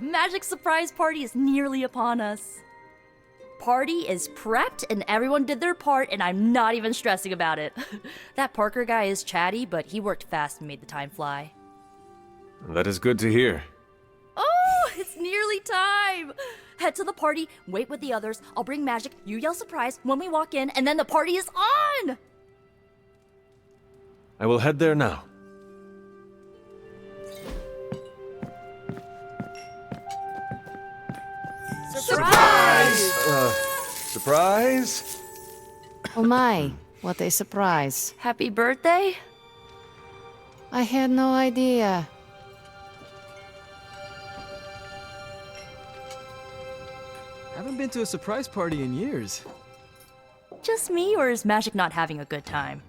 Magic surprise party is nearly upon us. Party is prepped and everyone did their part and I'm not even stressing about it. That Parker guy is chatty, but he worked fast and made the time fly. That is good to hear. Oh, it's nearly time! Head to the party, wait with the others, I'll bring magic, you yell surprise when we walk in, and then the party is on! I will head there now. Surprise! Surprise? Oh my, what a surprise. Happy birthday? I had no idea. Haven't been to a surprise party in years. Just me, or is Magic not having a good time?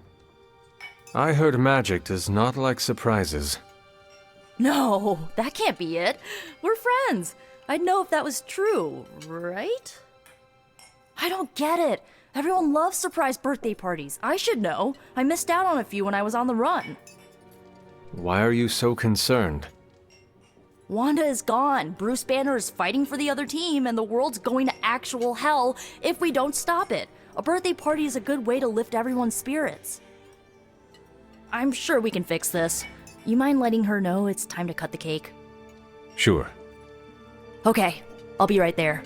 I heard magic does not like surprises. No, that can't be it. We're friends. I'd know if that was true, right? I don't get it. Everyone loves surprise birthday parties. I should know. I missed out on a few when I was on the run. Why are you so concerned? Wanda is gone. Bruce Banner is fighting for the other team, and the world's going to actual hell if we don't stop it. A birthday party is a good way to lift everyone's spirits. I'm sure we can fix this. You mind letting her know it's time to cut the cake? Sure. Okay, I'll be right there.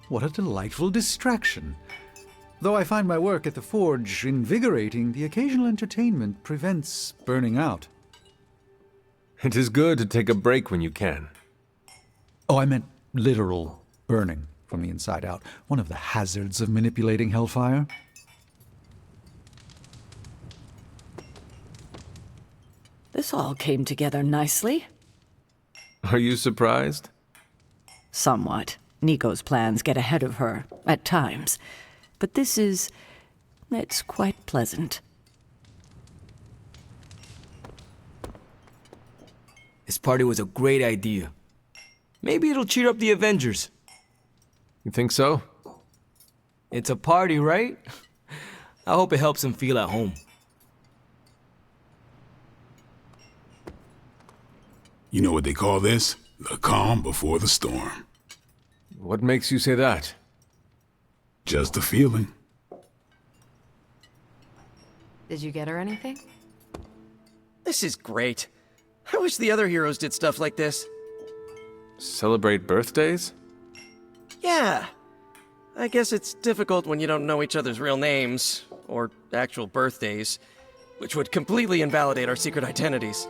What a delightful distraction. Though I find my work at the forge invigorating, the occasional entertainment prevents burning out. It is good to take a break when you can. Oh, I meant literal burning from the inside out. One of the hazards of manipulating Hellfire. This all came together nicely. Are you surprised? Somewhat. Nico's plans get ahead of her, at times. But it's quite pleasant. This party was a great idea. Maybe it'll cheer up the Avengers. You think so? It's a party, right? I hope it helps them feel at home. You know what they call this? The calm before the storm. What makes you say that? Just a feeling. Did you get her anything? This is great. I wish the other heroes did stuff like this. Celebrate birthdays? Yeah. I guess it's difficult when you don't know each other's real names, or actual birthdays, which would completely invalidate our secret identities.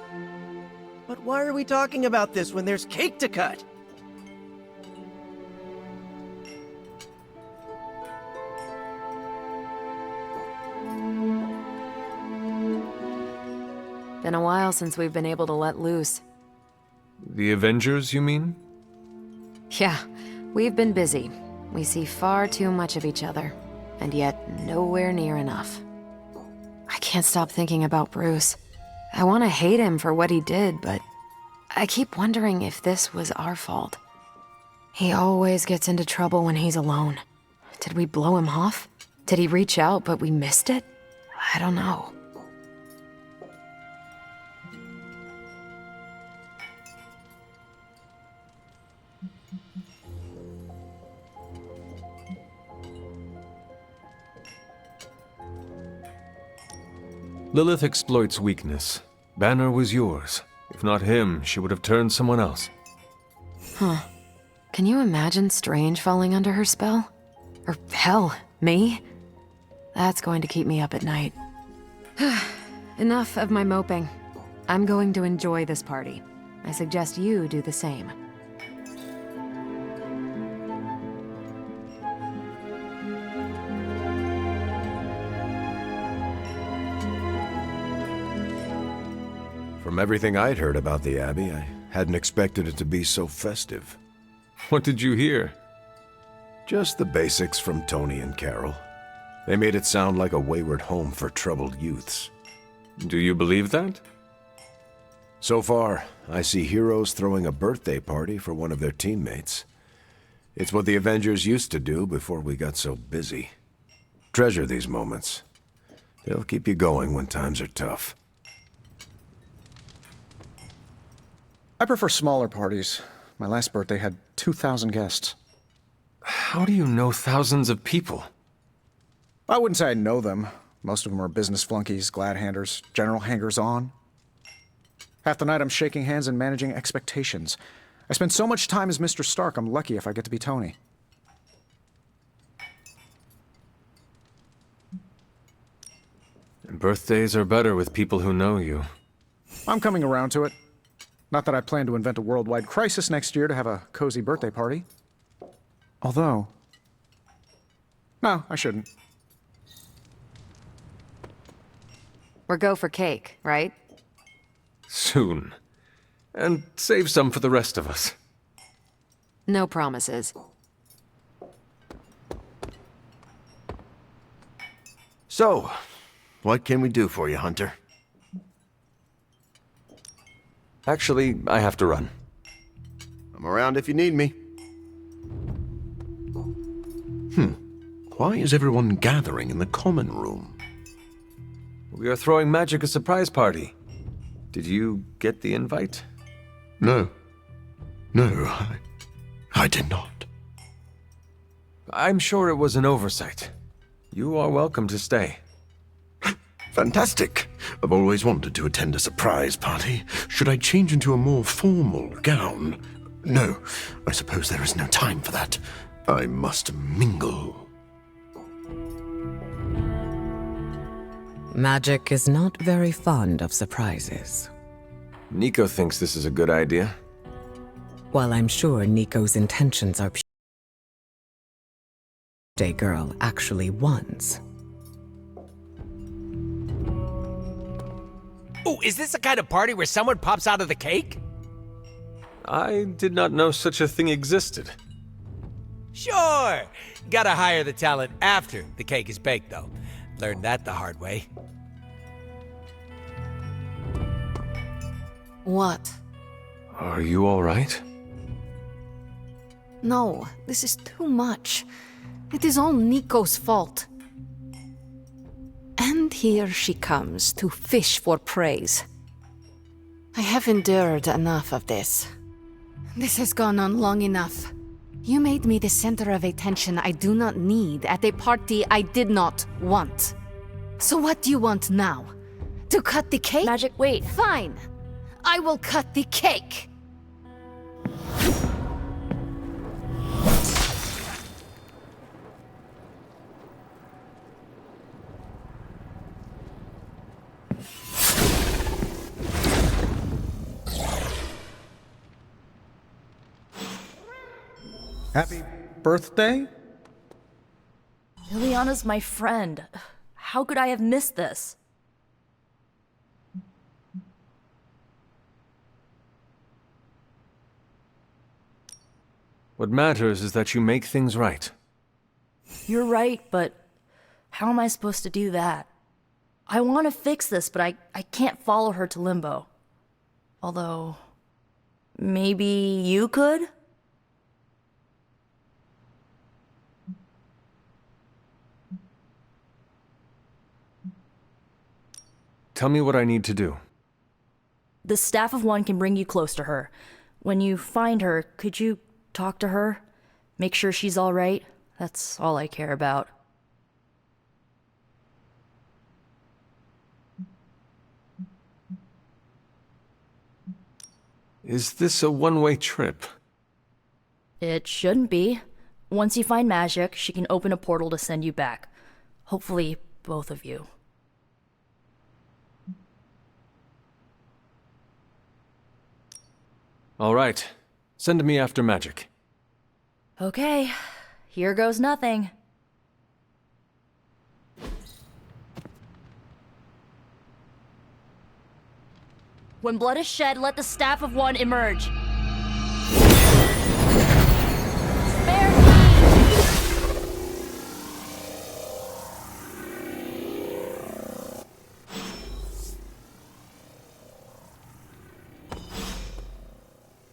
But why are we talking about this when there's cake to cut? Been a while since we've been able to let loose. The Avengers, you mean? Yeah, we've been busy. We see far too much of each other, and yet nowhere near enough. I can't stop thinking about Bruce. I want to hate him for what he did, but I keep wondering if this was our fault. He always gets into trouble when he's alone. Did we blow him off? Did he reach out, but we missed it? I don't know. Lilith exploits weakness. Banner was yours. If not him, she would have turned someone else. Huh. Can you imagine Strange falling under her spell? Or hell, me? That's going to keep me up at night. Enough of my moping. I'm going to enjoy this party. I suggest you do the same. From everything I'd heard about the Abbey, I hadn't expected it to be so festive. What did you hear? Just the basics from Tony and Carol. They made it sound like a wayward home for troubled youths. Do you believe that? So far, I see heroes throwing a birthday party for one of their teammates. It's what the Avengers used to do before we got so busy. Treasure these moments. They'll keep you going when times are tough. I prefer smaller parties. My last birthday had 2,000 guests. How do you know thousands of people? I wouldn't say I know them. Most of them are business flunkies, glad-handers, general hangers-on. Half the night I'm shaking hands and managing expectations. I spend so much time as Mr. Stark, I'm lucky if I get to be Tony. And birthdays are better with people who know you. I'm coming around to it. Not that I plan to invent a worldwide crisis next year to have a cozy birthday party. Although... No, I shouldn't. We're go for cake, right? Soon. And save some for the rest of us. No promises. So, what can we do for you, Hunter? Actually, I have to run. I'm around if you need me. Why is everyone gathering in the common room? We are throwing Magic a surprise party. Did you get the invite? No. No, I did not. I'm sure it was an oversight. You are welcome to stay. Fantastic. I've always wanted to attend a surprise party. Should I change into a more formal gown? No, I suppose there is no time for that. I must mingle. Magic is not very fond of surprises. Nico thinks this is a good idea. While I'm sure Nico's intentions are pure, Day Girl actually wants. Oh, is this the kind of party where someone pops out of the cake? I did not know such a thing existed. Sure! Gotta hire the talent after the cake is baked, though. Learned that the hard way. What? Are you all right? No, this is too much. It is all Nico's fault. And here she comes to fish for praise. I have endured enough of this. This has gone on long enough. You made me the center of attention I do not need at a party I did not want. So what do you want now? To cut the cake? Magic, wait. Fine. I will cut the cake. Happy birthday? Liliana's my friend. How could I have missed this? What matters is that you make things right. You're right, but how am I supposed to do that? I want to fix this, but I can't follow her to Limbo. Although, maybe you could? Tell me what I need to do. The Staff of One can bring you close to her. When you find her, could you talk to her? Make sure she's all right? That's all I care about. Is this a one-way trip? It shouldn't be. Once you find Magic, she can open a portal to send you back. Hopefully, both of you. All right. Send me after Magic. Okay, here goes nothing. When blood is shed, let the Staff of One emerge. Spare me!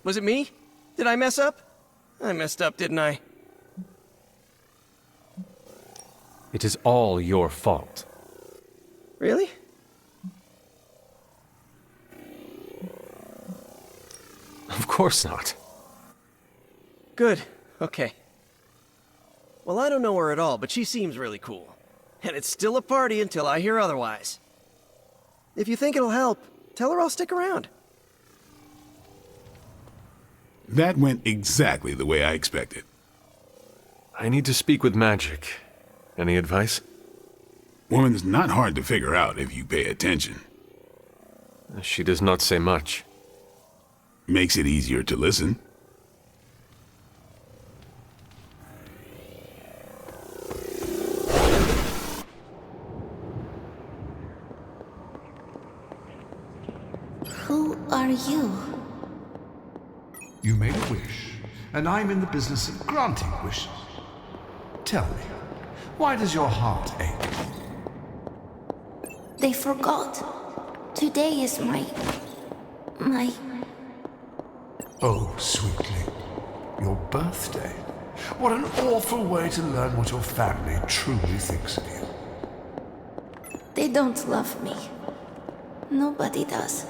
Was it me? Did I mess up? I messed up, didn't I? It is all your fault. Really? Of course not. Good. Okay. Well, I don't know her at all, but she seems really cool. And it's still a party until I hear otherwise. If you think it'll help, tell her I'll stick around. That went exactly the way I expected. I need to speak with Magic. Any advice? Woman's not hard to figure out if you pay attention. She does not say much. Makes it easier to listen. Who are you? You made a wish, and I'm in the business of granting wishes. Tell me, why does your heart ache? They forgot. Today is my... Oh, sweetly, your birthday. What an awful way to learn what your family truly thinks of you. They don't love me. Nobody does.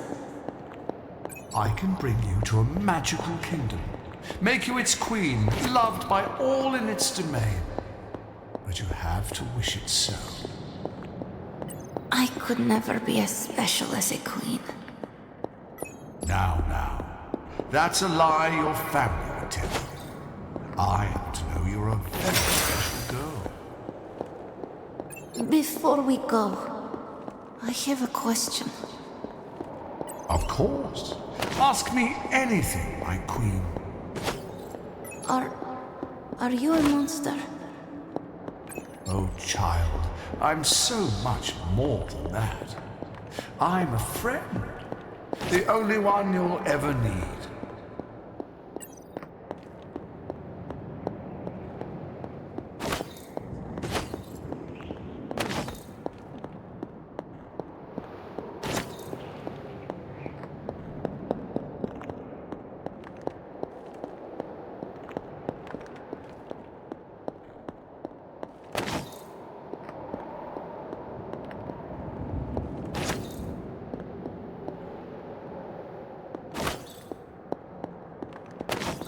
I can bring you to a magical kingdom, make you its queen, loved by all in its domain. But you have to wish it so. I could never be as special as a queen. Now, that's a lie your family would tell you. I happen to know you're a very special girl. Before we go, I have a question. Of course. Ask me anything, my queen. Are you a monster? Oh, child, I'm so much more than that. I'm a friend. The only one you'll ever need.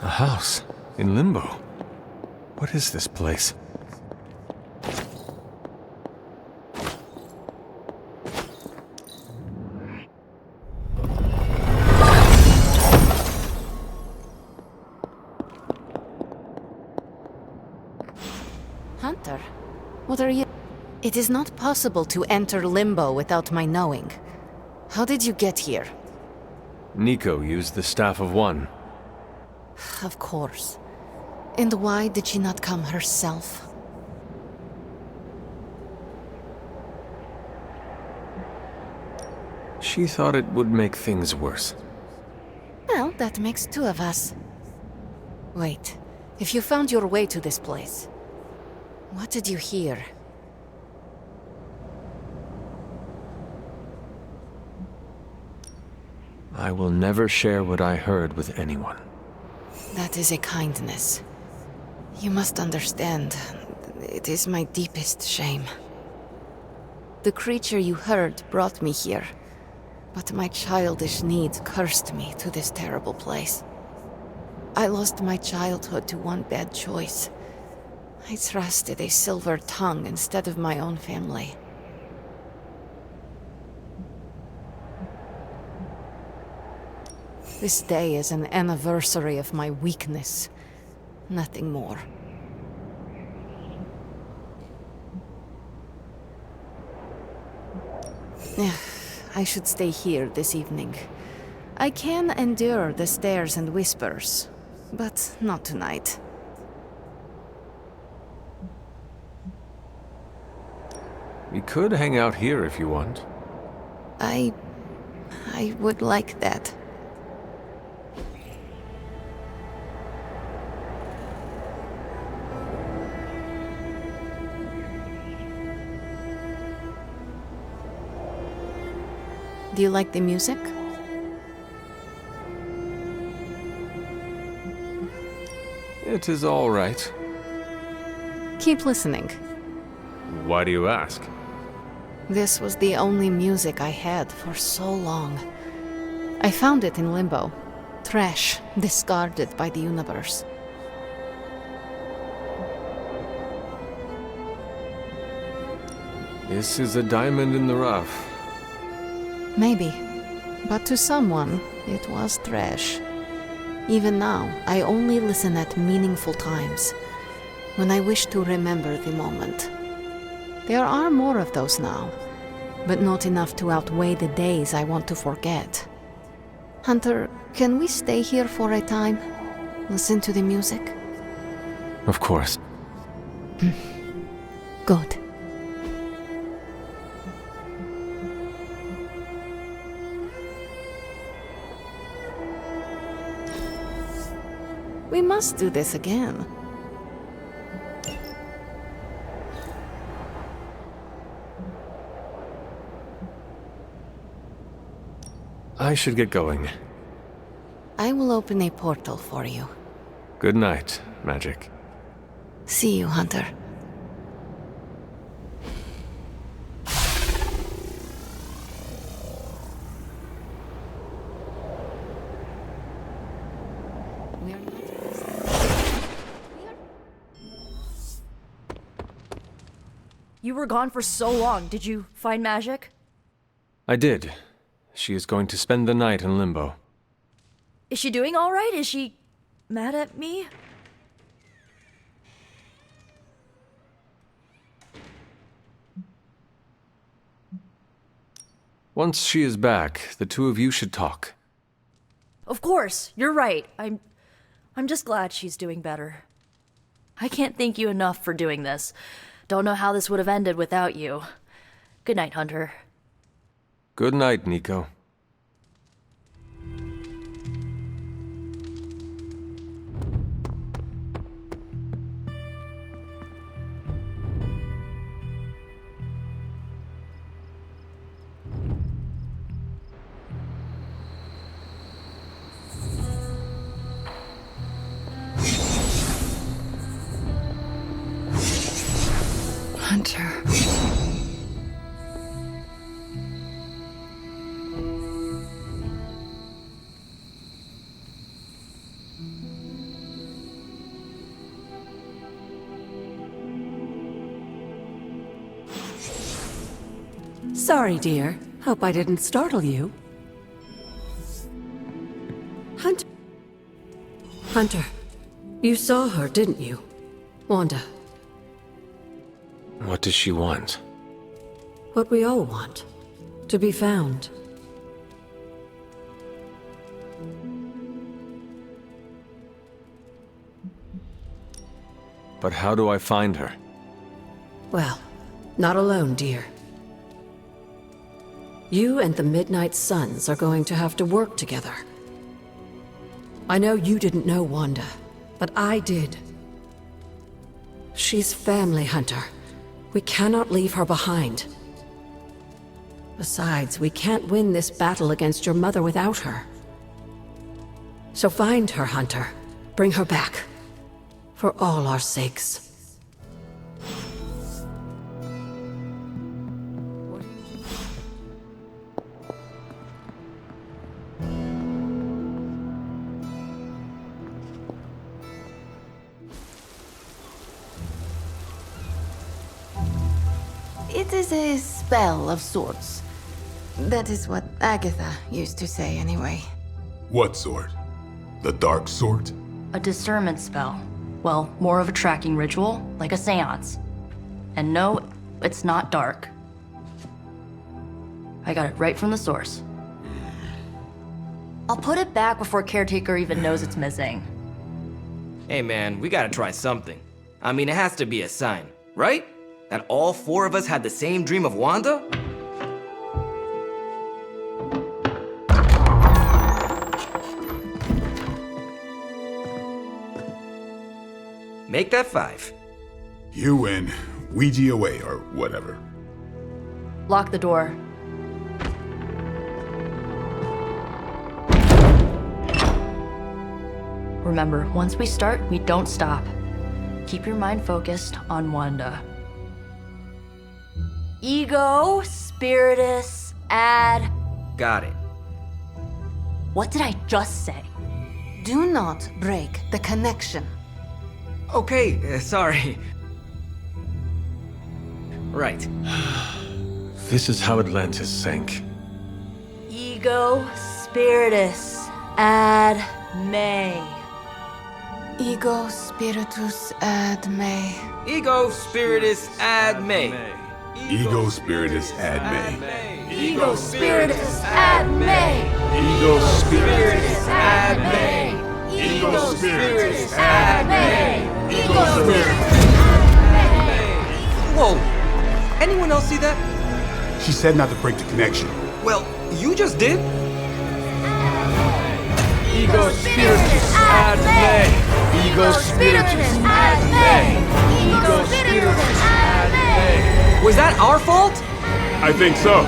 A house in Limbo. What is this place? Hunter, what are you... It is not possible to enter Limbo without my knowing. How did you get here? Nico used the Staff of One. Of course. And why did she not come herself? She thought it would make things worse. Well, that makes two of us. Wait, if you found your way to this place, what did you hear? I will never share what I heard with anyone. That is a kindness. You must understand, it is my deepest shame. The creature you heard brought me here, but my childish need cursed me to this terrible place. I lost my childhood to one bad choice. I trusted a silver tongue instead of my own family. This day is an anniversary of my weakness. Nothing more. I should stay here this evening. I can endure the stares and whispers, but not tonight. We could hang out here if you want. I would like that. Do you like the music? It is all right. Keep listening. Why do you ask? This was the only music I had for so long. I found it in limbo. Trash, discarded by the universe. This is a diamond in the rough. Maybe. But to someone, it was trash. Even now, I only listen at meaningful times, when I wish to remember the moment. There are more of those now, but not enough to outweigh the days I want to forget. Hunter, can we stay here for a time? Listen to the music? Of course. Good. We must do this again. I should get going. I will open a portal for you. Good night, Magic. See you, Hunter. You were gone for so long. Did you find Magic? I did. She is going to spend the night in limbo. Is she doing all right? Is she mad at me? Once she is back, the two of you should talk. Of course, you're right. I'm just glad she's doing better. I can't thank you enough for doing this. Don't know how this would have ended without you. Good night, Hunter. Good night, Nico. Hunter. Sorry, dear. Hope I didn't startle you. Hunter, you saw her, didn't you? Wanda. What does she want? What we all want. To be found. But how do I find her? Well, not alone, dear. You and the Midnight Suns are going to have to work together. I know you didn't know Wanda, but I did. She's family, Hunter. We cannot leave her behind. Besides, we can't win this battle against your mother without her. So find her, Hunter. Bring her back. For all our sakes. It is a spell of sorts. That is what Agatha used to say, anyway. What sort? The dark sort? A discernment spell. Well, more of a tracking ritual, like a seance. And no, it's not dark. I got it right from the source. I'll put it back before Caretaker even knows it's missing. Hey man, we gotta try something. I mean, it has to be a sign, right? That all four of us had the same dream of Wanda? Make that 5. You win. Ouija away, or whatever. Lock the door. Remember, once we start, we don't stop. Keep your mind focused on Wanda. Ego, Spiritus, Ad. Got it. What did I just say? Do not break the connection. Okay, sorry. Right. This is how Atlantis sank. Ego, Spiritus, Ad, May. Ego spiritus ad me. Ego spiritus ad me. Ego spiritus ad me. Ego, Spiritus, Ad, May. Ego spiritus Ad, May. Ego spiritus ad me. Ego, Spiritus. Whoa! Anyone else see that? She said not to break the connection. Well, you just did. Ego, Spiritus, Ad, May. Ego, Spiritus, Ad, May. Ego, Spiritus, Ad, May. Was that our fault? I think so.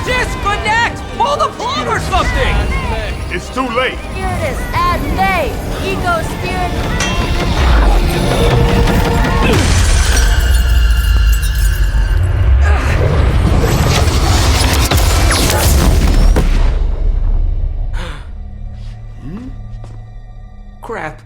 Disconnect! Pull the plug or something! It's too late. Spiritus, Ad, May. Ego, Spiritus. Crap.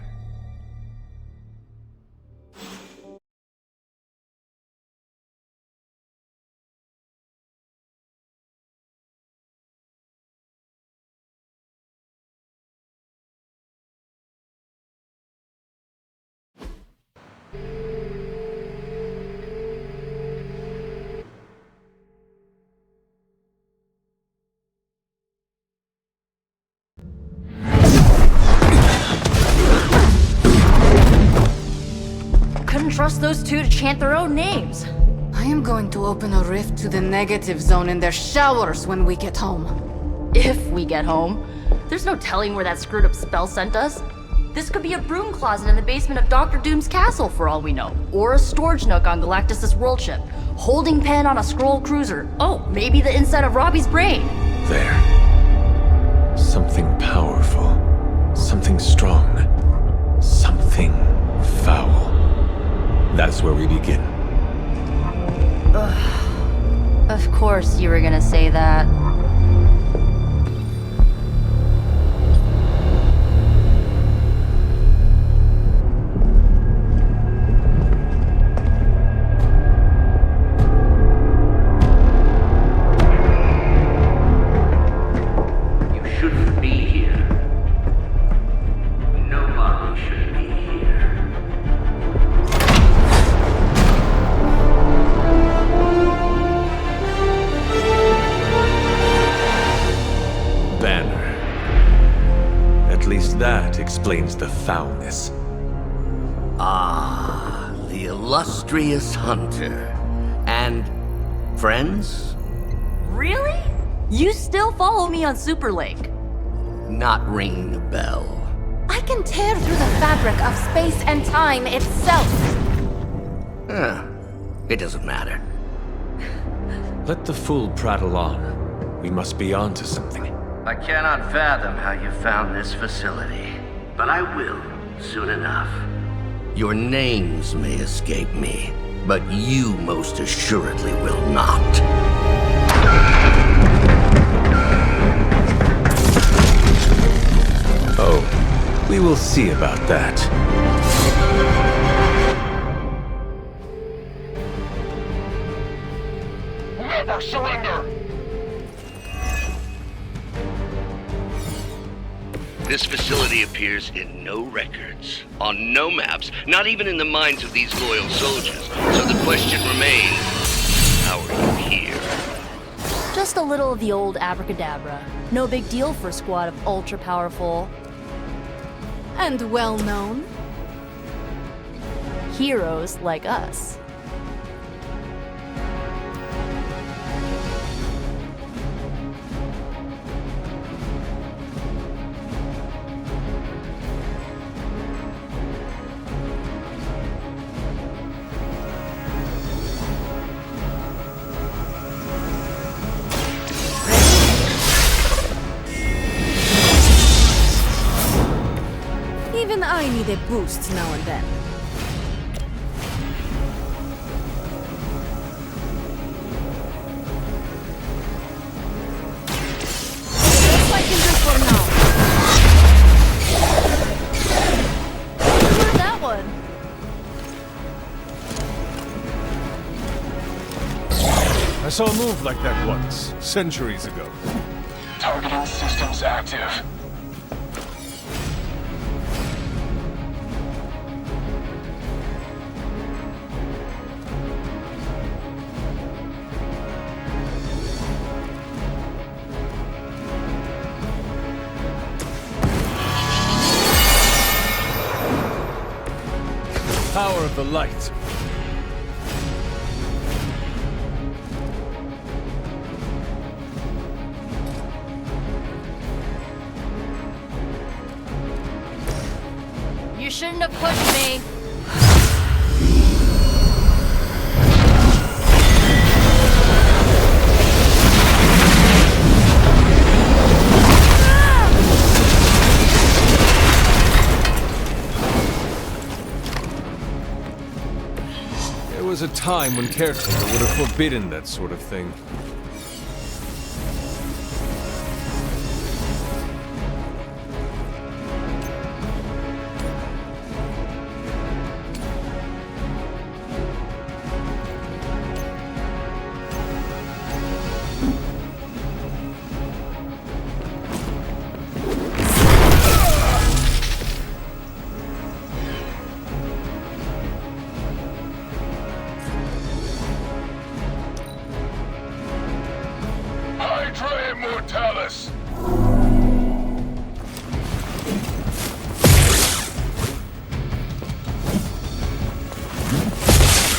Couldn't trust those two to chant their own names. I am going to open a rift to the negative zone in their showers when we get home. If we get home. There's no telling where that screwed up spell sent us. This could be a broom closet in the basement of Dr. Doom's castle for all we know. Or a storage nook on Galactus' world ship. Holding pen on a scroll cruiser. Oh, maybe the inside of Robbie's brain. There. Something powerful. Something strong. Something foul. That's where we begin. Ugh. Of course you were gonna say that. That explains the foulness. Ah, the illustrious hunter. And friends? Really? You still follow me on Super Lake? Not ringing the bell. I can tear through the fabric of space and time itself. It doesn't matter. Let the fool prattle on. We must be on to something. I cannot fathom how you found this facility, but I will soon enough. Your names may escape me, but you most assuredly will not. Oh, we will see about that. Never surrender! This facility appears in no records, on no maps, not even in the minds of these loyal soldiers. So the question remains, how are you here? Just a little of the old abracadabra. No big deal for a squad of ultra-powerful... and well-known heroes like us. Even I need a boost now and then. That's what I can do for now. Who heard that one? I saw a move like that once, centuries ago. Targeting systems active. Power of the light. You shouldn't have pushed me. There was a time when Caretaker would have forbidden that sort of thing. Hydra Immortalis!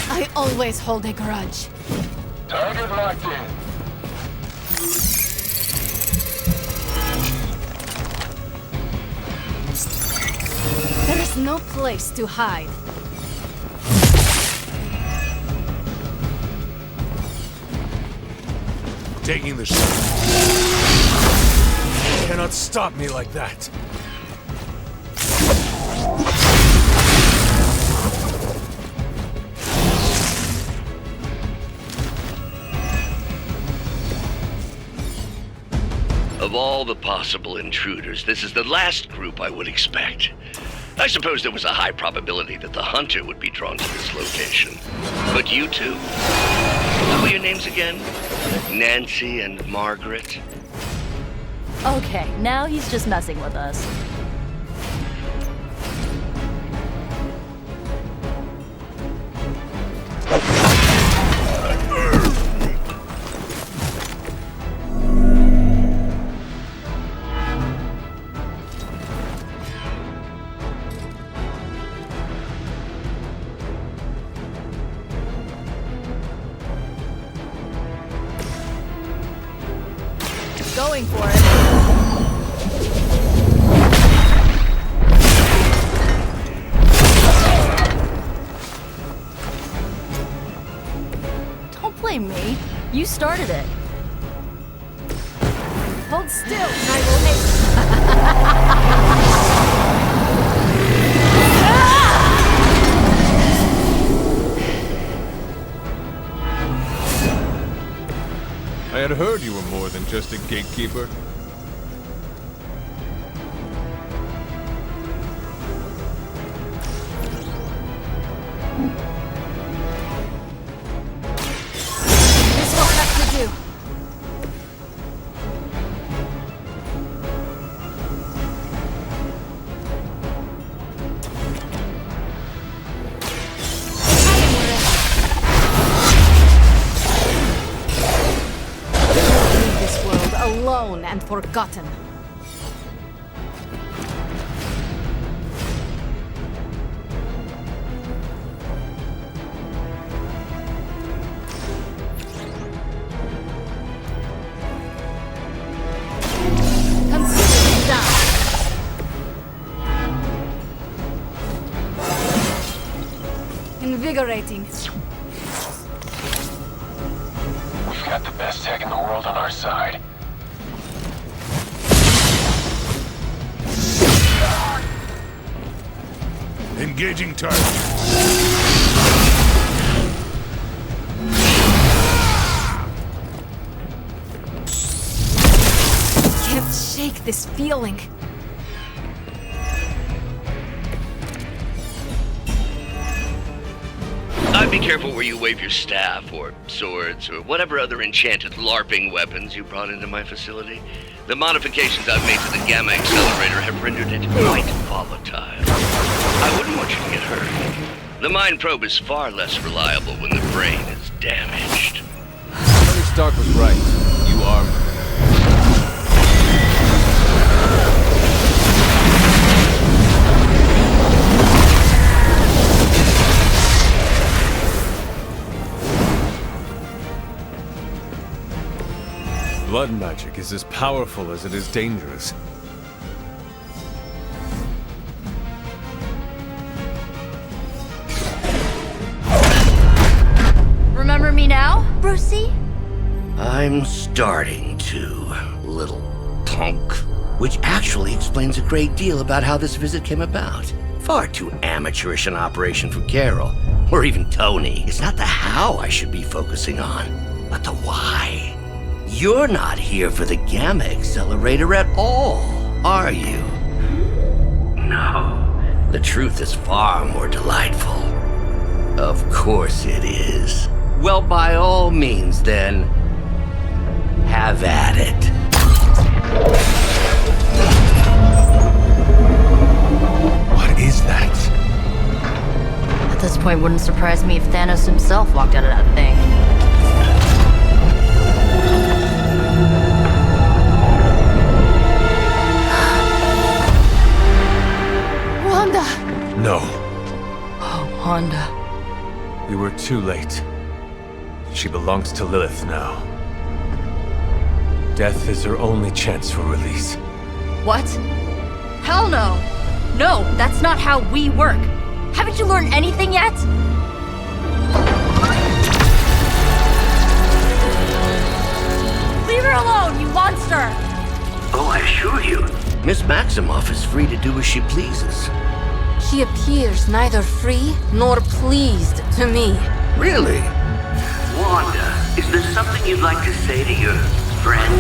I always hold a grudge. Target locked in. There is no place to hide. Taking the shot. You cannot stop me like that. Of all the possible intruders, this is the last group I would expect. I suppose there was a high probability that the hunter would be drawn to this location. But you two? What were your names again? Nancy and Margaret? Okay, now he's just messing with us. Going for it. Don't blame me. You started it. Hold still, and I will I had heard you were more than just a gatekeeper. This will have to do. Leave this world alone and forgotten. Consider it done. Invigorating. We've got the best tech in the world on our side. Engaging target. Can't shake this feeling. I'd be careful where you wave your staff, or swords, or whatever other enchanted LARPing weapons you brought into my facility. The modifications I've made to the Gamma Accelerator have rendered it quite volatile. I wouldn't want you to get hurt. The Mind Probe is far less reliable when the brain is damaged. Tony Stark was right. You are... Blood magic is as powerful as it is dangerous. Remember me now, Brucey? I'm starting to, little punk. Which actually explains a great deal about how this visit came about. Far too amateurish an operation for Carol, or even Tony. It's not the how I should be focusing on, but the why. You're not here for the Gamma Accelerator at all, are you? No. The truth is far more delightful. Of course it is. Well, by all means, then, have at it. What is that? At this point, wouldn't surprise me if Thanos himself walked out of that thing. Wanda! No. Oh, Wanda. We were too late. She belongs to Lilith now. Death is her only chance for release. What? Hell no! No, that's not how we work. Haven't you learned anything yet? Leave her alone, you monster! Oh, I assure you, Miss Maximoff is free to do as she pleases. She appears neither free nor pleased to me. Really? Wanda, is there something you'd like to say to your friends?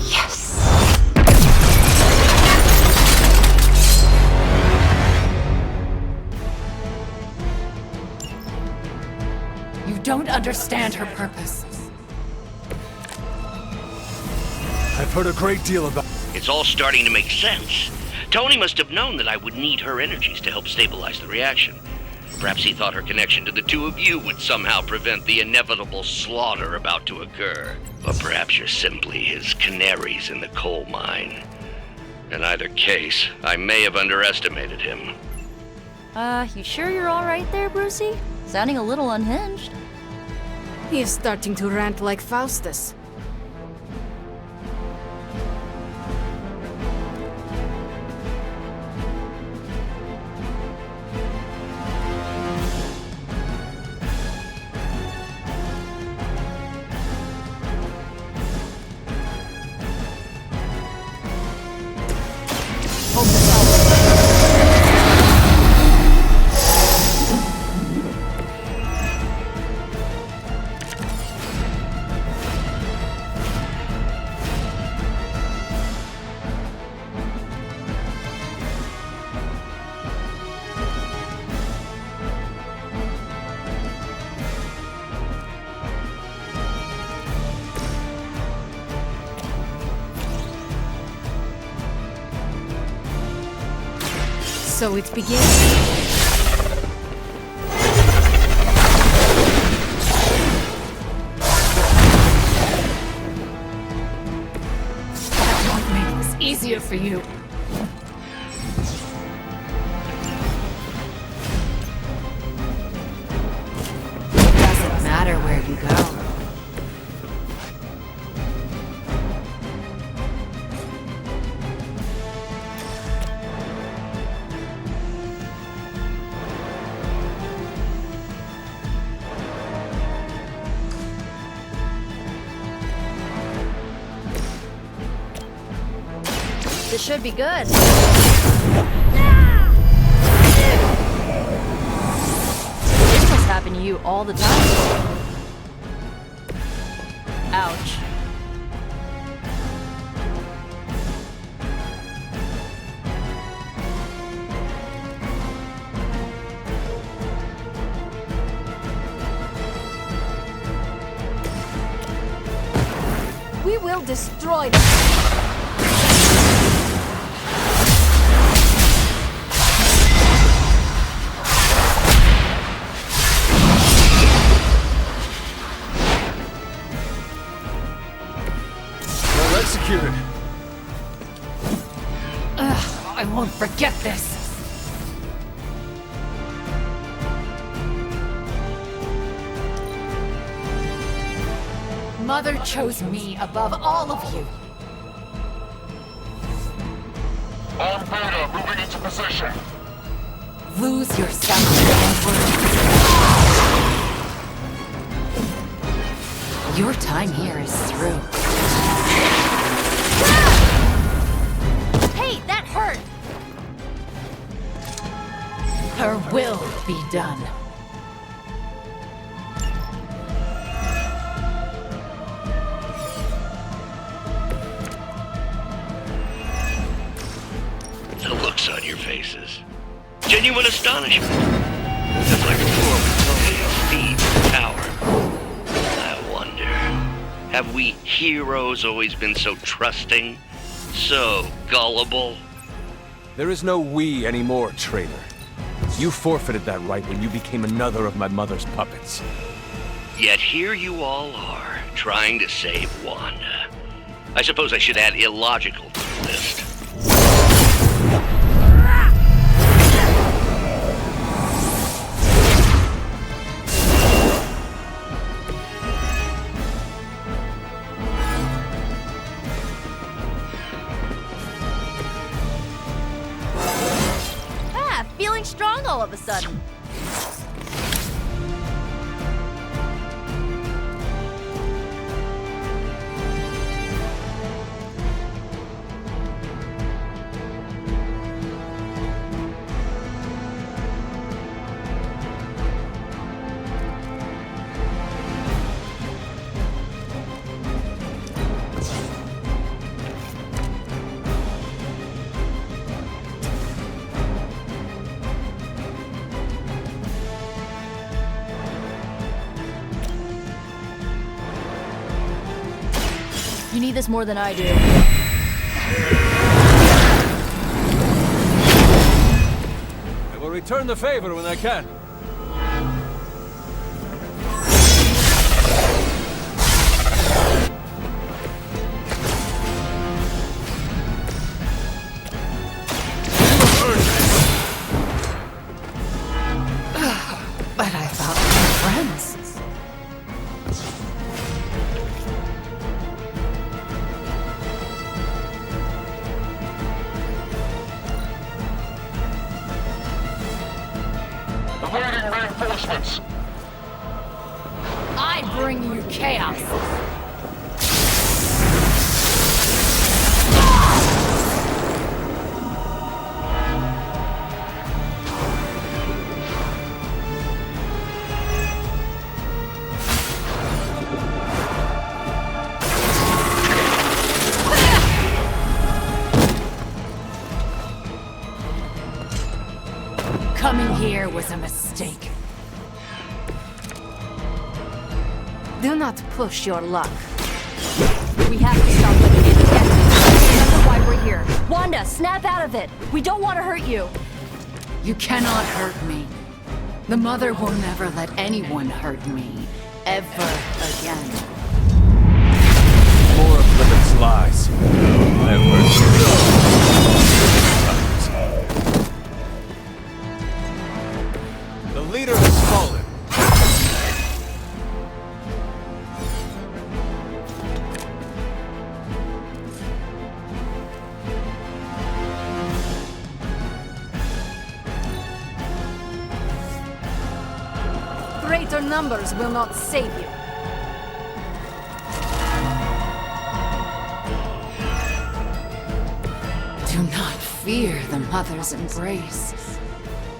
Yes! You don't understand her purpose. I've heard a great deal about... It's all starting to make sense. Tony must have known that I would need her energies to help stabilize the reaction. Perhaps he thought her connection to the two of you would somehow prevent the inevitable slaughter about to occur. But perhaps you're simply his canaries in the coal mine. In either case, I may have underestimated him. You sure you're alright there, Brucey? Sounding a little unhinged. He is starting to rant like Faustus. So it begins. Easier for you. Doesn't matter where you go. This should be good. This must happen to you all the time. Ouch. We will destroy them. Well executed. I won't forget this. Mother chose me above all of you. On Beta, moving into position. Lose yourself, Edward. Your time here is through. Hey, that hurt! Her will be done. The looks on your faces. Genuine astonishment. Just like before we told me of speed and power. I wonder, have we heroes always been so trusting? So gullible? There is no we anymore, traitor. You forfeited that right when you became another of my mother's puppets. Yet here you all are, trying to save Wanda. I suppose I should add illogical to the list. Feeling strong all of a sudden. You need this more than I do. I will return the favor when I can. But I thought we were friends. Awaiting reinforcements. I bring you chaos. Coming here was a mistake. Do not push your luck. We have to stop them again. Remember why we're here. Wanda, snap out of it. We don't want to hurt you. You cannot hurt me. The Mother will never let anyone hurt me. Ever again. More of Lilith's lies. I've heard the leader has fallen. Greater numbers will not save you. fear the mother's embrace.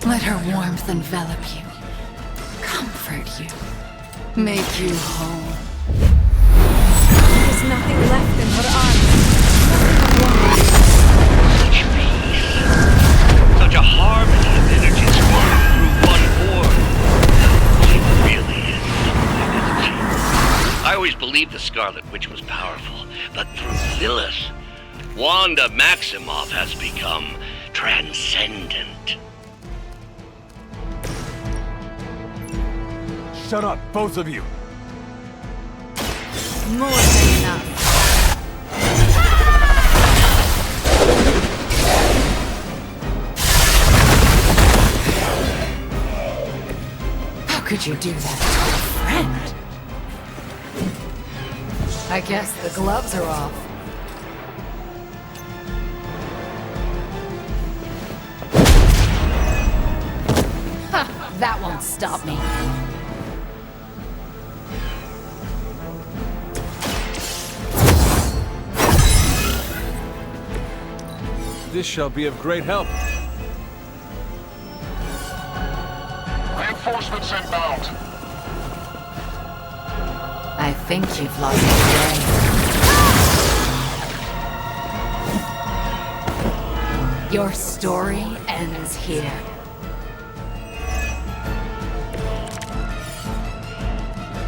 Let her warmth envelop you, comfort you, make you whole. There's nothing left in her eyes. Such peace. Such a harmony of energies flowing through one orb. She really is something, isn't she? I always believed the Scarlet Witch was powerful, but through Lilith, Wanda Maximoff has become transcendent. Shut up, both of you! More than enough. How could you do that to a friend? I guess the gloves are off. Ha! That won't stop me. This shall be of great help. Reinforcements inbound. I think you've lost your way. Your story ends here.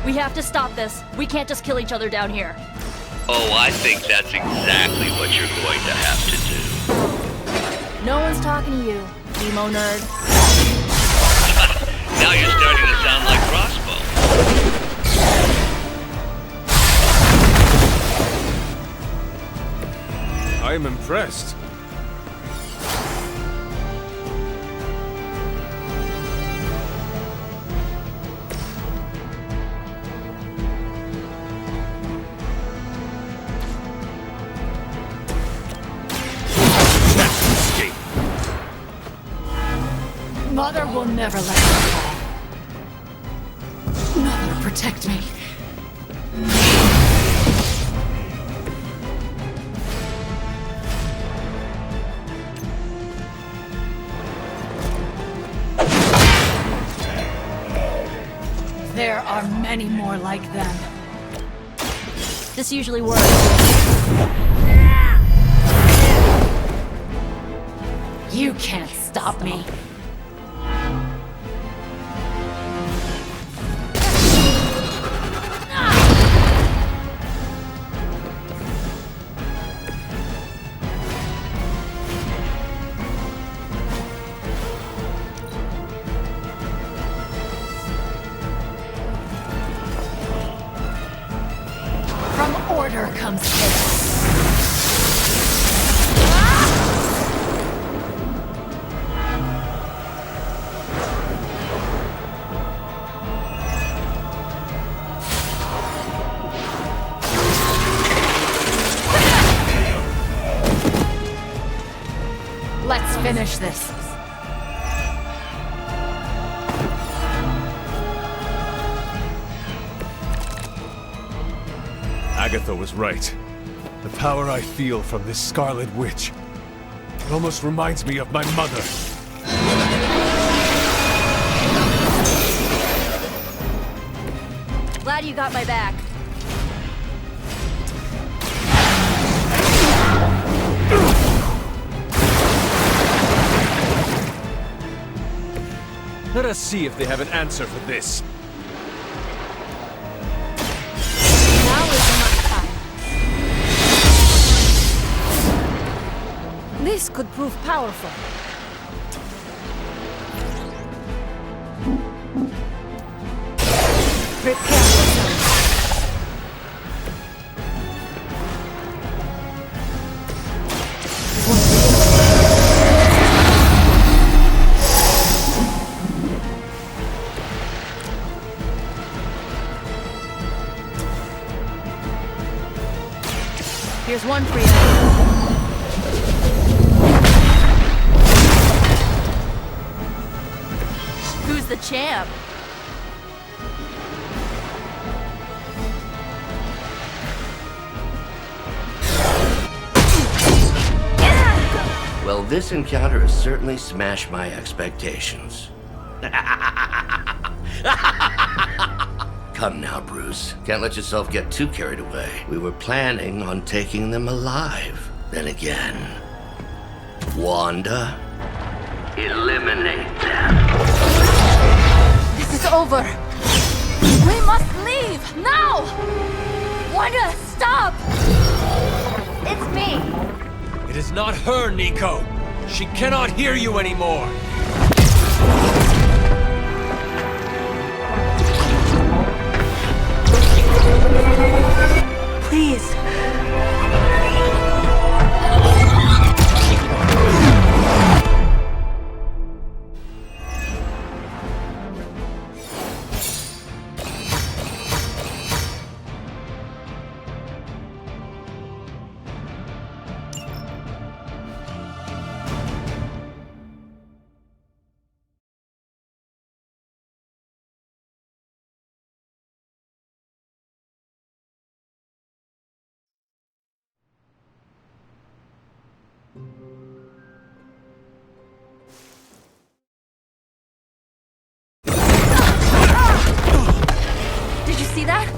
We have to stop this. We can't just kill each other down here. Oh, I think that's exactly what you're going to have to do. No one's talking to you, emo nerd. Now you're starting to sound like Crossbow. I am impressed. Mother will never let me fall. Mother, protect me. There are many more like them. This usually works. You can't stop me. From order comes chaos. Let's finish this. Agatha was right. The power I feel from this Scarlet Witch. It almost reminds me of my mother. Glad you got my back. Let us see if they have an answer for this. Now is not time. This could prove powerful. Prepare yourself. Here's one for you. Who's the champ? Well, this encounter has certainly smashed my expectations. Come now, Bruce. Can't let yourself get too carried away. We were planning on taking them alive. Then again, Wanda, eliminate them. This is over. We must leave now. Wanda, stop. It's me. It is not her, Nico. She cannot hear you anymore. Please. Did you see that?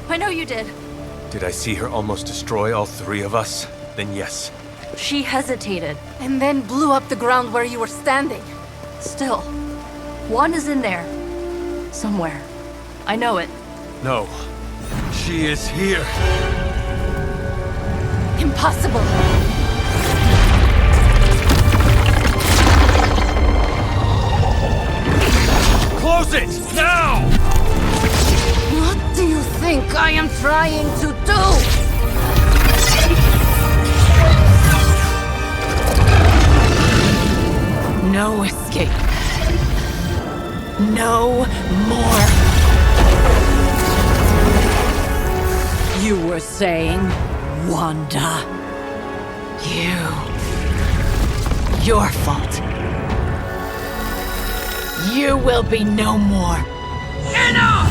I know you did. Did I see her almost destroy all three of us? Then yes. She hesitated. And then blew up the ground where you were standing. Still, Wanda's in there. Somewhere. I know it. No. She is here. Impossible. Close it! Now! What do you think I am trying to do? No escape. No more. You were saying, Wanda. Your fault. You will be no more. Enough!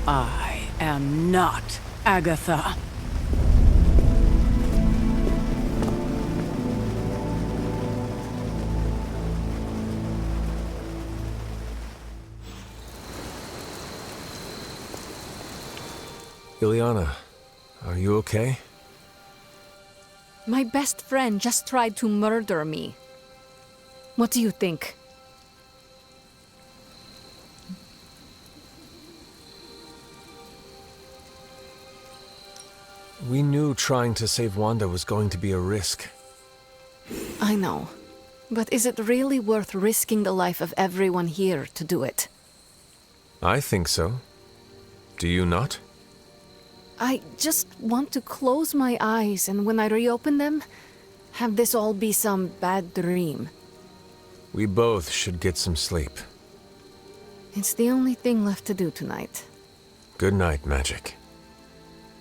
I am not Agatha. Ilyana, are you okay? My best friend just tried to murder me. What do you think? We knew trying to save Wanda was going to be a risk. I know. But is it really worth risking the life of everyone here to do it? I think so. Do you not? I just want to close my eyes and when I reopen them, have this all be some bad dream. We both should get some sleep. It's the only thing left to do tonight. Good night, Magic.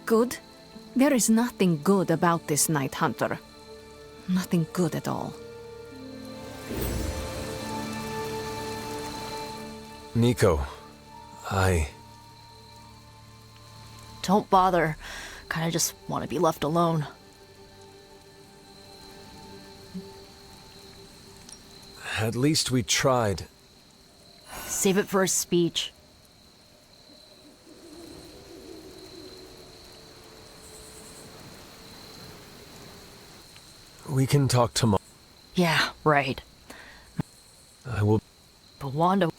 Good? There is nothing good about this night, Hunter. Nothing good at all. Nico, Don't bother. Kinda just want to be left alone. At least we tried. Save it for a speech. We can talk tomorrow. Yeah, right. I will. But Wanda...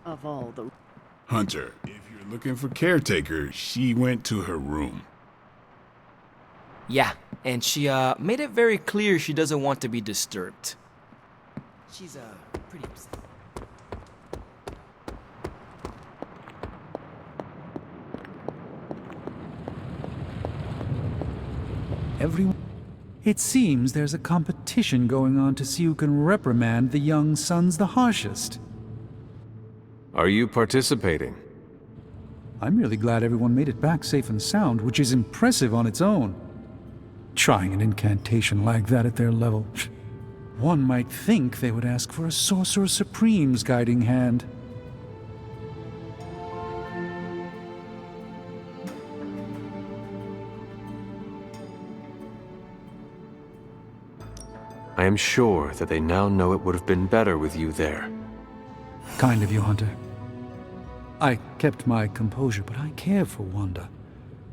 Of all the... Hunter, if you're looking for caretaker, she went to her room. Yeah, and she made it very clear she doesn't want to be disturbed. She's pretty upset. It seems there's a competition going on to see who can reprimand the young sons the harshest. Are you participating? I'm really glad everyone made it back safe and sound, which is impressive on its own. Trying an incantation like that at their level. One might think they would ask for a Sorcerer Supreme's guiding hand. I am sure that they now know it would have been better with you there. Kind of you, Hunter. I kept my composure, but I care for Wanda.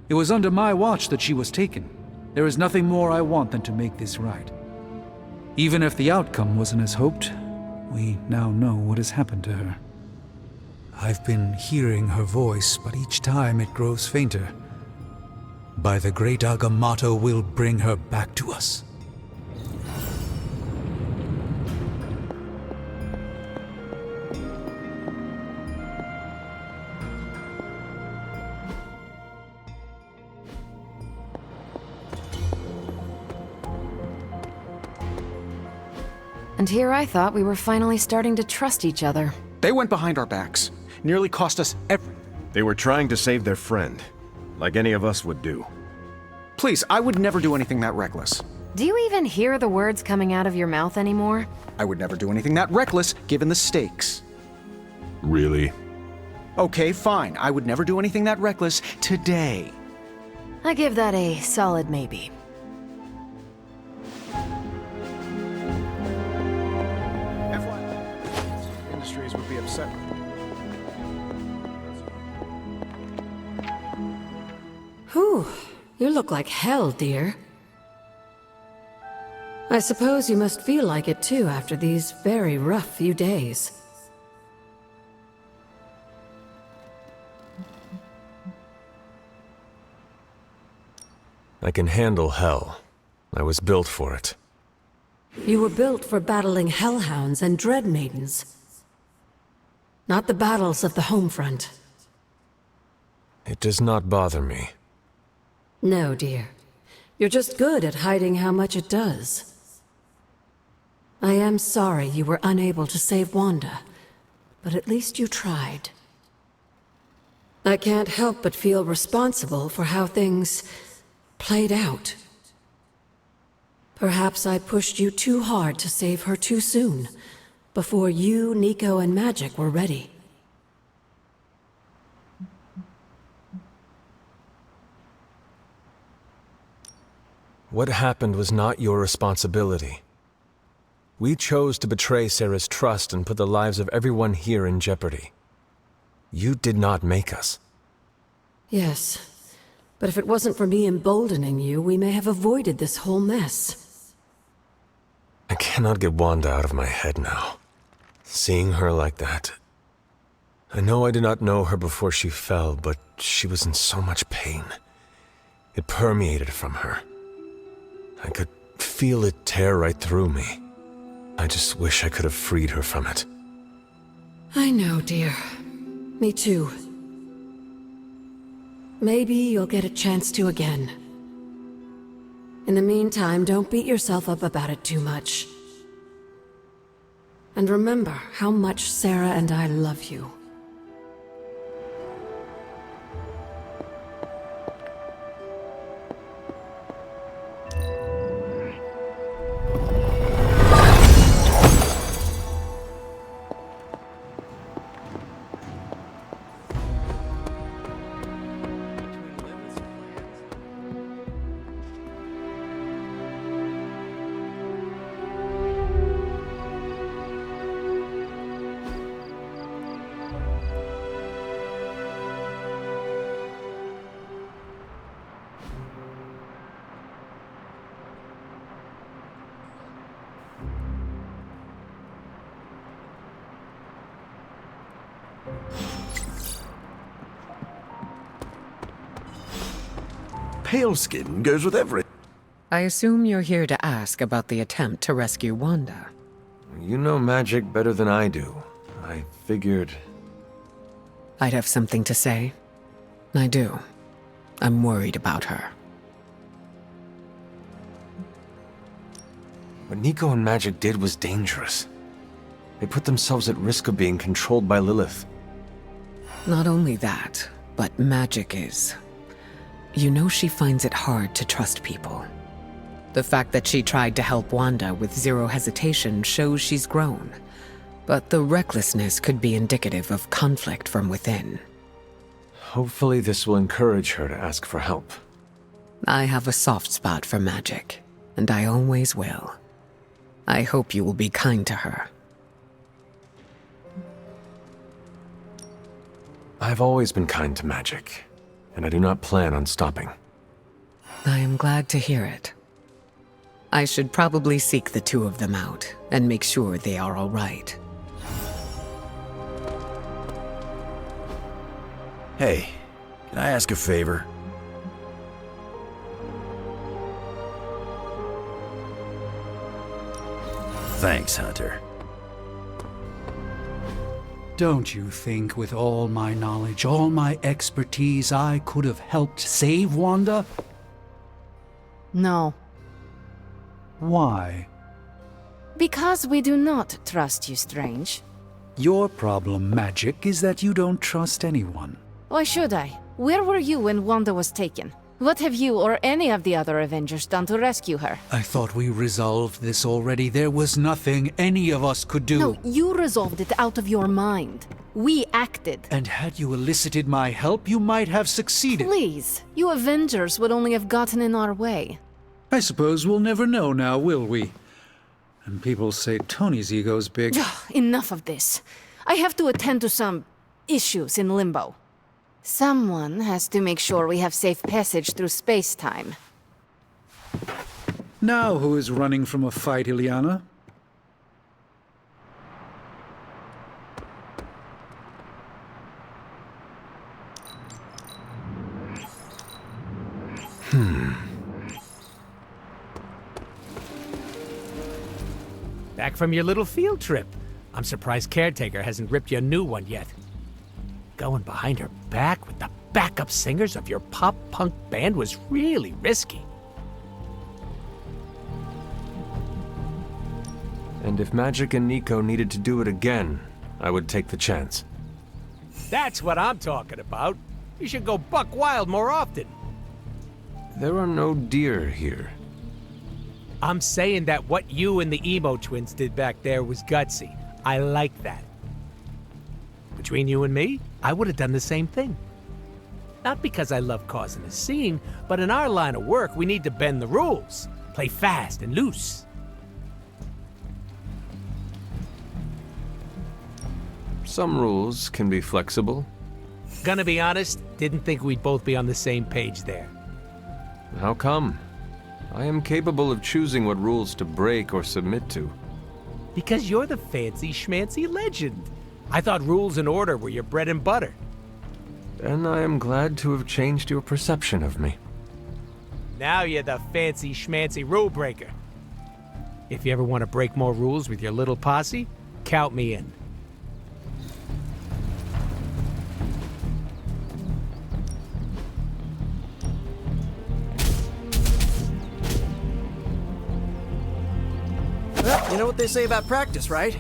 It was under my watch that she was taken. There is nothing more I want than to make this right. Even if the outcome wasn't as hoped, we now know what has happened to her. I've been hearing her voice, but each time it grows fainter. By the great Agamotto will bring her back to us. And here I thought we were finally starting to trust each other. They went behind our backs. Nearly cost us everything. They were trying to save their friend, like any of us would do. Please, I would never do anything that reckless. Do you even hear the words coming out of your mouth anymore? I would never do anything that reckless, given the stakes. Really? Okay, fine. I would never do anything that reckless today. I give that a solid maybe. Industries would be upset. Whew, you look like hell, dear. I suppose you must feel like it too after these very rough few days. I can handle hell. I was built for it. You were built for battling hellhounds and dread maidens. Not the battles of the home front. It does not bother me. No, dear. You're just good at hiding how much it does. I am sorry you were unable to save Wanda, but at least you tried. I can't help but feel responsible for how things played out. Perhaps I pushed you too hard to save her too soon, before you, Nico, and Magic were ready. What happened was not your responsibility. We chose to betray Sarah's trust and put the lives of everyone here in jeopardy. You did not make us. Yes, but if it wasn't for me emboldening you, we may have avoided this whole mess. I cannot get Wanda out of my head now. Seeing her like that. I know I did not know her before she fell, but she was in so much pain. It permeated from her. I could feel it tear right through me. I just wish I could have freed her from it. I know, dear. Me too. Maybe you'll get a chance to again. In the meantime, don't beat yourself up about it too much. And remember how much Sarah and I love you. Pale skin goes with every... I assume you're here to ask about the attempt to rescue Wanda. You know Magic better than I do. I figured... I'd have something to say. I do. I'm worried about her. What Nico and Magic did was dangerous. They put themselves at risk of being controlled by Lilith. Not only that, but magic is. You know she finds it hard to trust people. The fact that she tried to help Wanda with zero hesitation shows she's grown. But the recklessness could be indicative of conflict from within. Hopefully this will encourage her to ask for help. I have a soft spot for magic, and I always will. I hope you will be kind to her. I've always been kind to magic, and I do not plan on stopping. I am glad to hear it. I should probably seek the two of them out and make sure they are all right. Hey, can I ask a favor? Thanks, Hunter. Don't you think with all my knowledge, all my expertise, I could have helped save Wanda? No. Why? Because we do not trust you, Strange. Your problem, Magic, is that you don't trust anyone. Why should I? Where were you when Wanda was taken? What have you or any of the other Avengers done to rescue her? I thought we resolved this already. There was nothing any of us could do. No, you resolved it out of your mind. We acted. And had you elicited my help, you might have succeeded. Please, you Avengers would only have gotten in our way. I suppose we'll never know now, will we? And people say Tony's ego's big. Enough of this. I have to attend to some issues in Limbo. Someone has to make sure we have safe passage through space-time. Now who is running from a fight, Illyana? Back from your little field trip. I'm surprised Caretaker hasn't ripped you a new one yet. Going behind her back with the backup singers of your pop-punk band was really risky. And if Magic and Nico needed to do it again, I would take the chance. That's what I'm talking about. You should go buck wild more often. There are no deer here. I'm saying that what you and the Emo twins did back there was gutsy. I like that. Between you and me, I would have done the same thing. Not because I love causing a scene, but in our line of work, we need to bend the rules. Play fast and loose. Some rules can be flexible. Gonna be honest, didn't think we'd both be on the same page there. How come? I am capable of choosing what rules to break or submit to. Because you're the fancy schmancy legend. I thought rules and order were your bread and butter. And I am glad to have changed your perception of me. Now you're the fancy schmancy rule breaker. If you ever want to break more rules with your little posse, count me in. Well, you know what they say about practice, right?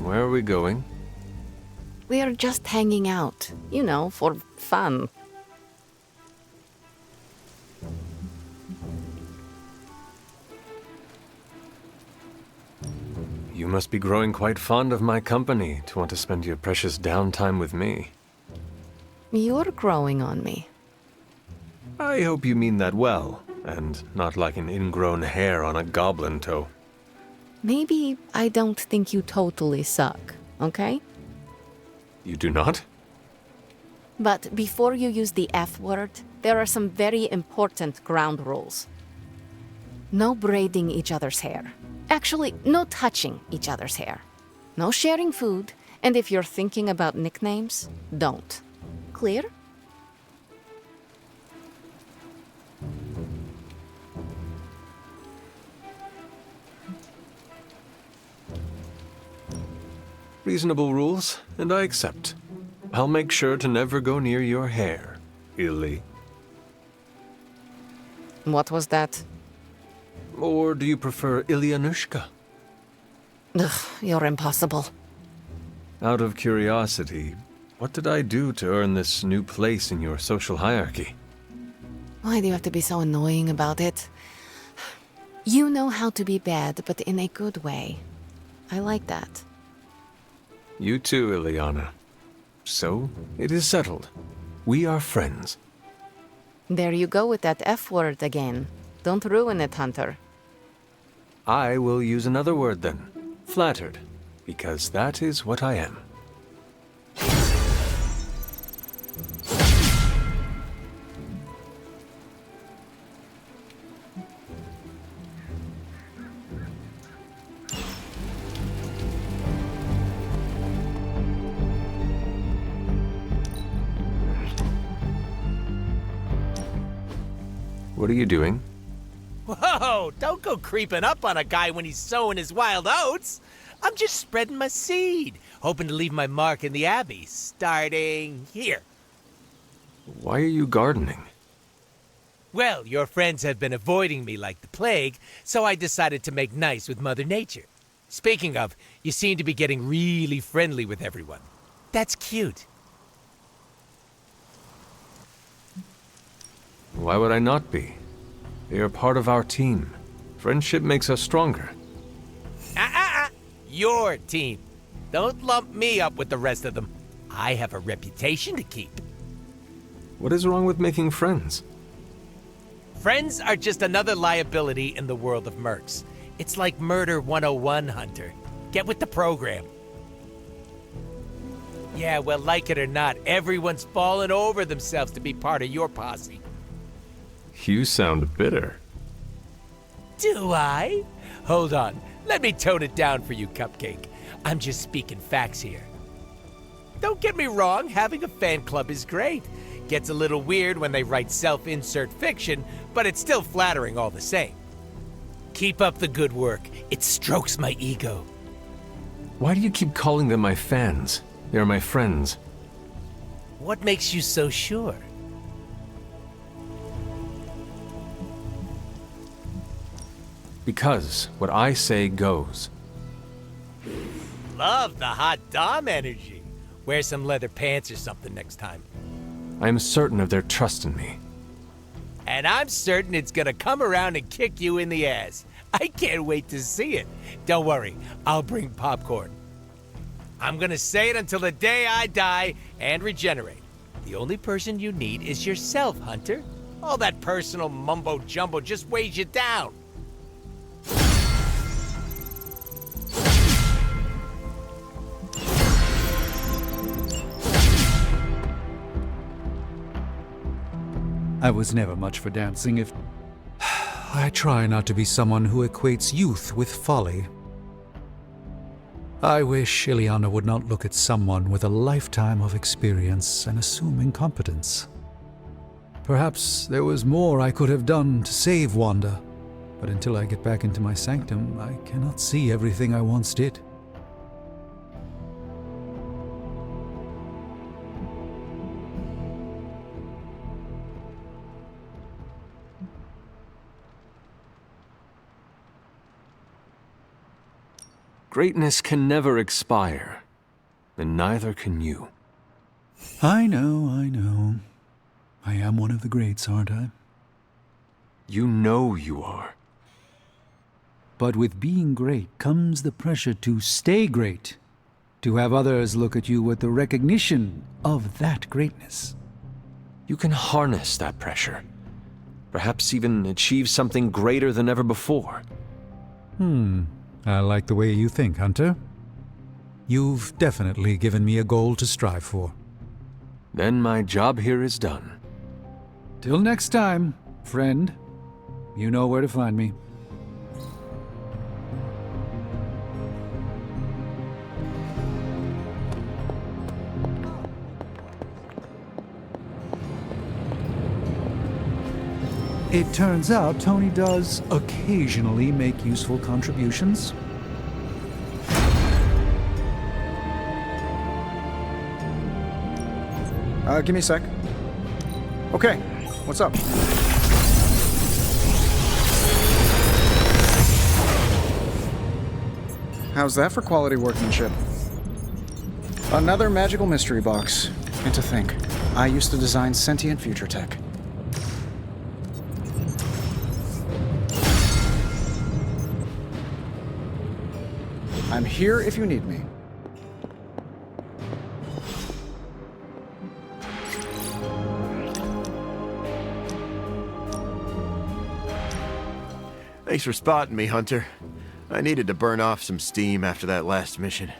Where are we going? We are just hanging out, you know, for fun. You must be growing quite fond of my company to want to spend your precious downtime with me. You're growing on me. I hope you mean that well, and not like an ingrown hair on a goblin toe. Maybe I don't think you totally suck, okay? You do not? But before you use the F word, there are some very important ground rules. No braiding each other's hair. Actually, no touching each other's hair. No sharing food, and if you're thinking about nicknames, don't. Clear? Reasonable rules, and I accept. I'll make sure to never go near your hair, Illy. What was that? Or do you prefer Ilyanushka? Ugh, you're impossible. Out of curiosity, what did I do to earn this new place in your social hierarchy? Why do you have to be so annoying about it? You know how to be bad, but in a good way. I like that. You too, Ilyana. So, it is settled. We are friends. There you go with that F word again. Don't ruin it, Hunter. I will use another word then. Flattered. Because that is what I am. What are you doing? Whoa, don't go creeping up on a guy when he's sowing his wild oats. I'm just spreading my seed, hoping to leave my mark in the Abbey, starting here. Why are you gardening? Well, your friends have been avoiding me like the plague, so I decided to make nice with Mother Nature. Speaking of, you seem to be getting really friendly with everyone. That's cute. Why would I not be? They are part of our team. Friendship makes us stronger. Your team. Don't lump me up with the rest of them. I have a reputation to keep. What is wrong with making friends? Friends are just another liability in the world of mercs. It's like Murder 101, Hunter. Get with the program. Yeah, well, like it or not, everyone's fallen over themselves to be part of your posse. You sound bitter. Do I? Hold on. Let me tone it down for you, Cupcake. I'm just speaking facts here. Don't get me wrong, having a fan club is great. Gets a little weird when they write self-insert fiction, but it's still flattering all the same. Keep up the good work. It strokes my ego. Why do you keep calling them my fans? They are my friends. What makes you so sure? Because what I say goes. Love the hot Dom energy. Wear some leather pants or something next time. I am certain of their trust in me. And I'm certain it's gonna come around and kick you in the ass. I can't wait to see it. Don't worry, I'll bring popcorn. I'm gonna say it until the day I die and regenerate. The only person you need is yourself, Hunter. All that personal mumbo-jumbo just weighs you down. I was never much for dancing if... I try not to be someone who equates youth with folly. I wish Ilyana would not look at someone with a lifetime of experience and assume incompetence. Perhaps there was more I could have done to save Wanda, but until I get back into my sanctum, I cannot see everything I once did. Greatness can never expire, and neither can you. I know, I know. I am one of the greats, aren't I? You know you are. But with being great comes the pressure to stay great, to have others look at you with the recognition of that greatness. You can harness that pressure. Perhaps even achieve something greater than ever before. I like the way you think, Hunter. You've definitely given me a goal to strive for. Then my job here is done. Till next time, friend. You know where to find me. It turns out Tony does occasionally make useful contributions. Give me a sec. Okay, what's up? How's that for quality workmanship? Another magical mystery box. And to think, I used to design sentient future tech. I'm here if you need me. Thanks for spotting me, Hunter. I needed to burn off some steam after that last mission.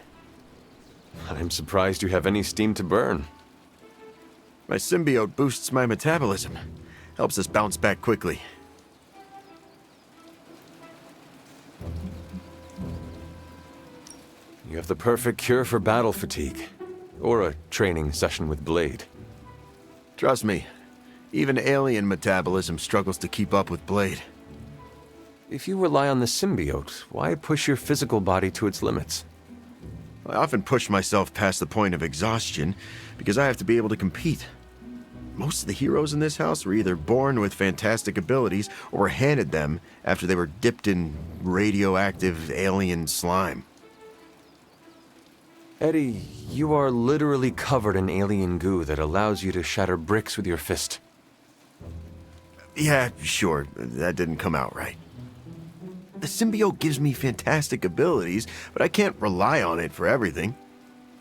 I'm surprised you have any steam to burn. My symbiote boosts my metabolism. Helps us bounce back quickly. You have the perfect cure for battle fatigue. Or a training session with Blade. Trust me, even alien metabolism struggles to keep up with Blade. If you rely on the symbiote, why push your physical body to its limits? I often push myself past the point of exhaustion because I have to be able to compete. Most of the heroes in this house were either born with fantastic abilities or were handed them after they were dipped in radioactive alien slime. Eddie, you are literally covered in alien goo that allows you to shatter bricks with your fist. Yeah, sure, that didn't come out right. The symbiote gives me fantastic abilities, but I can't rely on it for everything.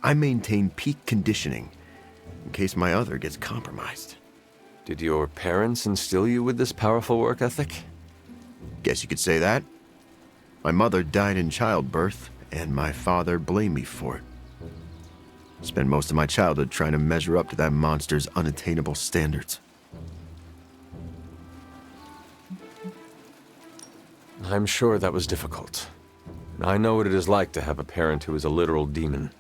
I maintain peak conditioning, in case my other gets compromised. Did your parents instill you with this powerful work ethic? Guess you could say that. My mother died in childbirth, and my father blamed me for it. Spent most of my childhood trying to measure up to that monster's unattainable standards. I'm sure that was difficult. I know what it is like to have a parent who is a literal demon.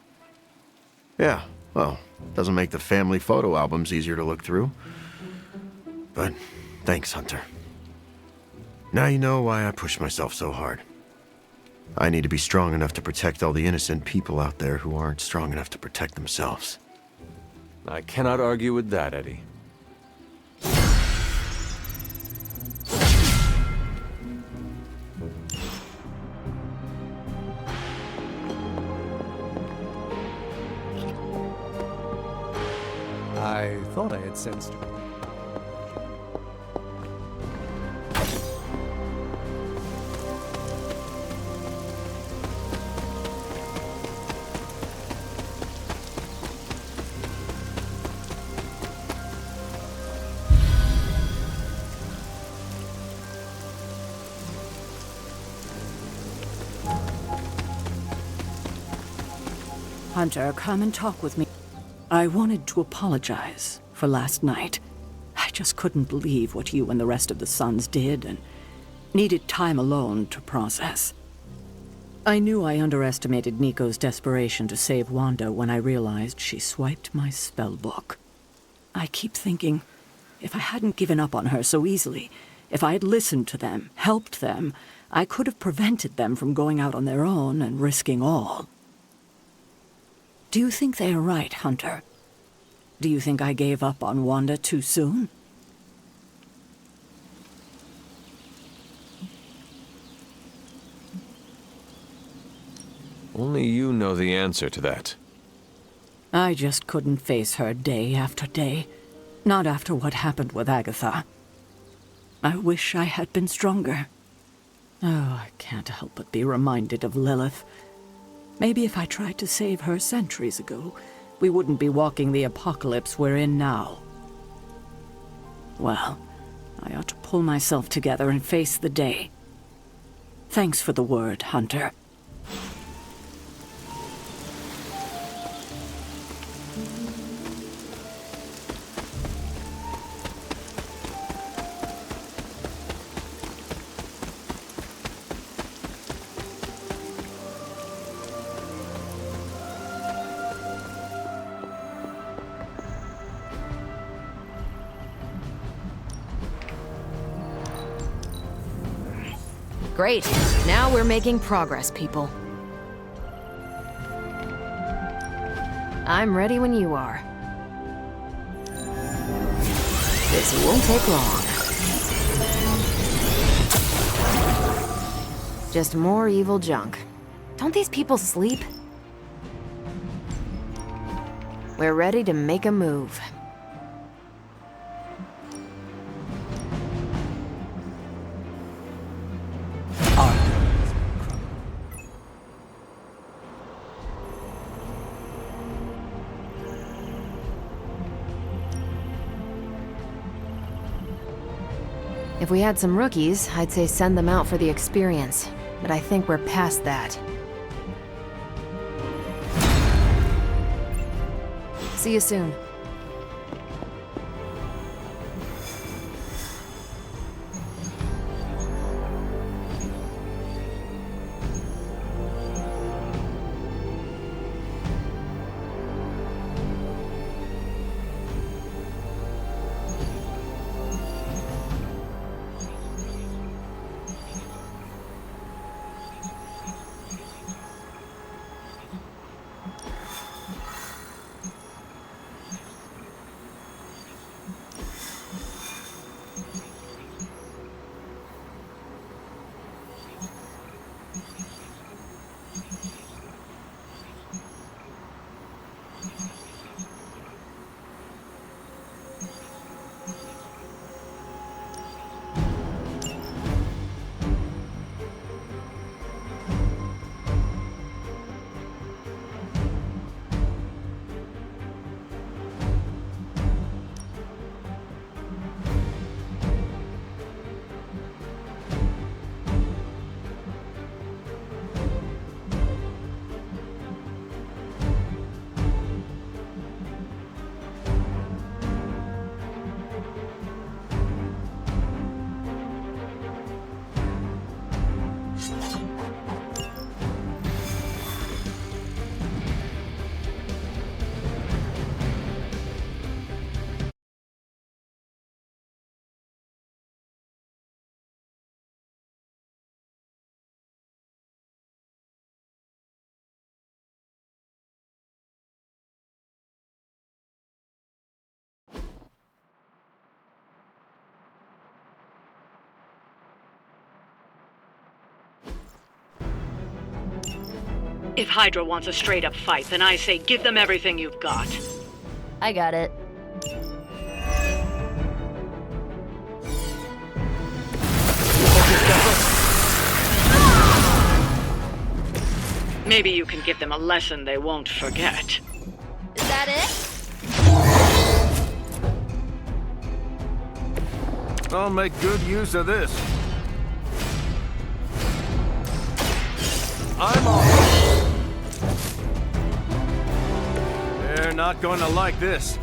Yeah, well, doesn't make the family photo albums easier to look through. But thanks, Hunter. Now you know why I push myself so hard. I need to be strong enough to protect all the innocent people out there who aren't strong enough to protect themselves. I cannot argue with that, Eddie. I thought I had sensed it. Hunter, come and talk with me. I wanted to apologize for last night. I just couldn't believe what you and the rest of the Sons did and needed time alone to process. I knew I underestimated Nico's desperation to save Wanda when I realized she swiped my spellbook. I keep thinking, if I hadn't given up on her so easily, if I had listened to them, helped them, I could have prevented them from going out on their own and risking all. Do you think they are right, Hunter? Do you think I gave up on Wanda too soon? Only you know the answer to that. I just couldn't face her day after day. Not after what happened with Agatha. I wish I had been stronger. Oh, I can't help but be reminded of Lilith. Maybe if I tried to save her centuries ago, we wouldn't be walking the apocalypse we're in now. Well, I ought to pull myself together and face the day. Thanks for the word, Hunter. Great. Now we're making progress, people. I'm ready when you are. This won't take long. Just more evil junk. Don't these people sleep? We're ready to make a move. If we had some rookies, I'd say send them out for the experience. But I think we're past that. See you soon. If Hydra wants a straight-up fight, then I say give them everything you've got. I got it. Maybe you can give them a lesson they won't forget. Is that it? I'll make good use of this. I'm on. They're not going to like this.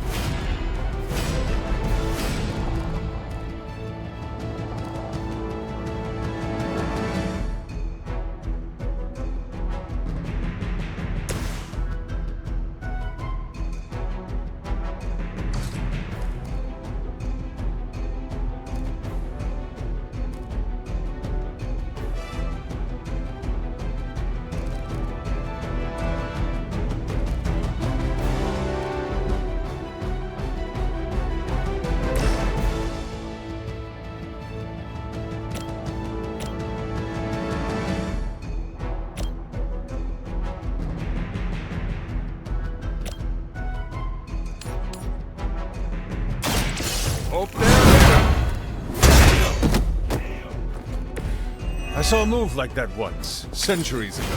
I saw a move like that once, centuries ago.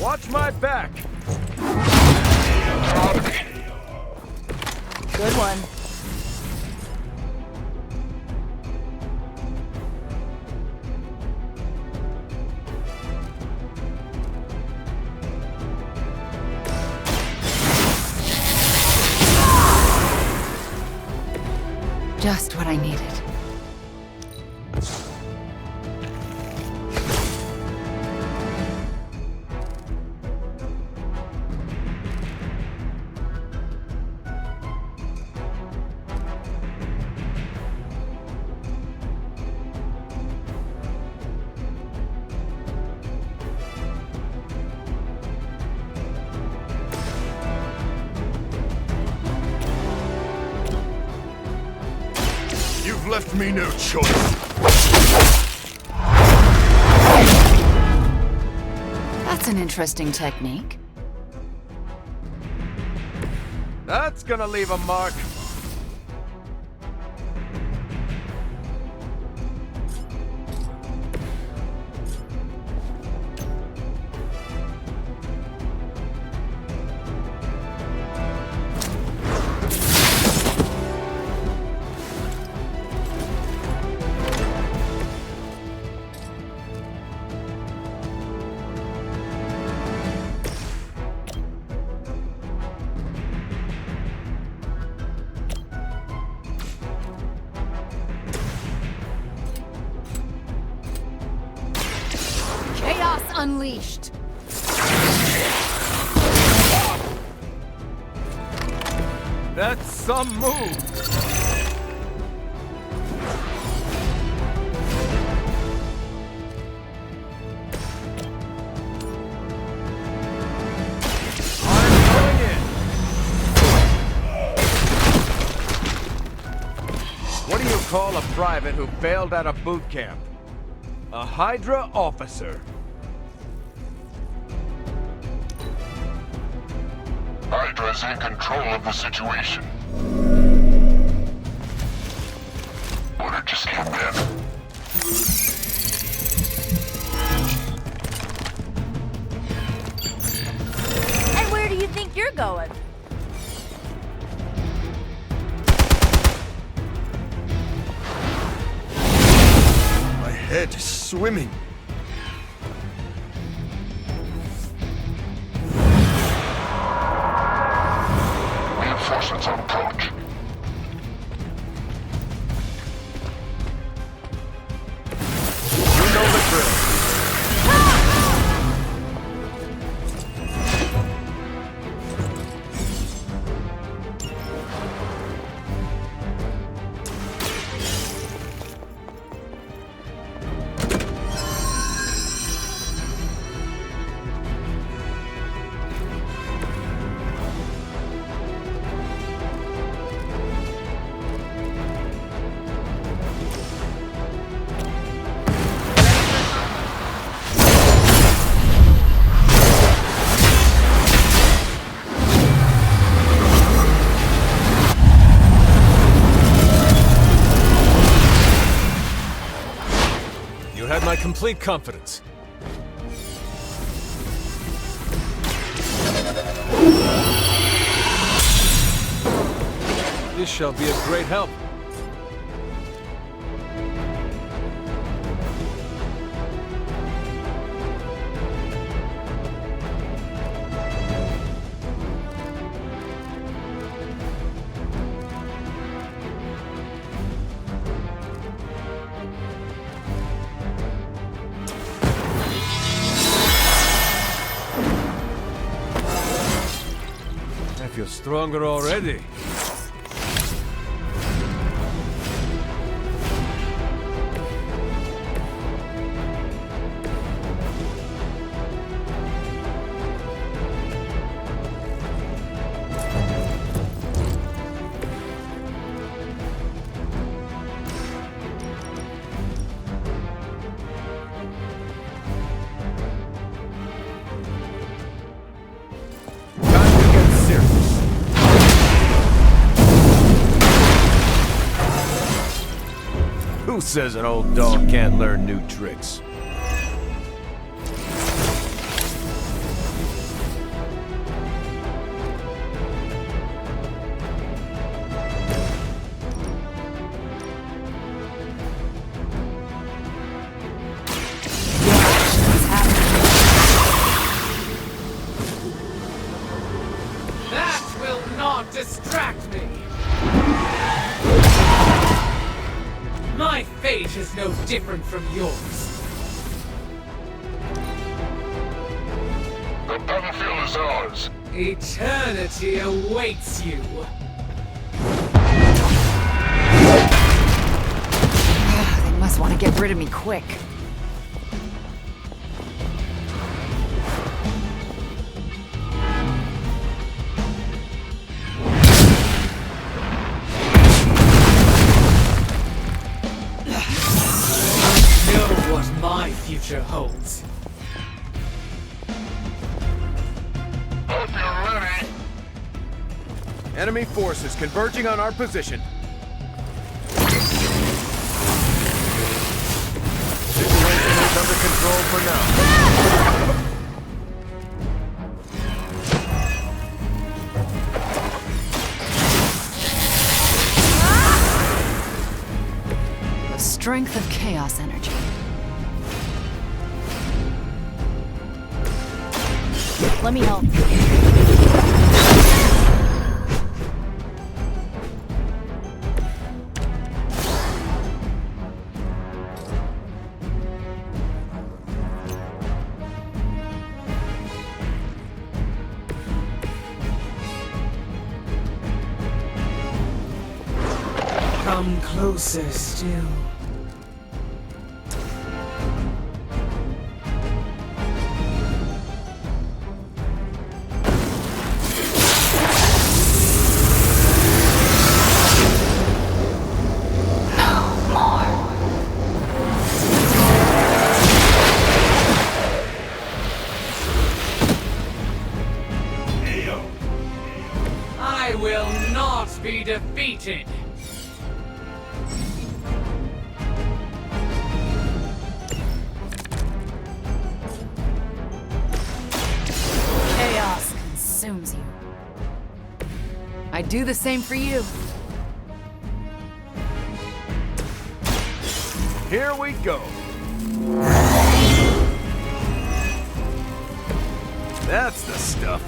Watch my back! Good one. Just what I needed. left me no choice. That's an interesting technique. That's gonna leave a mark. Chaos unleashed. That's some move. What do you call a private who failed out of boot camp? A Hydra officer. Hydra's in control of the situation. Order just came in. And where do you think you're going? My head is swimming. Reinforcements on approach. You know the drill. You had my complete confidence. This shall be a great help. I feel stronger already. Who says an old dog can't learn new tricks? That will not distract me! My fate is no different from yours. The battlefield is ours. Eternity awaits you. They must want to get rid of me quick. Enemy forces converging on our position. Situation is under control for now. The strength of chaos energy. Let me help. Come closer still. I will not be defeated. Chaos consumes you. I do the same for you. Here we go. That's the stuff.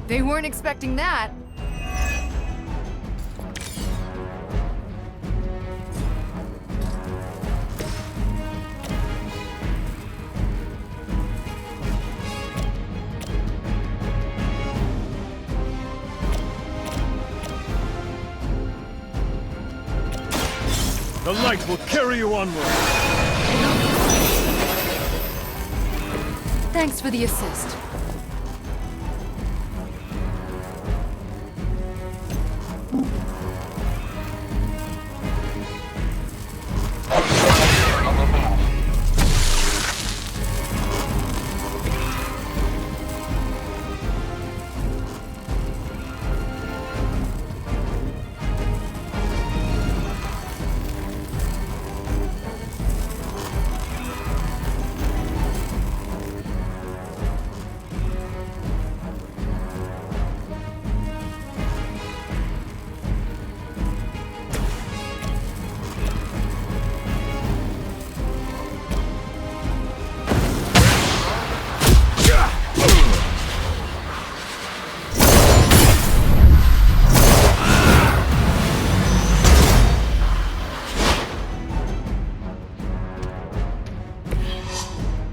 They weren't expecting that. The light will carry you onward. Thanks for the assist.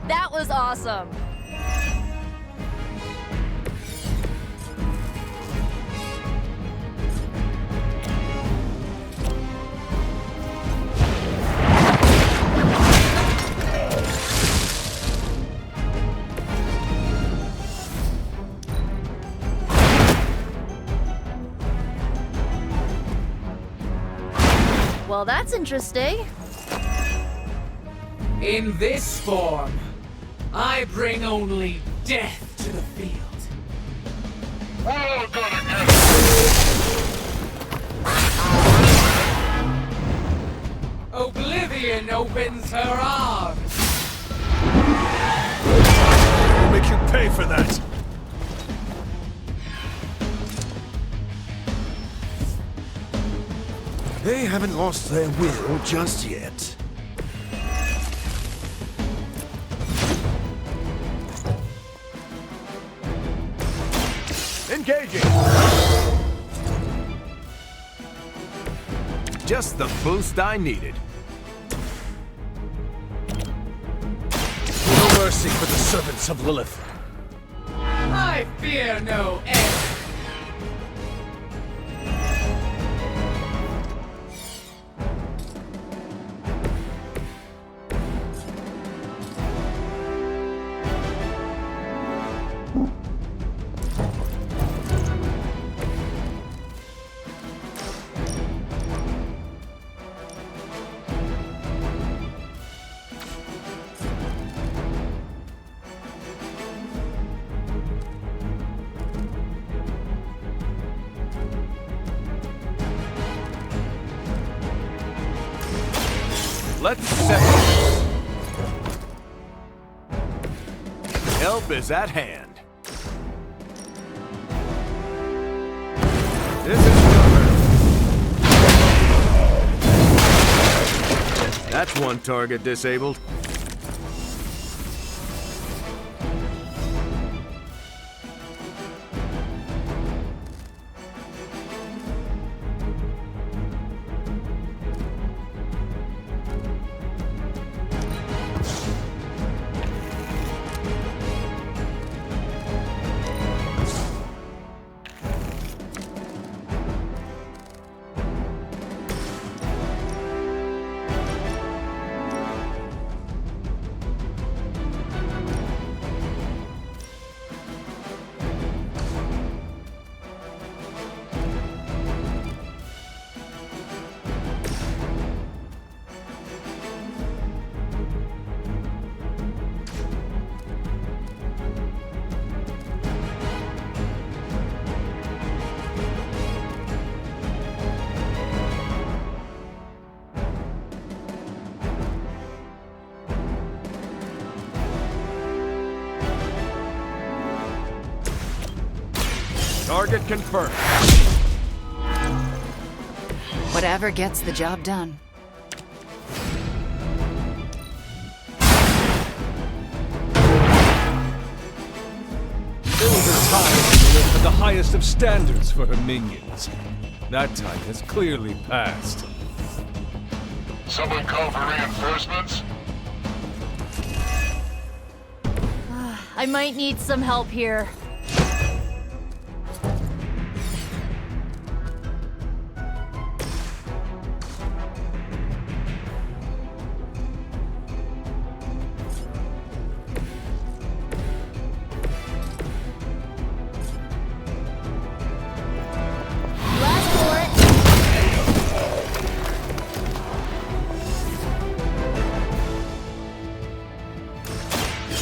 That was awesome. Well, that's interesting. In this form, I bring only death to the field. We're all gonna get Oblivion opens her arms. I'll make you pay for that. They haven't lost their will just yet. Engaging! Just the boost I needed. No mercy for the servants of Lilith. I fear no end. Let's settle this. Help is at hand. This is covered. That's one target disabled. Target confirmed. Whatever gets the job done. There was a time when she lived at the highest of standards for her minions. That time has clearly passed. Someone call for reinforcements? I might need some help here.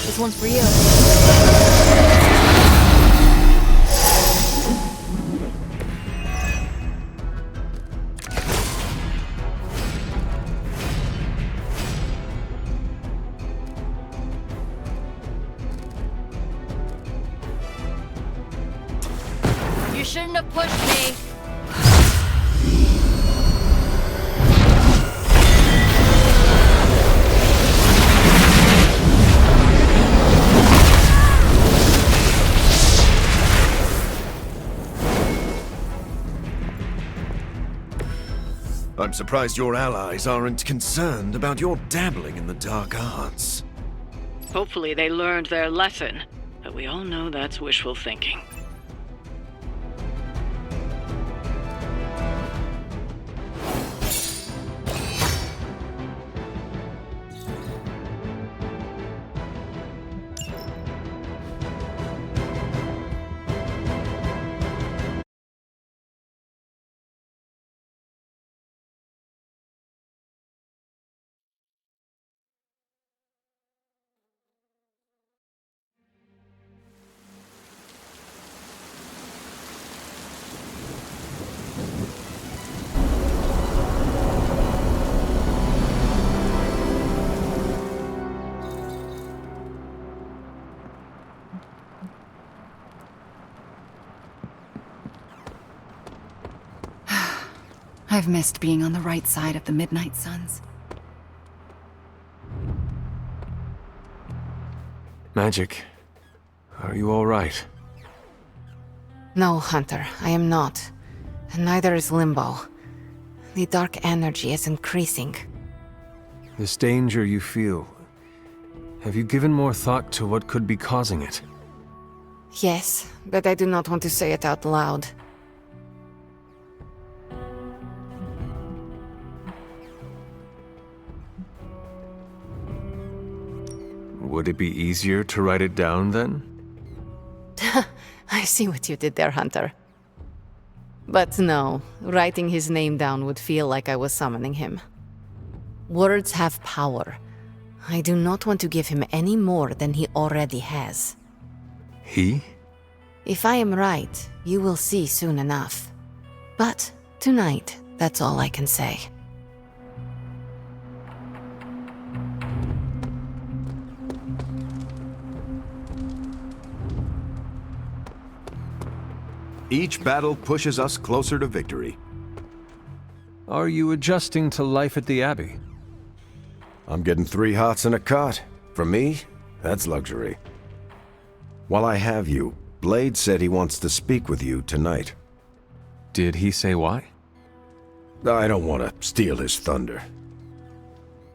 This one's for you. You shouldn't have pushed me. I'm surprised your allies aren't concerned about your dabbling in the dark arts. Hopefully they learned their lesson, but we all know that's wishful thinking. I've missed being on the right side of the Midnight Suns. Magic, are you all right? No, Hunter, I am not. And neither is Limbo. The dark energy is increasing. This danger you feel, have you given more thought to what could be causing it? Yes, but I do not want to say it out loud. Would it be easier to write it down then? I see what you did there, Hunter. But no, writing his name down would feel like I was summoning him. Words have power. I do not want to give him any more than he already has. He? If I am right, you will see soon enough. But tonight, that's all I can say. Each battle pushes us closer to victory. Are you adjusting to life at the Abbey? I'm getting 3 hots and a cot. For me, that's luxury. While I have you, Blade said he wants to speak with you tonight. Did he say why? I don't want to steal his thunder.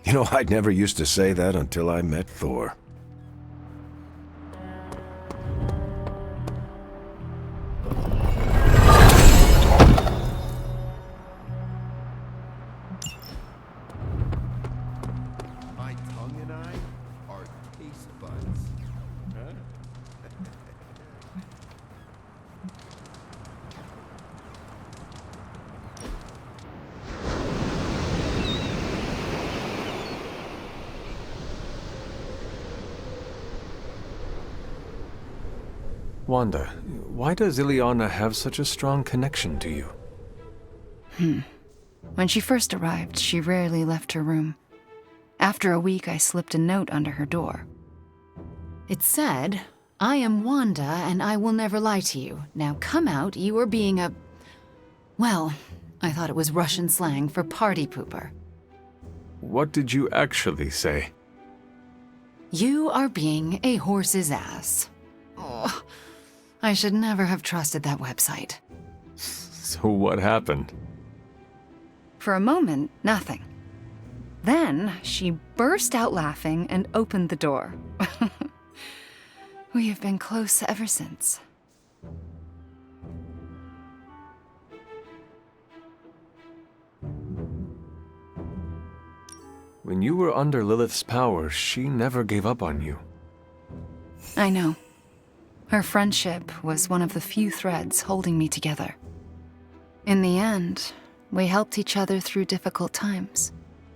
You know, I'd never used to say that until I met Thor. My tongue and I are taste buds. Huh? Wanda, why does Ileana have such a strong connection to you? When she first arrived, she rarely left her room. After a week, I slipped a note under her door. It said, "I am Wanda, and I will never lie to you. Now come out, you are being a..." Well, I thought it was Russian slang for party pooper. What did you actually say? You are being a horse's ass. Oh, I should never have trusted that website. So what happened? For a moment, nothing. Then she burst out laughing and opened the door. We have been close ever since. When you were under Lilith's power, she never gave up on you. I know. Her friendship was one of the few threads holding me together. In the end, we helped each other through difficult times.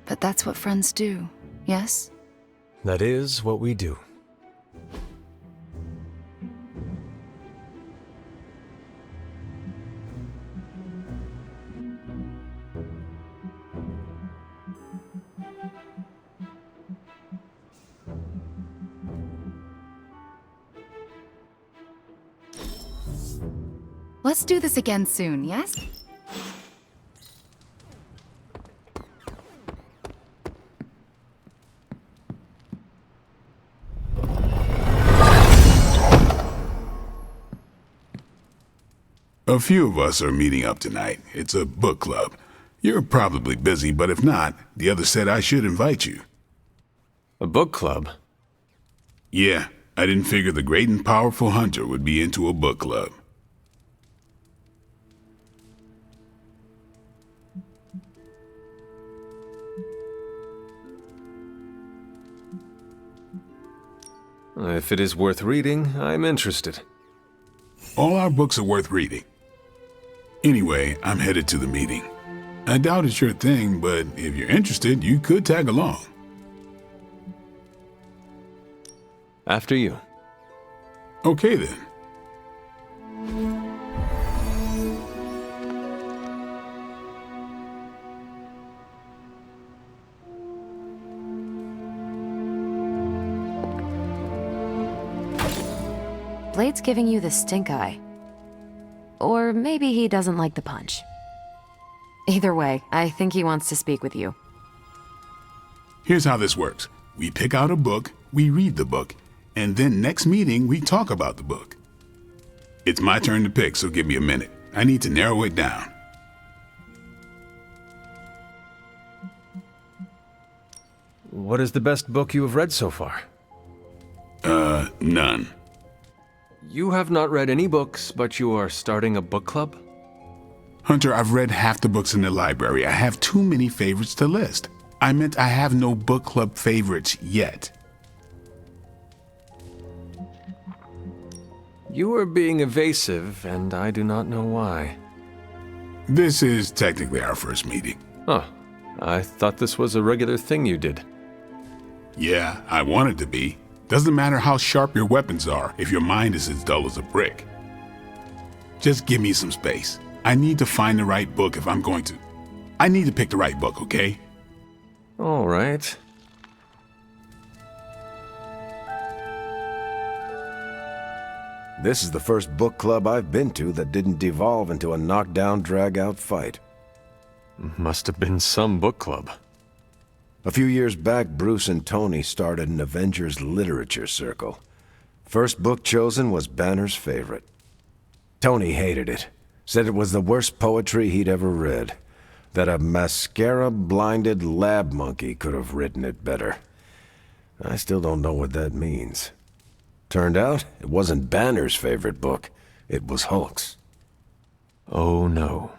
But that's what friends do, yes? That is what we do. Let's do this again soon, yes? A few of us are meeting up tonight. It's a book club. You're probably busy, but if not, the others said I should invite you. A book club? Yeah, I didn't figure the great and powerful Hunter would be into a book club. If it is worth reading, I'm interested. All our books are worth reading. Anyway, I'm headed to the meeting. I doubt it's your thing, but if you're interested, you could tag along. After you. Okay then. Blade's giving you the stink eye. Or maybe he doesn't like the punch. Either way, I think he wants to speak with you. Here's how this works. We pick out a book, we read the book, and then next meeting we talk about the book. It's my turn to pick, so give me a minute. I need to narrow it down. What is the best book you have read so far? None. You have not read any books, but you are starting a book club? Hunter, I've read half the books in the library. I have too many favorites to list. I meant I have no book club favorites yet. You are being evasive, and I do not know why. This is technically our first meeting. Oh, I thought this was a regular thing you did. Yeah, I want it to be. Doesn't matter how sharp your weapons are if your mind is as dull as a brick. Just give me some space. I need to find the right book if I'm going to. I need to pick the right book, okay? All right. This is the first book club I've been to that didn't devolve into a knockdown, drag-out fight. Must have been some book club. A few years back, Bruce and Tony started an Avengers literature circle. First book chosen was Banner's favorite. Tony hated it. Said it was the worst poetry he'd ever read. That a mascara-blinded lab monkey could have written it better. I still don't know what that means. Turned out, it wasn't Banner's favorite book. It was Hulk's. Oh no.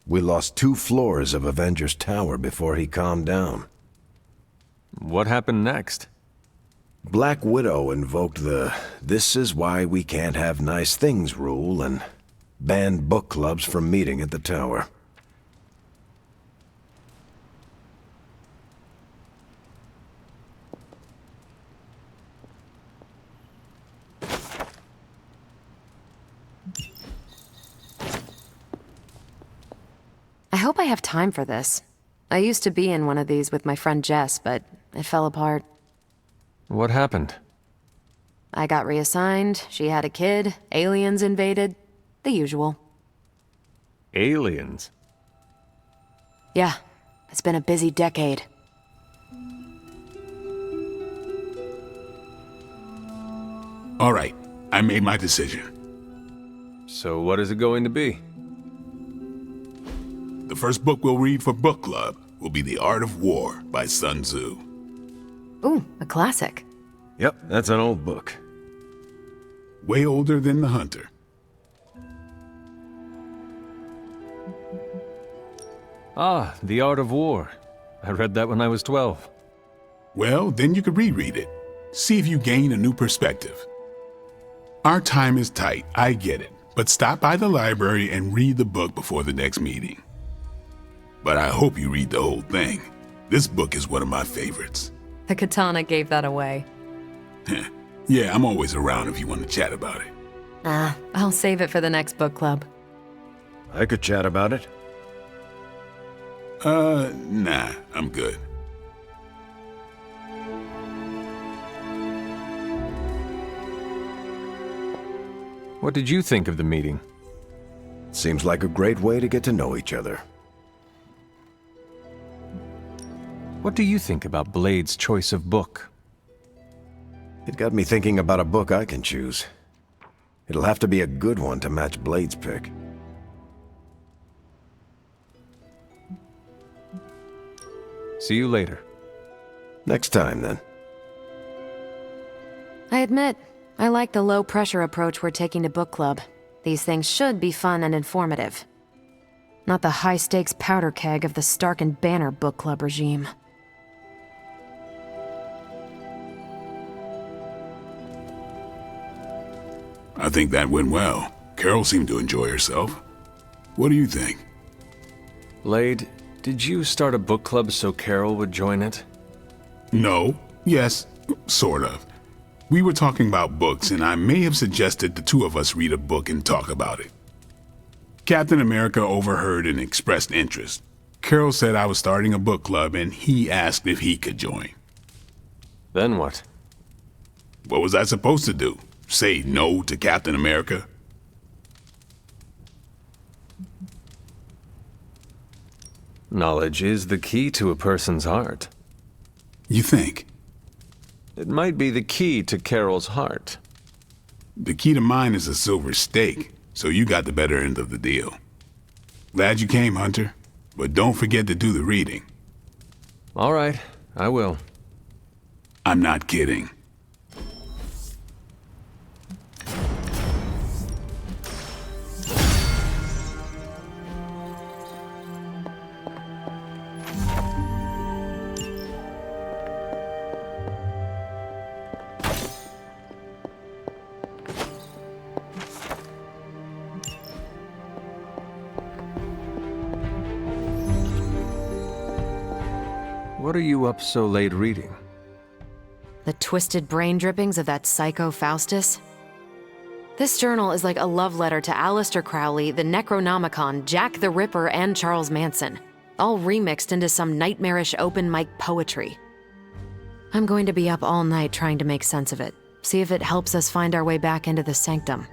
We lost 2 floors of Avengers Tower before he calmed down. What happened next? Black Widow invoked the "this is why we can't have nice things" rule and banned book clubs from meeting at the tower. I hope I have time for this. I used to be in one of these with my friend Jess, but it fell apart. What happened? I got reassigned, she had a kid, aliens invaded, the usual. Aliens? Yeah, it's been a busy decade. All right, I made my decision. So what is it going to be? The first book we'll read for book club will be The Art of War by Sun Tzu. Ooh, a classic. Yep, that's an old book. Way older than The Hunter. Ah, The Art of War. I read that when I was 12. Well, then you could reread it. See if you gain a new perspective. Our time is tight, I get it. But stop by the library and read the book before the next meeting. But I hope you read the whole thing. This book is one of my favorites. The katana gave that away. Yeah, I'm always around if you want to chat about it. I'll save it for the next book club. I could chat about it. Nah, I'm good. What did you think of the meeting? Seems like a great way to get to know each other. What do you think about Blade's choice of book? It got me thinking about a book I can choose. It'll have to be a good one to match Blade's pick. See you later. Next time, then. I admit, I like the low-pressure approach we're taking to book club. These things should be fun and informative. Not the high-stakes powder keg of the Stark and Banner book club regime. I think that went well. Carol seemed to enjoy herself. What do you think? Blade, did you start a book club so Carol would join it? No. Yes, sort of. We were talking about books, and I may have suggested the two of us read a book and talk about it. Captain America overheard and expressed interest. Carol said I was starting a book club, and he asked if he could join. Then what? What was I supposed to do? Say no to Captain America? Knowledge is the key to a person's heart. You think? It might be the key to Carol's heart. The key to mine is a silver stake, so you got the better end of the deal. Glad you came, Hunter, but don't forget to do the reading. All right, I will. I'm not kidding. What are you up so late reading? The twisted brain drippings of that psycho Faustus? This journal is like a love letter to Aleister Crowley, the Necronomicon, Jack the Ripper, and Charles Manson, all remixed into some nightmarish open mic poetry. I'm going to be up all night trying to make sense of it, see if it helps us find our way back into the sanctum.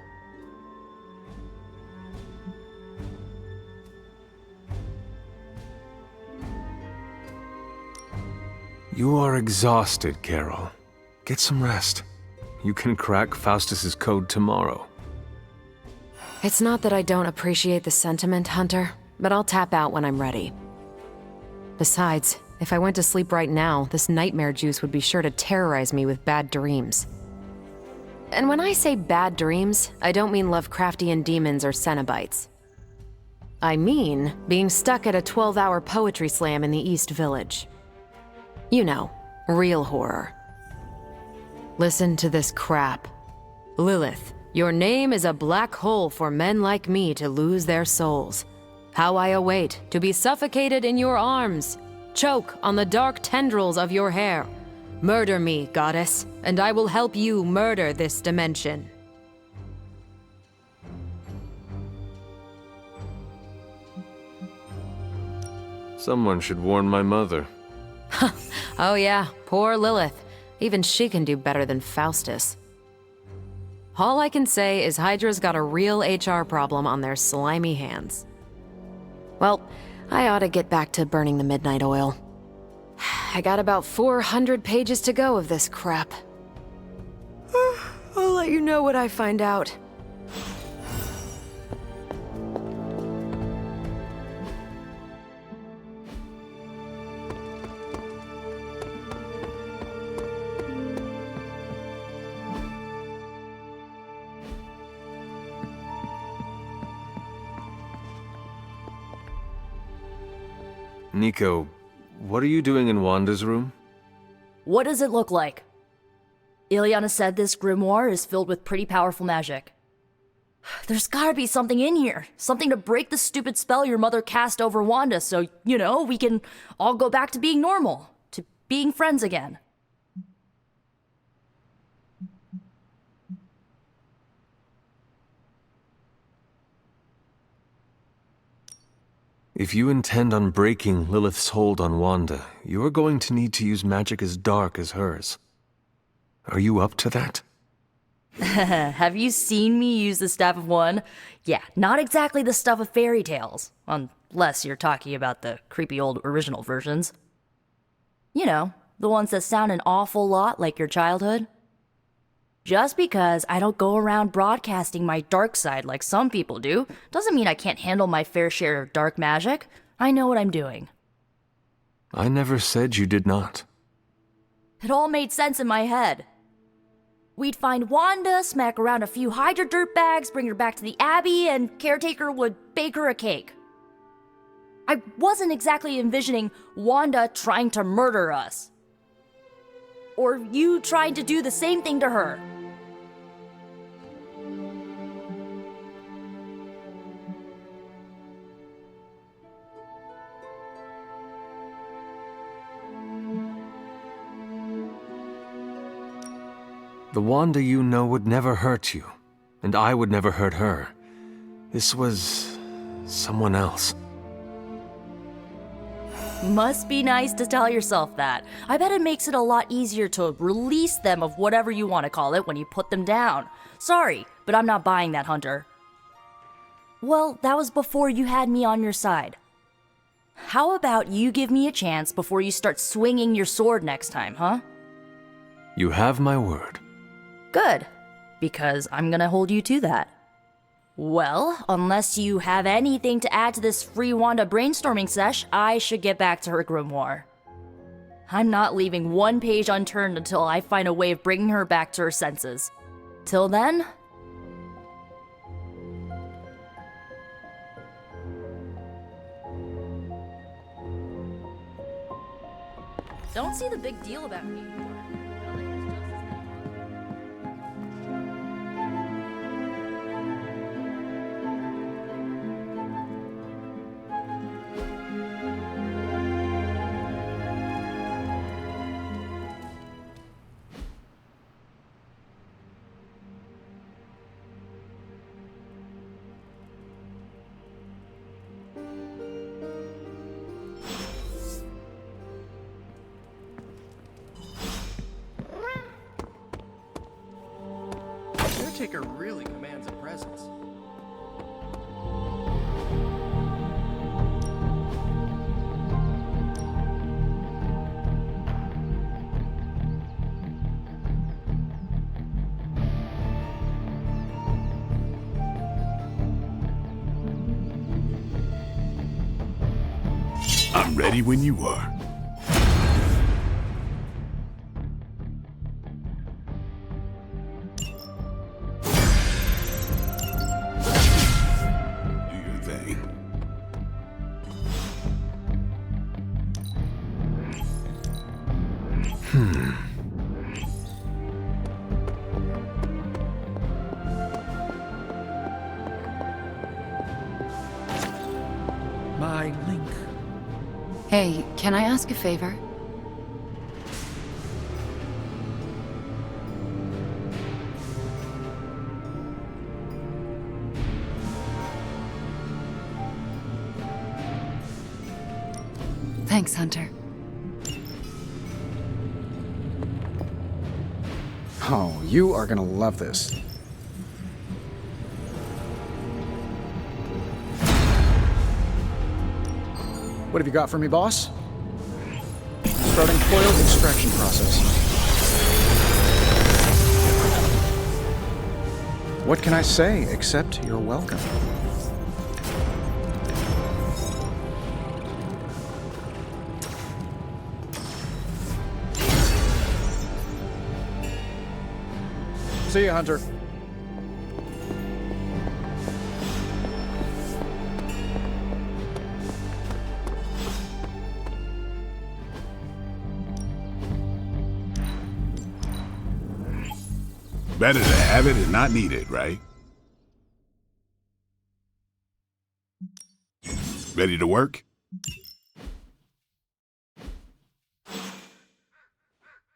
You are exhausted, Carol. Get some rest. You can crack Faustus's code tomorrow. It's not that I don't appreciate the sentiment, Hunter, but I'll tap out when I'm ready. Besides, if I went to sleep right now, this nightmare juice would be sure to terrorize me with bad dreams. And when I say bad dreams, I don't mean Lovecraftian demons or Cenobites. I mean being stuck at a 12-hour poetry slam in the East Village. You know, real horror. Listen to this crap. Lilith, your name is a black hole for men like me to lose their souls. How I await to be suffocated in your arms. Choke on the dark tendrils of your hair. Murder me, goddess, and I will help you murder this dimension. Someone should warn my mother. Oh yeah, poor Lilith. Even she can do better than Faustus. All I can say is Hydra's got a real HR problem on their slimy hands. Well, I ought to get back to burning the midnight oil. I got about 400 pages to go of this crap. I'll let you know what I find out. Nico, what are you doing in Wanda's room? What does it look like? Ileana said this grimoire is filled with pretty powerful magic. There's gotta be something in here. Something to break the stupid spell your mother cast over Wanda so, you know, we can all go back to being normal. To being friends again. If you intend on breaking Lilith's hold on Wanda, you are going to need to use magic as dark as hers. Are you up to that? Have you seen me use the Staff of One? Yeah, not exactly the stuff of fairy tales. Unless you're talking about the creepy old original versions. You know, the ones that sound an awful lot like your childhood. Just because I don't go around broadcasting my dark side like some people do, doesn't mean I can't handle my fair share of dark magic. I know what I'm doing. I never said you did not. It all made sense in my head. We'd find Wanda, smack around a few Hydra dirtbags, bring her back to the Abbey, and Caretaker would bake her a cake. I wasn't exactly envisioning Wanda trying to murder us. Or you trying to do the same thing to her. The Wanda you know would never hurt you, and I would never hurt her. This was someone else. Must be nice to tell yourself that. I bet it makes it a lot easier to release them of whatever you want to call it when you put them down. Sorry, but I'm not buying that, Hunter. Well, that was before you had me on your side. How about you give me a chance before you start swinging your sword next time, huh? You have my word. Good, because I'm gonna hold you to that. Well, unless you have anything to add to this free Wanda brainstorming sesh, I should get back to her grimoire. I'm not leaving one page unturned until I find a way of bringing her back to her senses. Till then... Don't see the big deal about me anymore. Caretaker really commands a presence. I'm ready when you are. Do your thing. My link. Hey, can I ask a favor? Thanks, Hunter. Oh, you are gonna love this. What have you got for me, boss? Starting coil extraction process. What can I say except you're welcome? See you, Hunter. Better to have it and not need it, right? Ready to work?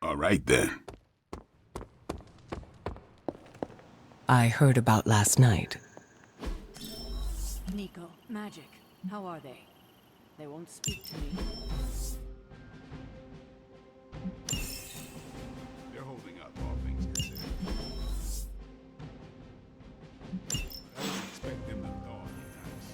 All right then. I heard about last night. Nico, Magic, how are they? They won't speak to me. They're holding up, all things considered. I would expect them to thaw anytime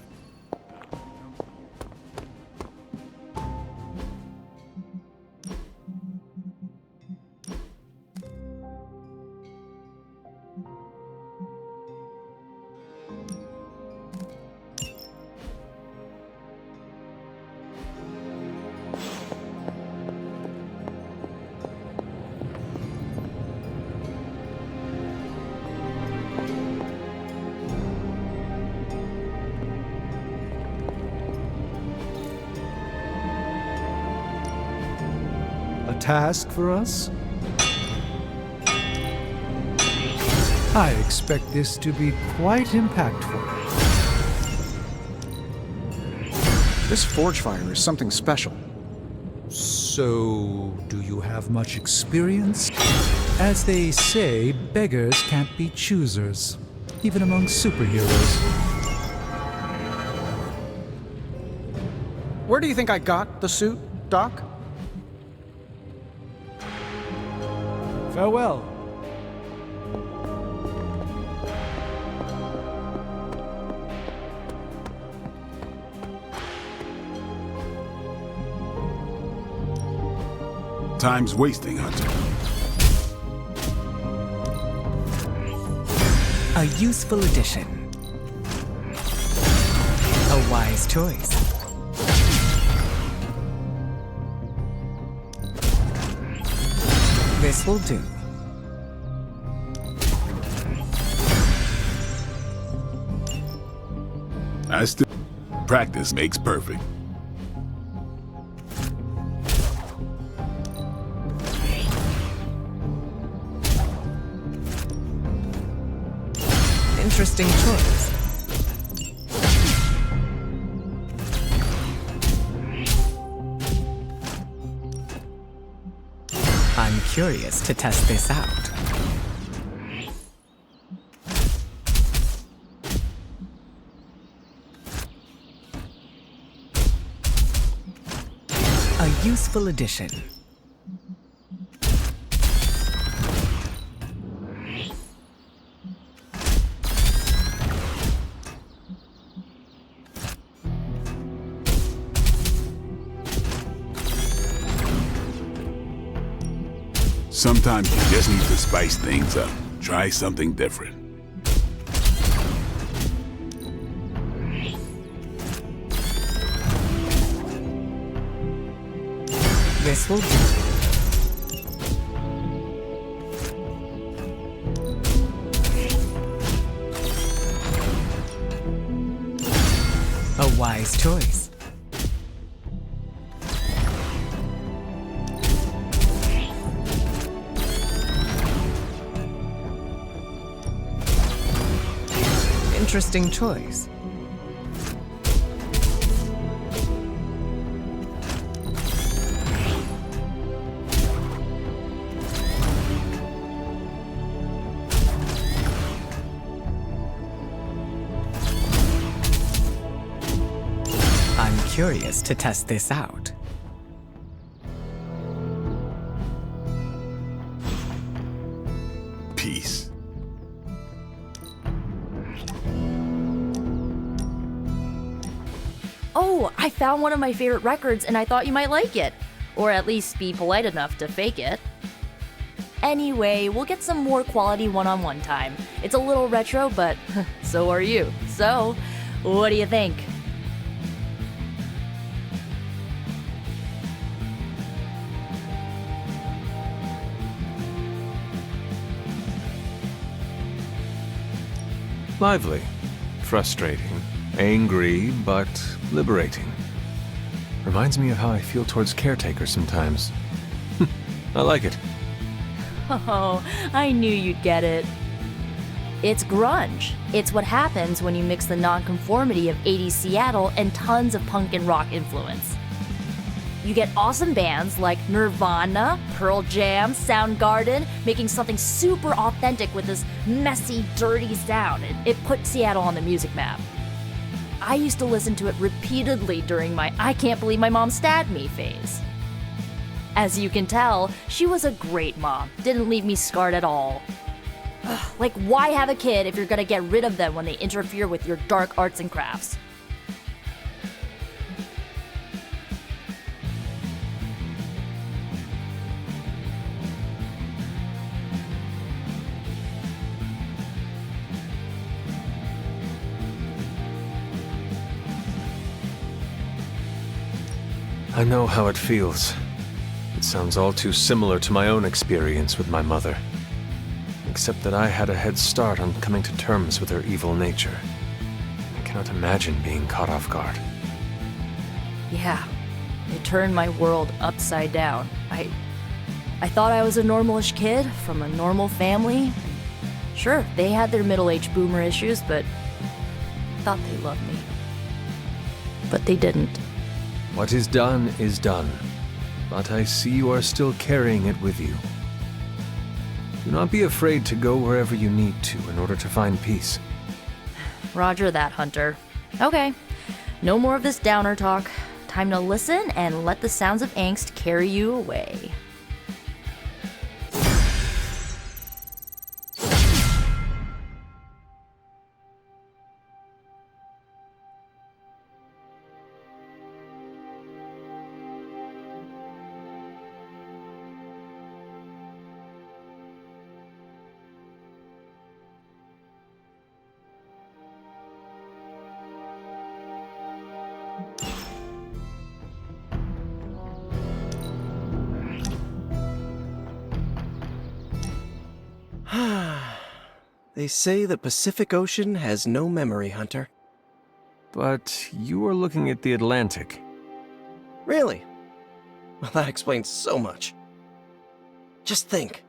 A task for us? I expect this to be quite impactful. This forge fire is something special. So, do you have much experience? As they say, beggars can't be choosers, even among superheroes. Where do you think I got the suit, Doc? Farewell. Time's wasting, Hunter. A useful addition. A wise choice. This will do. I still practice makes perfect. Interesting choice. I'm curious to test this out. A useful addition. Sometimes you just need to spice things up. Try something different. This will do. A wise choice. Interesting choice. I'm curious to test this out. Peace. Oh, I found one of my favorite records and I thought you might like it. Or at least be polite enough to fake it. Anyway, we'll get some more quality one-on-one time. It's a little retro, but so are you. So, what do you think? Lively. Frustrating. Angry, but liberating. Reminds me of how I feel towards caretakers sometimes. I like it. Oh, I knew you'd get it. It's grunge. It's what happens when you mix the nonconformity of 80s Seattle and tons of punk and rock influence. You get awesome bands like Nirvana, Pearl Jam, Soundgarden, making something super authentic with this messy, dirty sound. It put Seattle on the music map. I used to listen to it repeatedly during my I can't believe my mom stabbed me phase. As you can tell, she was a great mom. Didn't leave me scarred at all. Ugh, like, why have a kid if you're gonna get rid of them when they interfere with your dark arts and crafts? I know how it feels. It sounds all too similar to my own experience with my mother. Except that I had a head start on coming to terms with her evil nature. I cannot imagine being caught off guard. Yeah, it turned my world upside down. I thought I was a normalish kid from a normal family. Sure, they had their middle-aged boomer issues, but I thought they loved me. But they didn't. What is done is done, but I see you are still carrying it with you. Do not be afraid to go wherever you need to in order to find peace. Roger that, Hunter. Okay, no more of this downer talk. Time to listen and let the sounds of angst carry you away. They say the Pacific Ocean has no memory, Hunter. But you are looking at the Atlantic. Really? Well, that explains so much. Just think.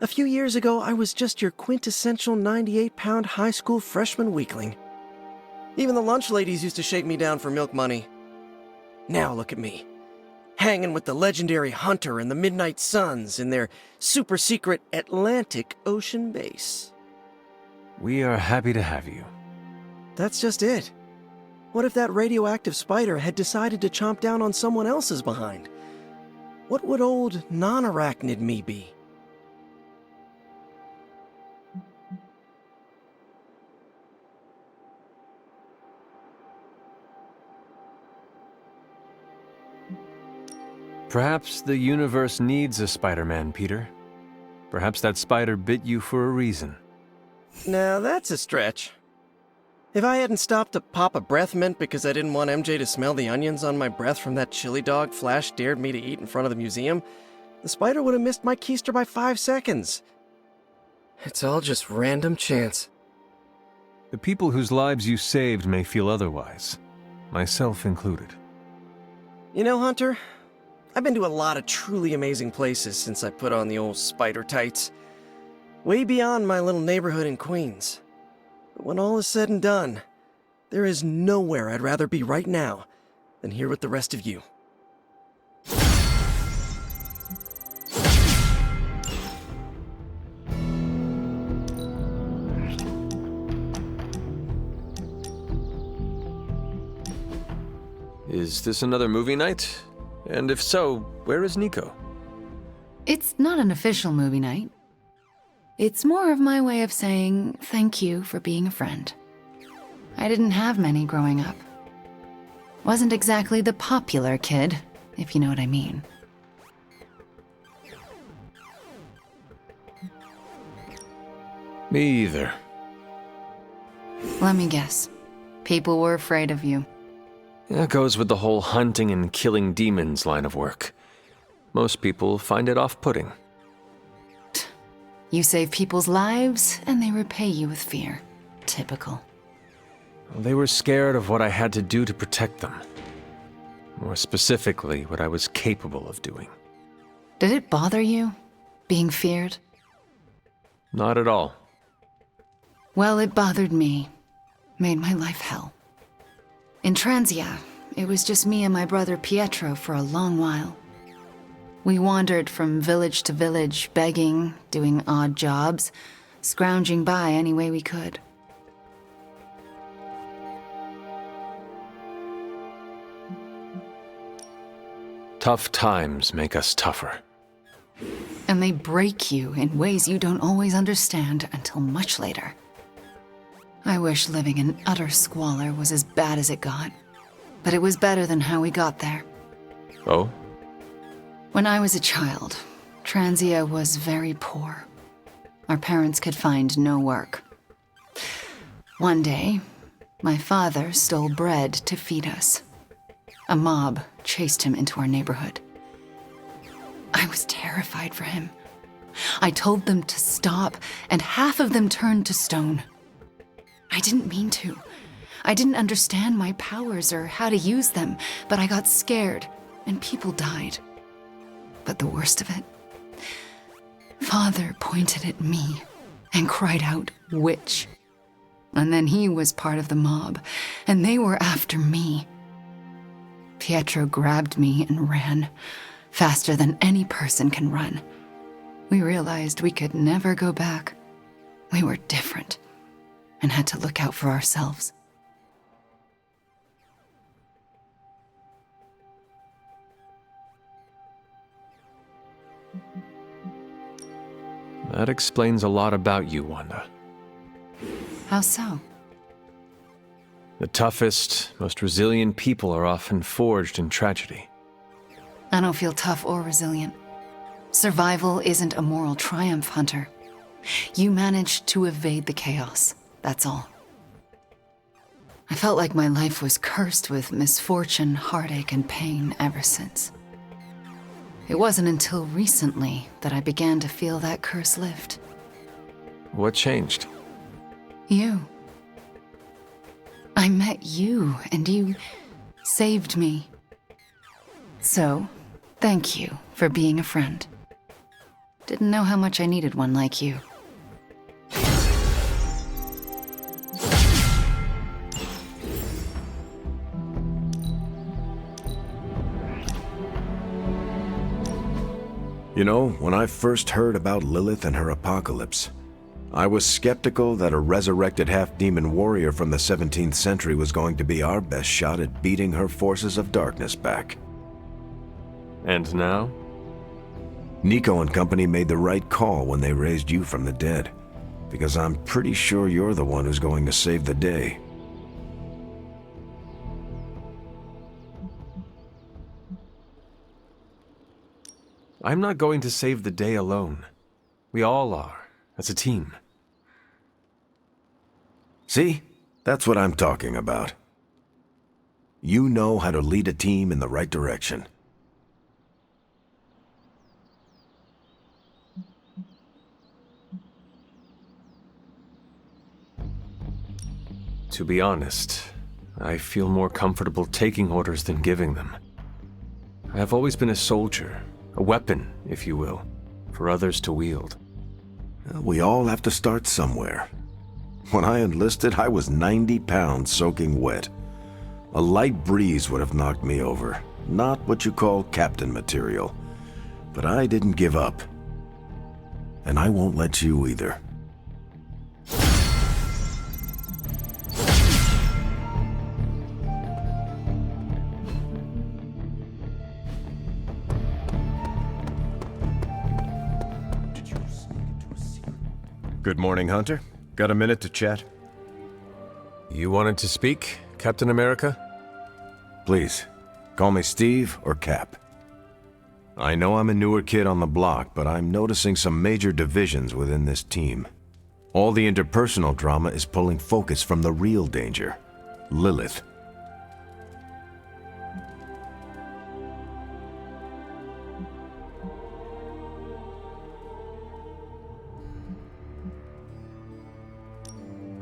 A few years ago, I was just your quintessential 98-pound high school freshman weakling. Even the lunch ladies used to shake me down for milk money. Now look at me. Hanging with the legendary Hunter and the Midnight Suns in their super-secret Atlantic Ocean base. We are happy to have you. That's just it. What if that radioactive spider had decided to chomp down on someone else's behind? What would old non-arachnid me be? Perhaps the universe needs a Spider-Man, Peter. Perhaps that spider bit you for a reason. Now that's a stretch. If I hadn't stopped to pop a breath mint because I didn't want MJ to smell the onions on my breath from that chili dog Flash dared me to eat in front of the museum, the spider would have missed my keister by 5 seconds. It's all just random chance. The people whose lives you saved may feel otherwise, myself included. You know, Hunter, I've been to a lot of truly amazing places since I put on the old spider tights. Way beyond my little neighborhood in Queens. But when all is said and done, there is nowhere I'd rather be right now than here with the rest of you. Is this another movie night? And if so, where is Nico? It's not an official movie night. It's more of my way of saying thank you for being a friend. I didn't have many growing up. Wasn't exactly the popular kid, if you know what I mean. Me either. Let me guess. People were afraid of you. That goes with the whole hunting and killing demons line of work. Most people find it off-putting. You save people's lives, and they repay you with fear. Typical. They were scared of what I had to do to protect them. More specifically, what I was capable of doing. Did it bother you, being feared? Not at all. Well, it bothered me. Made my life hell. In Transia, it was just me and my brother Pietro for a long while. We wandered from village to village, begging, doing odd jobs, scrounging by any way we could. Tough times make us tougher. And they break you in ways you don't always understand until much later. I wish living in utter squalor was as bad as it got, but it was better than how we got there. Oh? When I was a child, Transia was very poor. Our parents could find no work. One day, my father stole bread to feed us. A mob chased him into our neighborhood. I was terrified for him. I told them to stop, and half of them turned to stone. I didn't mean to. I didn't understand my powers or how to use them, but I got scared, and people died. But the worst of it, Father pointed at me and cried out, "Witch." And then he was part of the mob, and they were after me. Pietro grabbed me and ran, faster than any person can run. We realized we could never go back. We were different, and had to look out for ourselves. That explains a lot about you, Wanda. How so? The toughest, most resilient people are often forged in tragedy. I don't feel tough or resilient. Survival isn't a moral triumph, Hunter. You managed to evade the chaos, that's all. I felt like my life was cursed with misfortune, heartache, and pain ever since. It wasn't until recently that I began to feel that curse lift. What changed? You. I met you, and you saved me. So, thank you for being a friend. Didn't know how much I needed one like you. You know, when I first heard about Lilith and her apocalypse, I was skeptical that a resurrected half-demon warrior from the 17th century was going to be our best shot at beating her forces of darkness back. And now? Nico and company made the right call when they raised you from the dead, because I'm pretty sure you're the one who's going to save the day. I'm not going to save the day alone. We all are, as a team. See? That's what I'm talking about. You know how to lead a team in the right direction. To be honest, I feel more comfortable taking orders than giving them. I have always been a soldier, a weapon, if you will, for others to wield. We all have to start somewhere. When I enlisted, I was 90 pounds soaking wet. A light breeze would have knocked me over. Not what you call captain material. But I didn't give up. And I won't let you either. Good morning, Hunter. Got a minute to chat? You wanted to speak, Captain America? Please, call me Steve or Cap. I know I'm a newer kid on the block, but I'm noticing some major divisions within this team. All the interpersonal drama is pulling focus from the real danger, Lilith.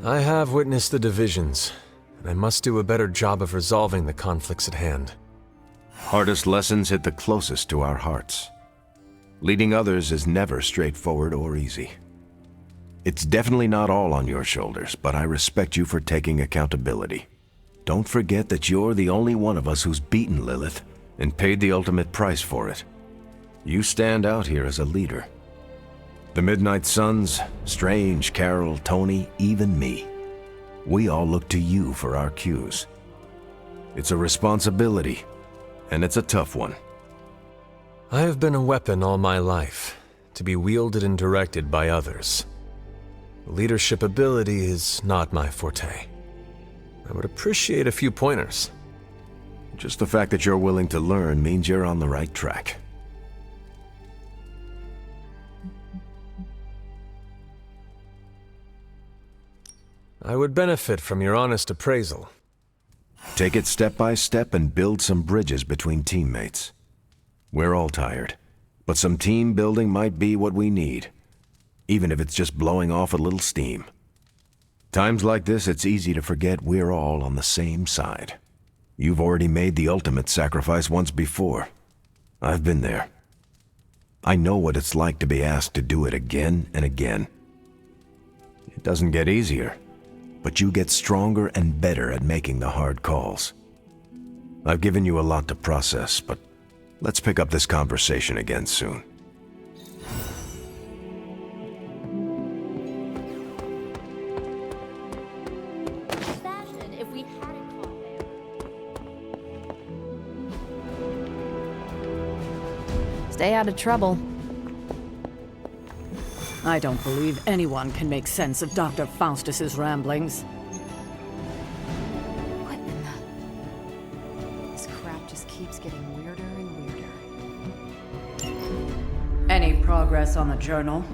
I have witnessed the divisions, and I must do a better job of resolving the conflicts at hand. Hardest lessons hit the closest to our hearts. Leading others is never straightforward or easy. It's definitely not all on your shoulders, but I respect you for taking accountability. Don't forget that you're the only one of us who's beaten Lilith and paid the ultimate price for it. You stand out here as a leader. The Midnight Suns, Strange, Carol, Tony, even me. We all look to you for our cues. It's a responsibility, and it's a tough one. I have been a weapon all my life, to be wielded and directed by others. Leadership ability is not my forte. I would appreciate a few pointers. Just the fact that you're willing to learn means you're on the right track. I would benefit from your honest appraisal. Take it step by step and build some bridges between teammates. We're all tired, but some team building might be what we need, even if it's just blowing off a little steam. Times like this, it's easy to forget we're all on the same side. You've already made the ultimate sacrifice once before. I've been there. I know what it's like to be asked to do it again and again. It doesn't get easier, but you get stronger and better at making the hard calls. I've given you a lot to process, but let's pick up this conversation again soon. Stay out of trouble. I don't believe anyone can make sense of Dr. Faustus's ramblings. What in the... This crap just keeps getting weirder and weirder. Any progress on the journal?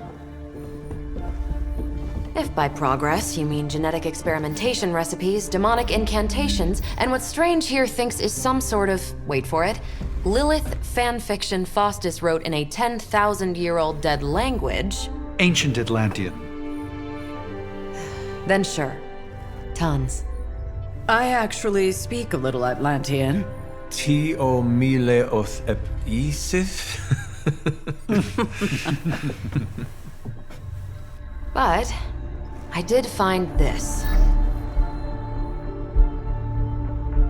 If by progress you mean genetic experimentation recipes, demonic incantations, and what Strange here thinks is some sort of, wait for it, Lilith fanfiction Faustus wrote in a 10,000-year-old dead language... Ancient Atlantean. Then sure. Tons. I actually speak a little Atlantean. Tio mile oth ep isif? But I did find this.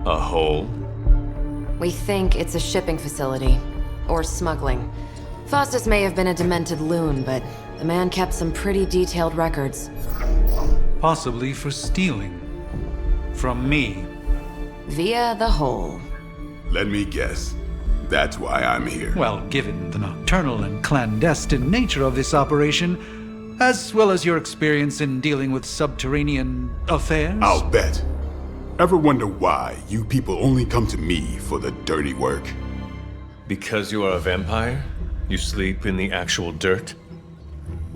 A hole? We think it's a shipping facility. Or smuggling. Faustus may have been a demented loon, but the man kept some pretty detailed records. Possibly for stealing. From me. Via the hole. Let me guess. That's why I'm here. Well, given the nocturnal and clandestine nature of this operation, as well as your experience in dealing with subterranean affairs... I'll bet. Ever wonder why you people only come to me for the dirty work? Because you are a vampire? You sleep in the actual dirt?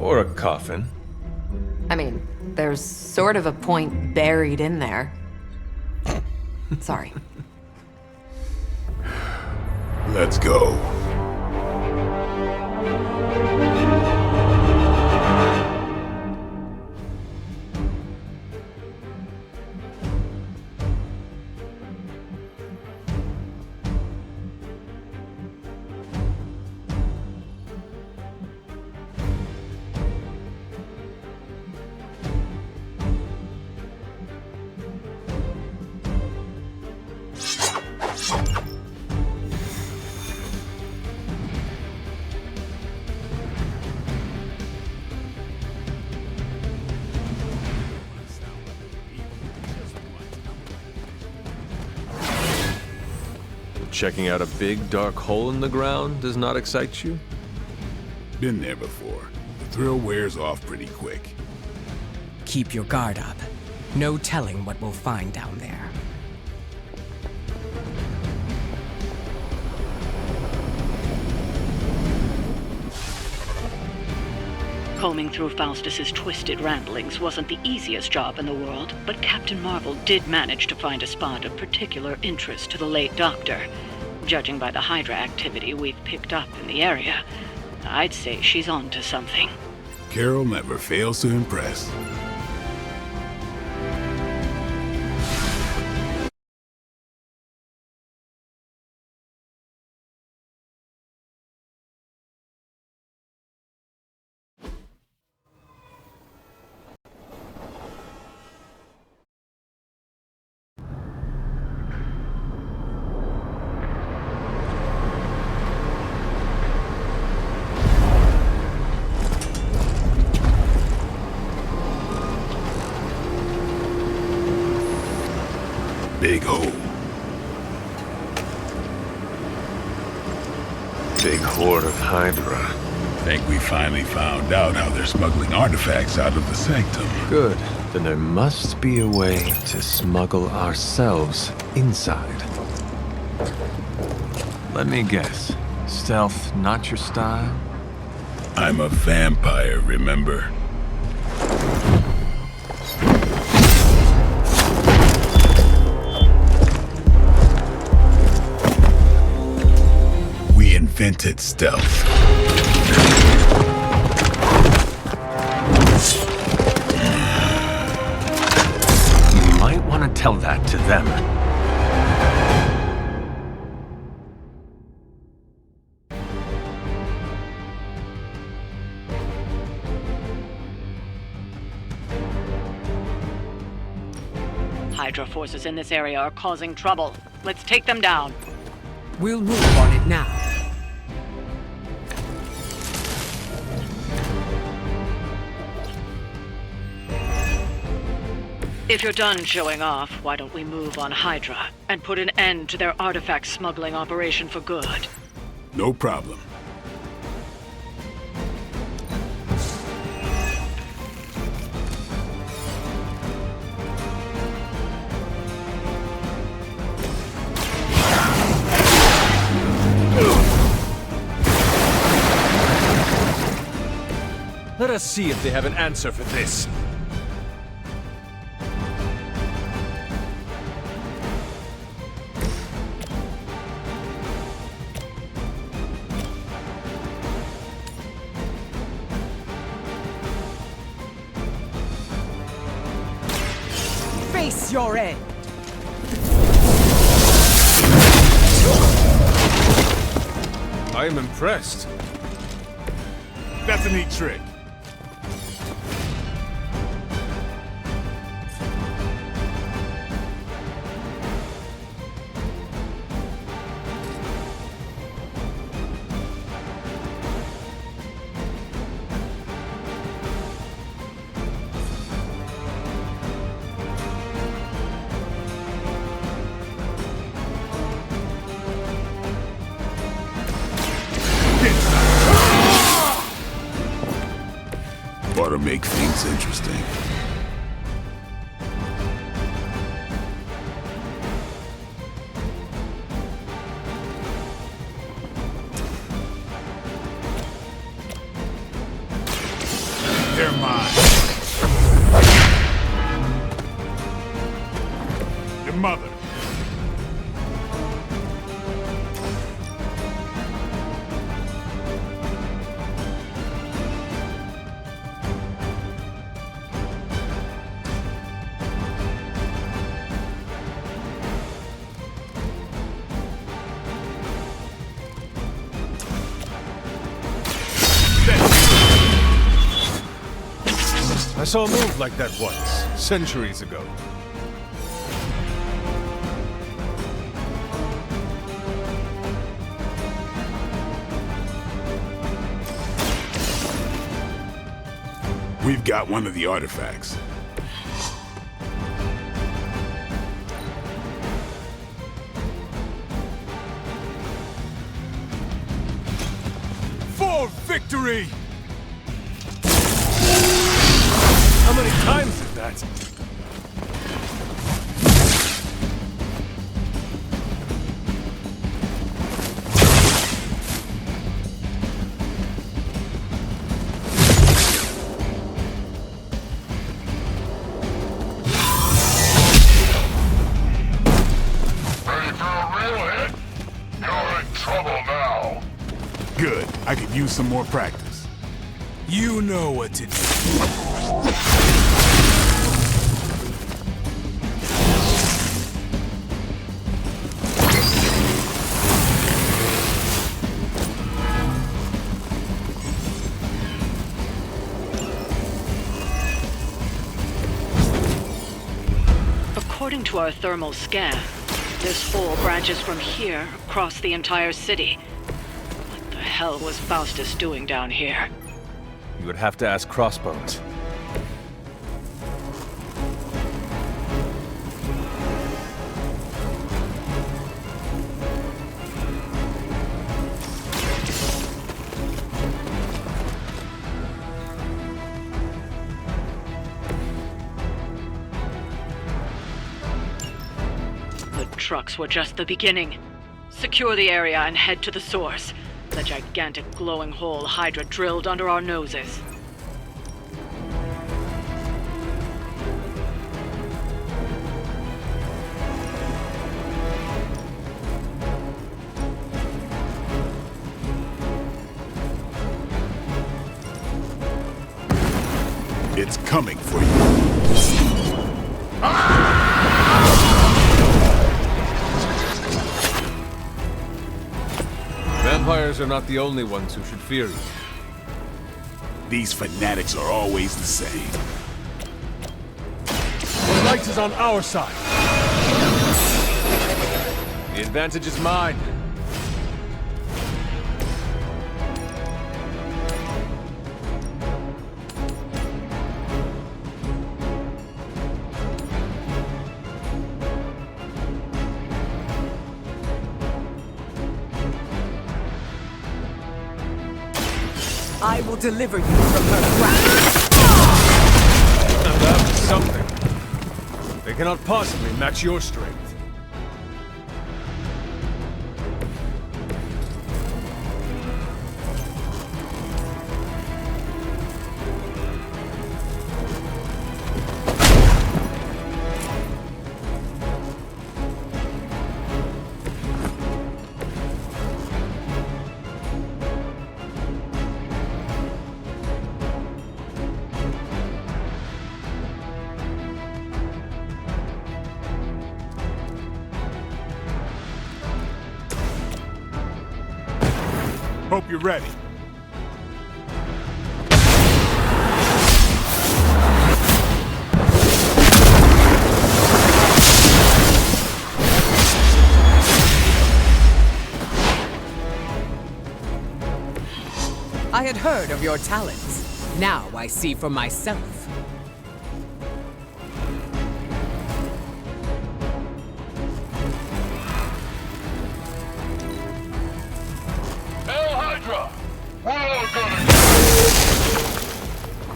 Or a coffin. I mean, there's sort of a point buried in there. Sorry. Let's go. Checking out a big, dark hole in the ground does not excite you? Been there before. The thrill wears off pretty quick. Keep your guard up. No telling what we'll find down there. Combing through Faustus's twisted ramblings wasn't the easiest job in the world, but Captain Marvel did manage to find a spot of particular interest to the late Doctor. Judging by the Hydra activity we've picked up in the area, I'd say she's on to something. Carol never fails to impress. Big hole. Big horde of Hydra. Think we finally found out how they're smuggling artifacts out of the sanctum. Good. Then there must be a way to smuggle ourselves inside. Let me guess. Stealth not your style? I'm a vampire, remember? We invented stealth. You might want to tell that to them. Hydra forces in this area are causing trouble. Let's take them down. We'll move on it now. If you're done showing off, why don't we move on Hydra and put an end to their artifact smuggling operation for good? No problem. Let us see if they have an answer for this. Face your end! I am impressed. That's a neat trick. Ought to make things interesting. They're mine. Your mother. I saw a move like that once, centuries ago. We've got one of the artifacts. For victory! How many times is that? Ready for a real hit? You're in trouble now. Good. I could use some more practice. You know what to do. According to our thermal scan, this hole branches from here across the entire city. What the hell was Faustus doing down here? You would have to ask Crossbones. The trucks were just the beginning. Secure the area and head to the source. The gigantic glowing hole Hydra drilled under our noses. It's coming for you. Vampires are not the only ones who should fear you. These fanatics are always the same. The light is on our side. The advantage is mine. I will deliver you from her grasp. Now that was something. They cannot possibly match your strength. Hope you're ready. I had heard of your talents. Now I see for myself. Hail Hydra! We're all gonna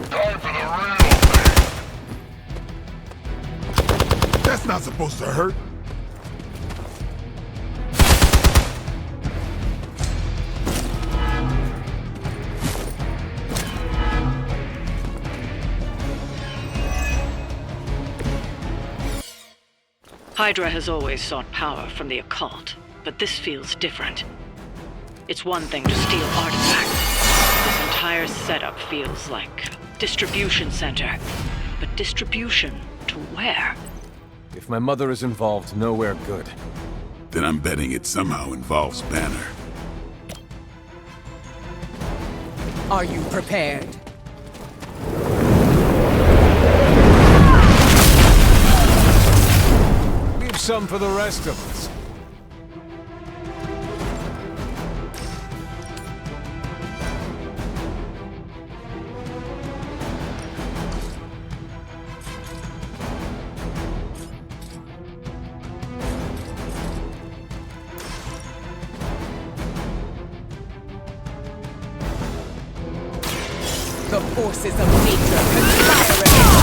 time for the real thing. That's not supposed to hurt. Hydra has always sought power from the occult, but this feels different. It's one thing to steal artifacts. This entire setup feels like a distribution center. But distribution to where? If my mother is involved, nowhere good. Then I'm betting it somehow involves Banner. Are you prepared? Leave some for the rest of us. The forces of nature conspire against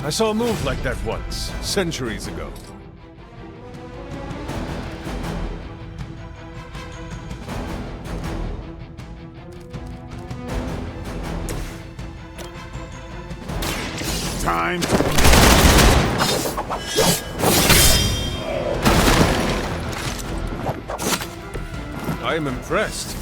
I saw a move like that once, centuries ago. Time. I am impressed.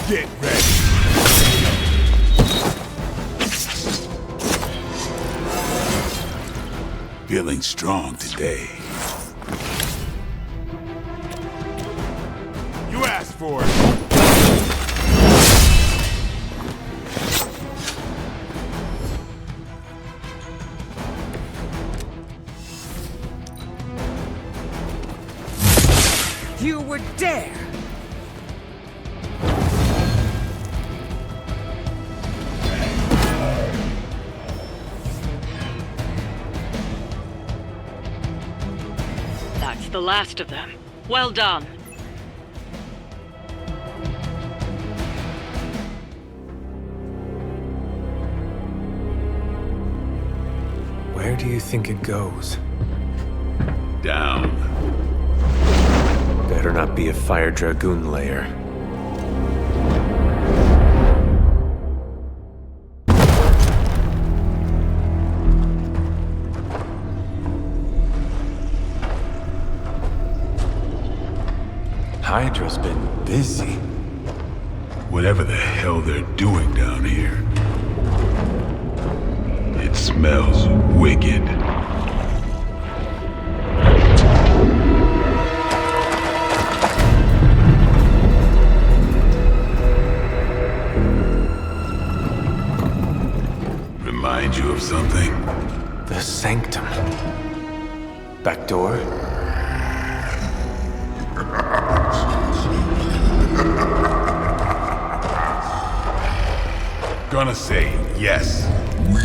Get ready. Feeling strong today. You asked for it. You would dare! That's the last of them. Well done. Where do you think it goes? Down. Better not be a Fire Dragoon lair. Hydra's been busy. Whatever the hell they're doing down here. It smells wicked. Remind you of something? The Sanctum. Back door? Gonna say yes. We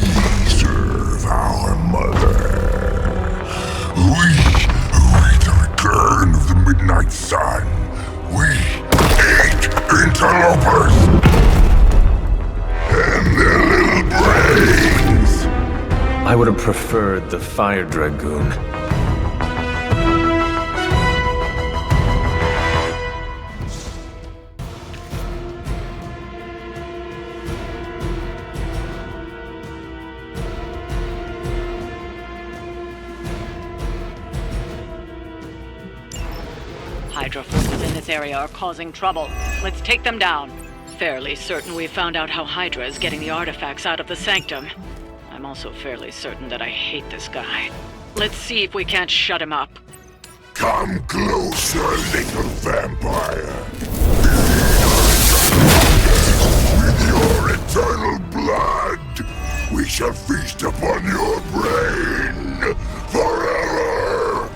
serve our mother. We await the return of the Midnight Sun. We hate interlopers and their little brains. I would have preferred the Fire Dragoon. Hydra forces in this area are causing trouble. Let's take them down. Fairly certain we've found out how Hydra is getting the artifacts out of the Sanctum. I'm also fairly certain that I hate this guy. Let's see if we can't shut him up. Come closer, little vampire. With your eternal blood, we shall feast upon your brain forever!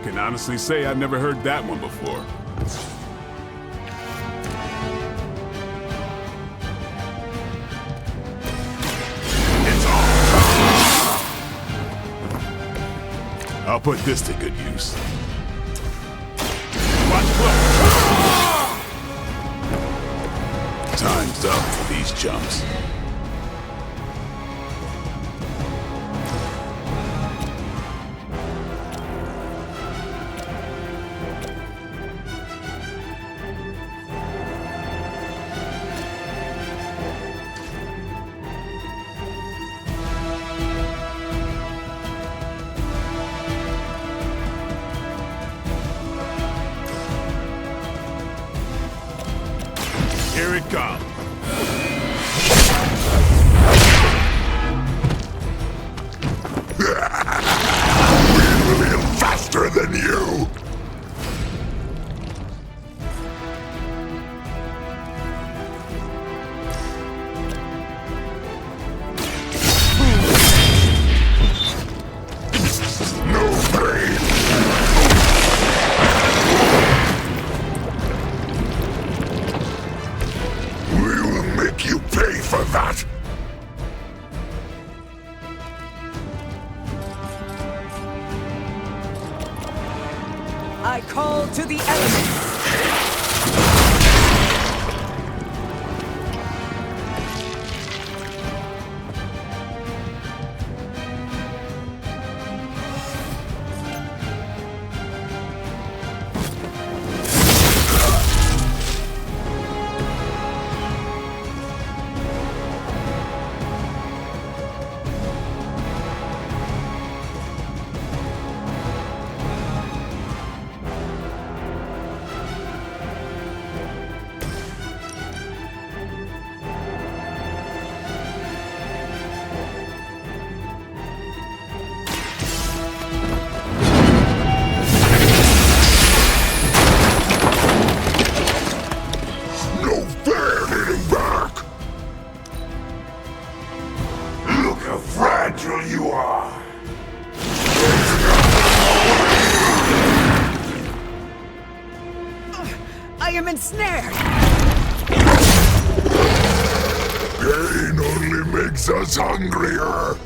Can honestly say I've never heard that one before. I'll put this to good use. Time's up for these chumps. Here it comes. We're a little faster than you! No pain! Make you pay for that! I call to the elements! You are! I am ensnared! Pain only makes us hungrier!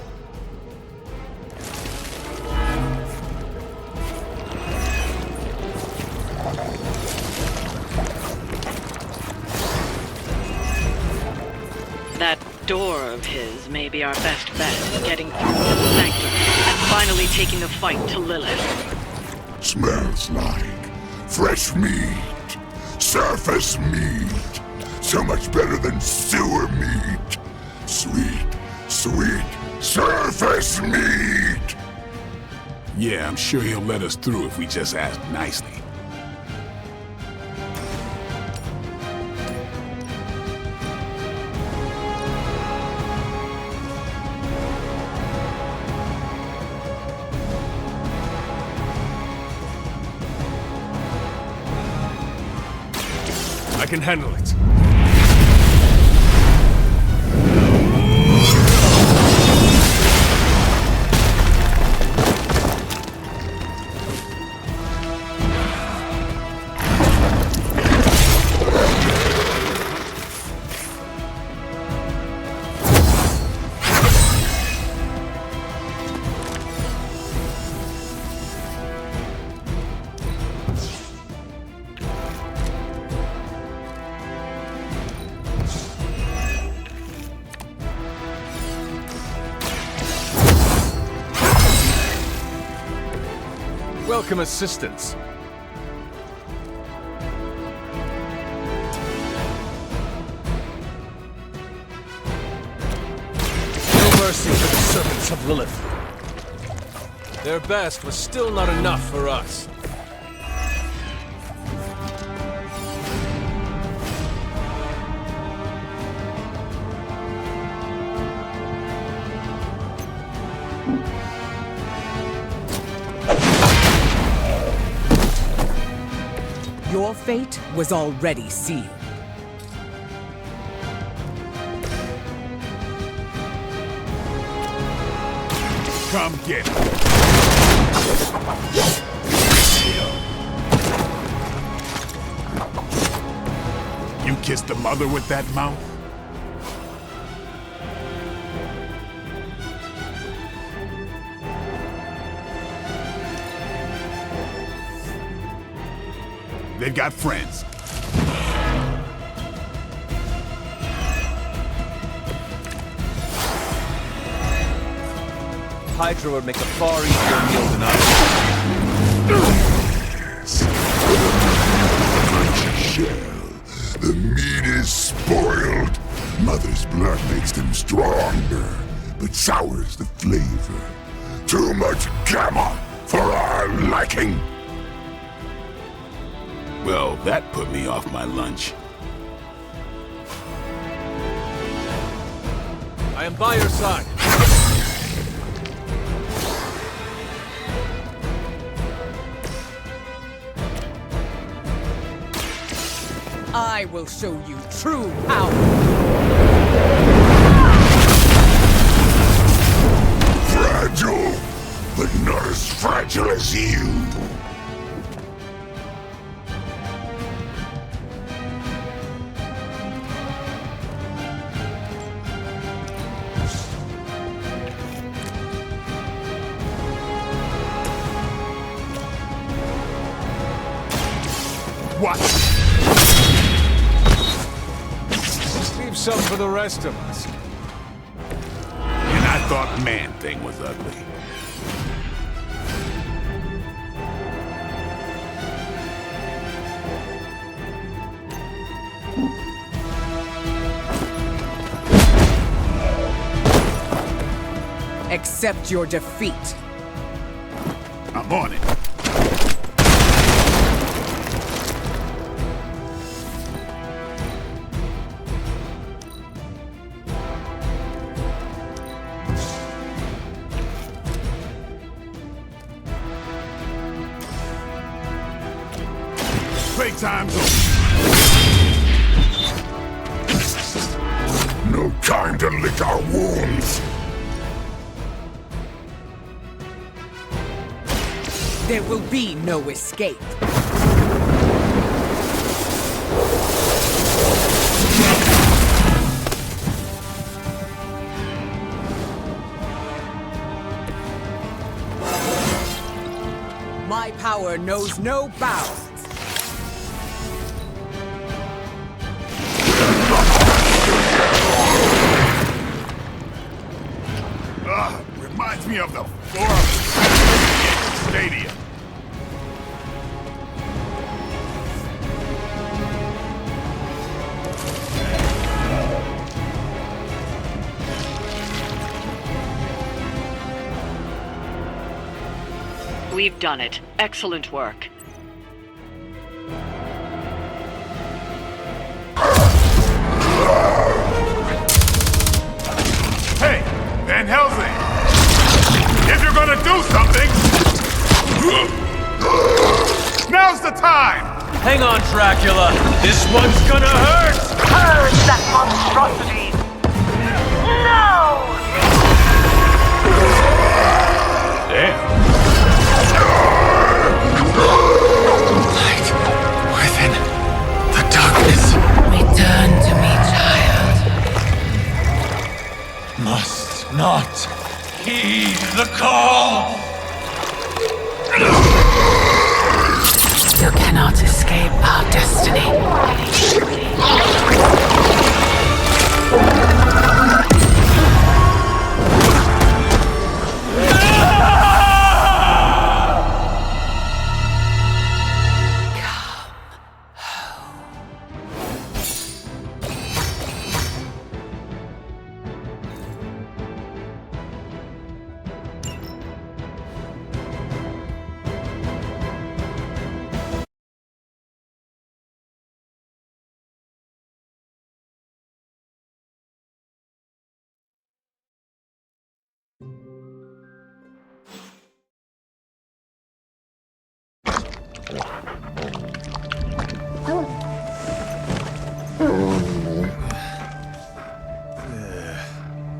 That door of his may be our best bet at getting through to the sanctum and finally taking the fight to Lilith. Smells like fresh meat, surface meat, so much better than sewer meat. Sweet, sweet surface meat! Yeah, I'm sure he'll let us through if we just ask nicely. I can handle it. Welcome assistance. No mercy for the servants of Lilith. Their best was still not enough for us. Your fate was already sealed. Come get it. You kissed the mother with that mouth? They've got friends. Hydra would make a far easier meal than I Shell. The meat is spoiled. Mother's blood makes them stronger, but sours the flavor. Too much gamma for our liking. Well, that put me off my lunch. I am by your side. I will show you true power. Fragile, but not as fragile as you. What? Leave some for the rest of us. And I thought Man-Thing was ugly. Accept your defeat. I'm on it. Playtime's over. No time to lick our wounds. There will be no escape. My power knows no bounds. Reminds me of the floor of the stadium. We've done it. Excellent work. Hey, Van Helsing! If you're gonna do something, now's the time! Hang on, Dracula. This one's gonna hurt! Purge that monstrosity! No! Damn. Light within the darkness. Return to me, child. Must not heed the call! You cannot escape our destiny.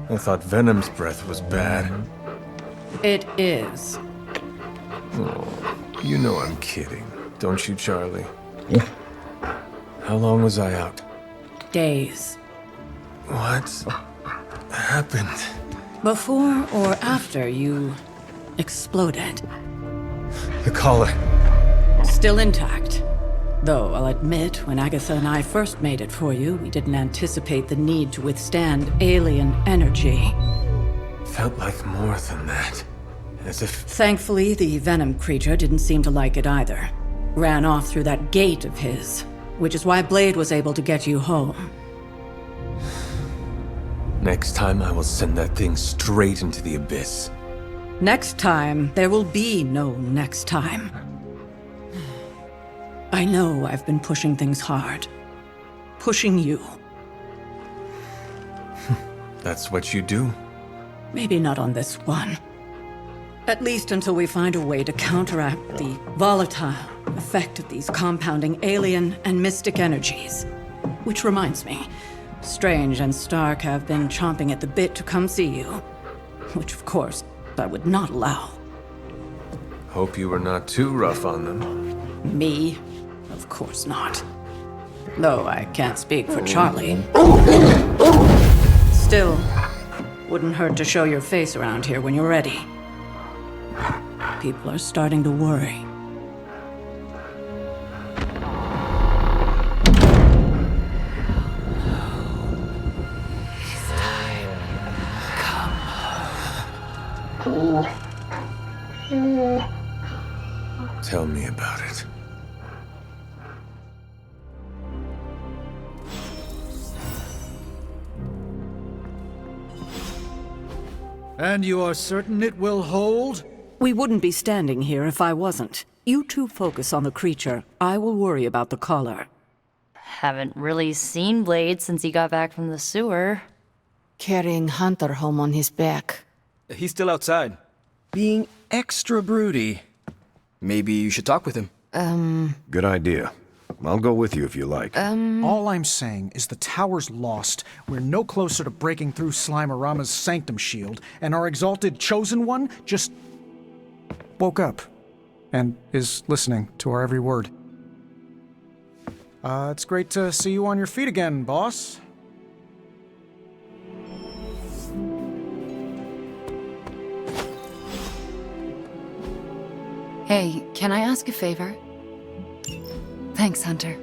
I thought Venom's breath was bad. It is. Oh, you know I'm kidding, don't you, Charlie? Yeah. How long was I out? Days. What happened? Before or after you exploded. The collar. Still intact. Though I'll admit, when Agatha and I first made it for you, we didn't anticipate the need to withstand alien energy. Felt like more than that. As if... Thankfully, the venom creature didn't seem to like it either. Ran off through that gate of his, which is why Blade was able to get you home. Next time I will send that thing straight into the abyss. Next time, there will be no next time. I know I've been pushing things hard. Pushing you. That's what you do? Maybe not on this one. At least until we find a way to counteract the volatile effect of these compounding alien and mystic energies. Which reminds me, Strange and Stark have been chomping at the bit to come see you. Which, of course, I would not allow. Hope you were not too rough on them. Me? Of course not. Though I can't speak for Charlie. Still, wouldn't hurt to show your face around here when you're ready. People are starting to worry. Tell me about it. And you are certain it will hold? We wouldn't be standing here if I wasn't. You two focus on the creature. I will worry about the collar. Haven't really seen Blade since he got back from the sewer. Carrying Hunter home on his back. He's still outside. Being extra broody. Maybe you should talk with him. Good idea. I'll go with you if you like. All I'm saying is the tower's lost. We're no closer to breaking through Slimerama's sanctum shield, and our exalted chosen one just woke up and is listening to our every word. It's great to see you on your feet again, boss. Hey, can I ask a favor? Thanks, Hunter.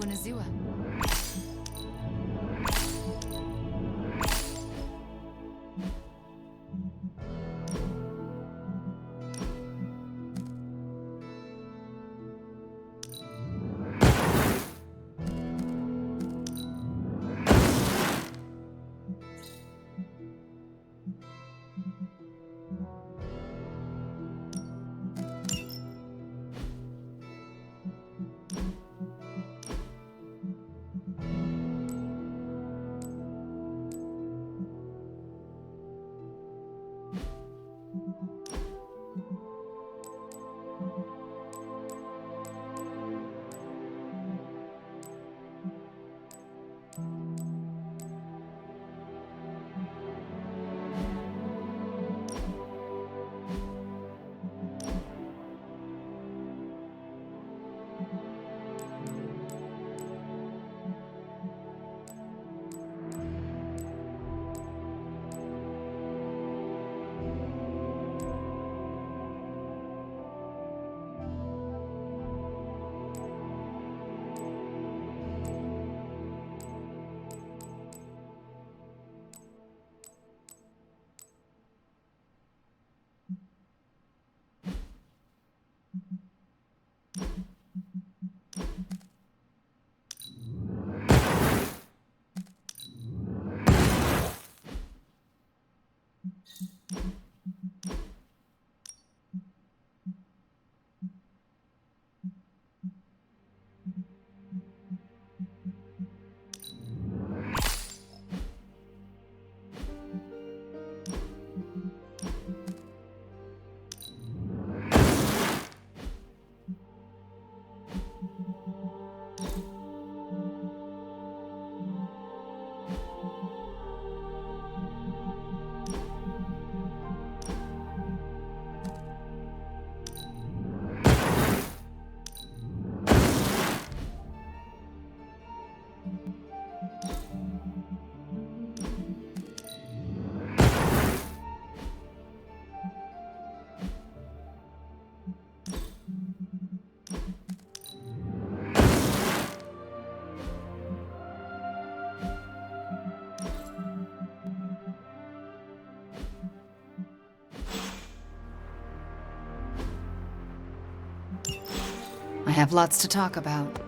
Bunazua. I have lots to talk about.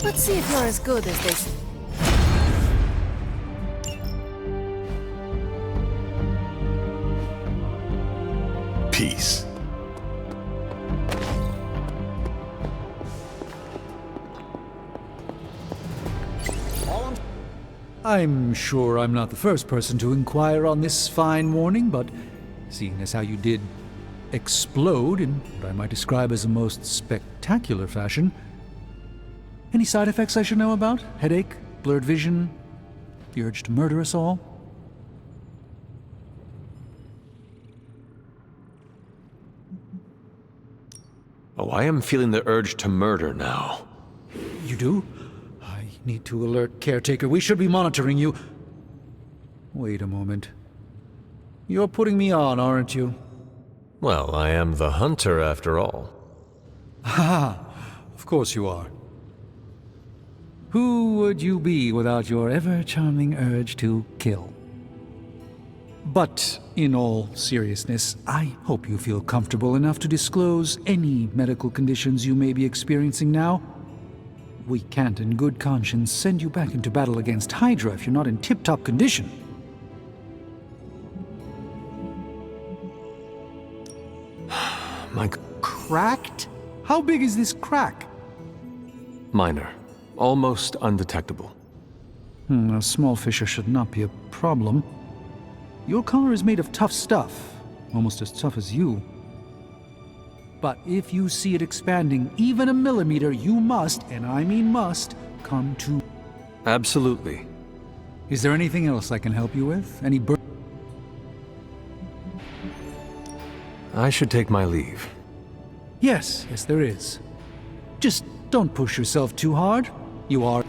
Let's see if you're as good as they say. Peace. I'm sure I'm not the first person to inquire on this fine morning, but seeing as how you did explode in what I might describe as a most spectacular fashion, any side effects I should know about? Headache? Blurred vision? The urge to murder us all? Oh, I am feeling the urge to murder now. You do? I need to alert Caretaker. We should be monitoring you. Wait a moment. You're putting me on, aren't you? Well, I am the hunter after all. Ha! Of course you are. Who would you be without your ever-charming urge to kill? But, in all seriousness, I hope you feel comfortable enough to disclose any medical conditions you may be experiencing now. We can't in good conscience send you back into battle against Hydra if you're not in tip-top condition. My cracked? How big is this crack? Minor. Almost undetectable. A small fissure should not be a problem. Your collar is made of tough stuff, almost as tough as you. But if you see it expanding even a millimeter, you must, and I mean must, come to... Absolutely. Is there anything else I can help you with? Any I should take my leave. Yes, there is. Just don't push yourself too hard. You are...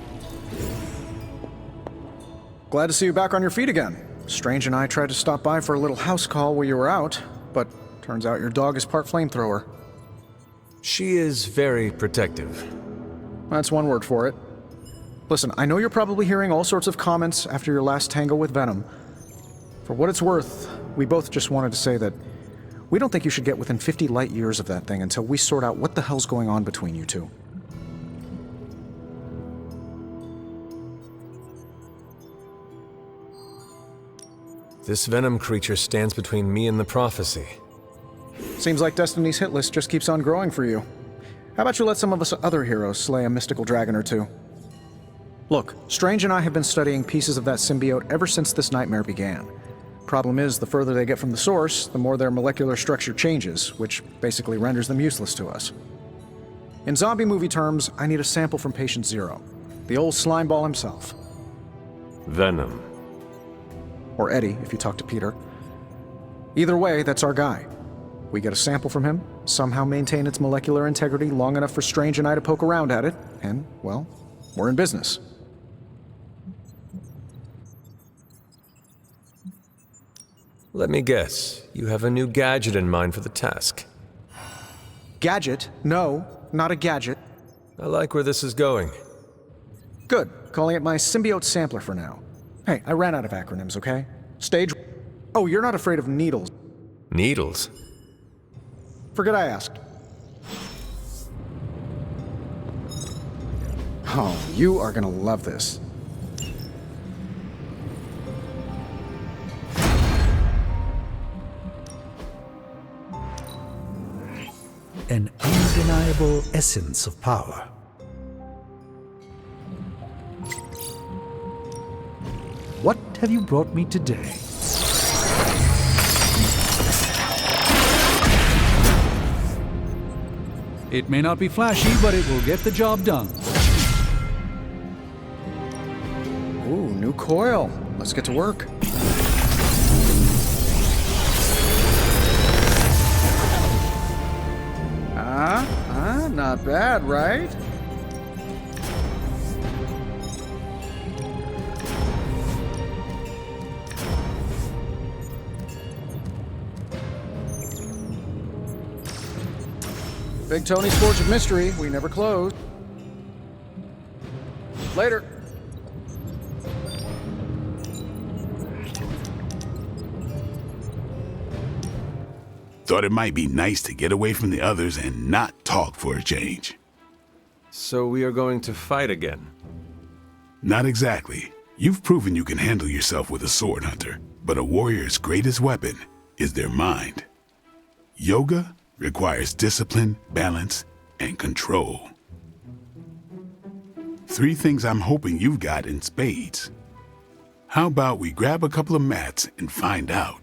Glad to see you back on your feet again. Strange and I tried to stop by for a little house call while you were out, but turns out your dog is part flamethrower. She is very protective. That's one word for it. Listen, I know you're probably hearing all sorts of comments after your last tango with Venom. For what it's worth, we both just wanted to say that we don't think you should get within 50 light years of that thing until we sort out what the hell's going on between you two. This Venom creature stands between me and the prophecy. Seems like Destiny's hit list just keeps on growing for you. How about you let some of us other heroes slay a mystical dragon or two? Look, Strange and I have been studying pieces of that symbiote ever since this nightmare began. Problem is, the further they get from the source, the more their molecular structure changes, which basically renders them useless to us. In zombie movie terms, I need a sample from Patient Zero, the old slimeball himself. Venom. Or Eddie, if you talk to Peter. Either way, that's our guy. We get a sample from him, somehow maintain its molecular integrity long enough for Strange and I to poke around at it, and, well, we're in business. Let me guess, you have a new gadget in mind for the task. Gadget? No, not a gadget. I like where this is going. Good. Calling it my symbiote sampler for now. Hey, I ran out of acronyms, okay? Stage... Oh, you're not afraid of needles. Needles? Forget I asked. Oh, you are gonna love this. an undeniable essence of power. What have you brought me today? It may not be flashy, but it will get the job done. Ooh, new coil. Let's get to work. Not bad, right? Big Tony's Forge of Mystery. We never close. Later. Thought it might be nice to get away from the others and not talk for a change. So we are going to fight again? Not exactly. You've proven you can handle yourself with a sword, Hunter, but a warrior's greatest weapon is their mind. Yoga requires discipline, balance, and control. 3 things I'm hoping you've got in spades. How about we grab a couple of mats and find out?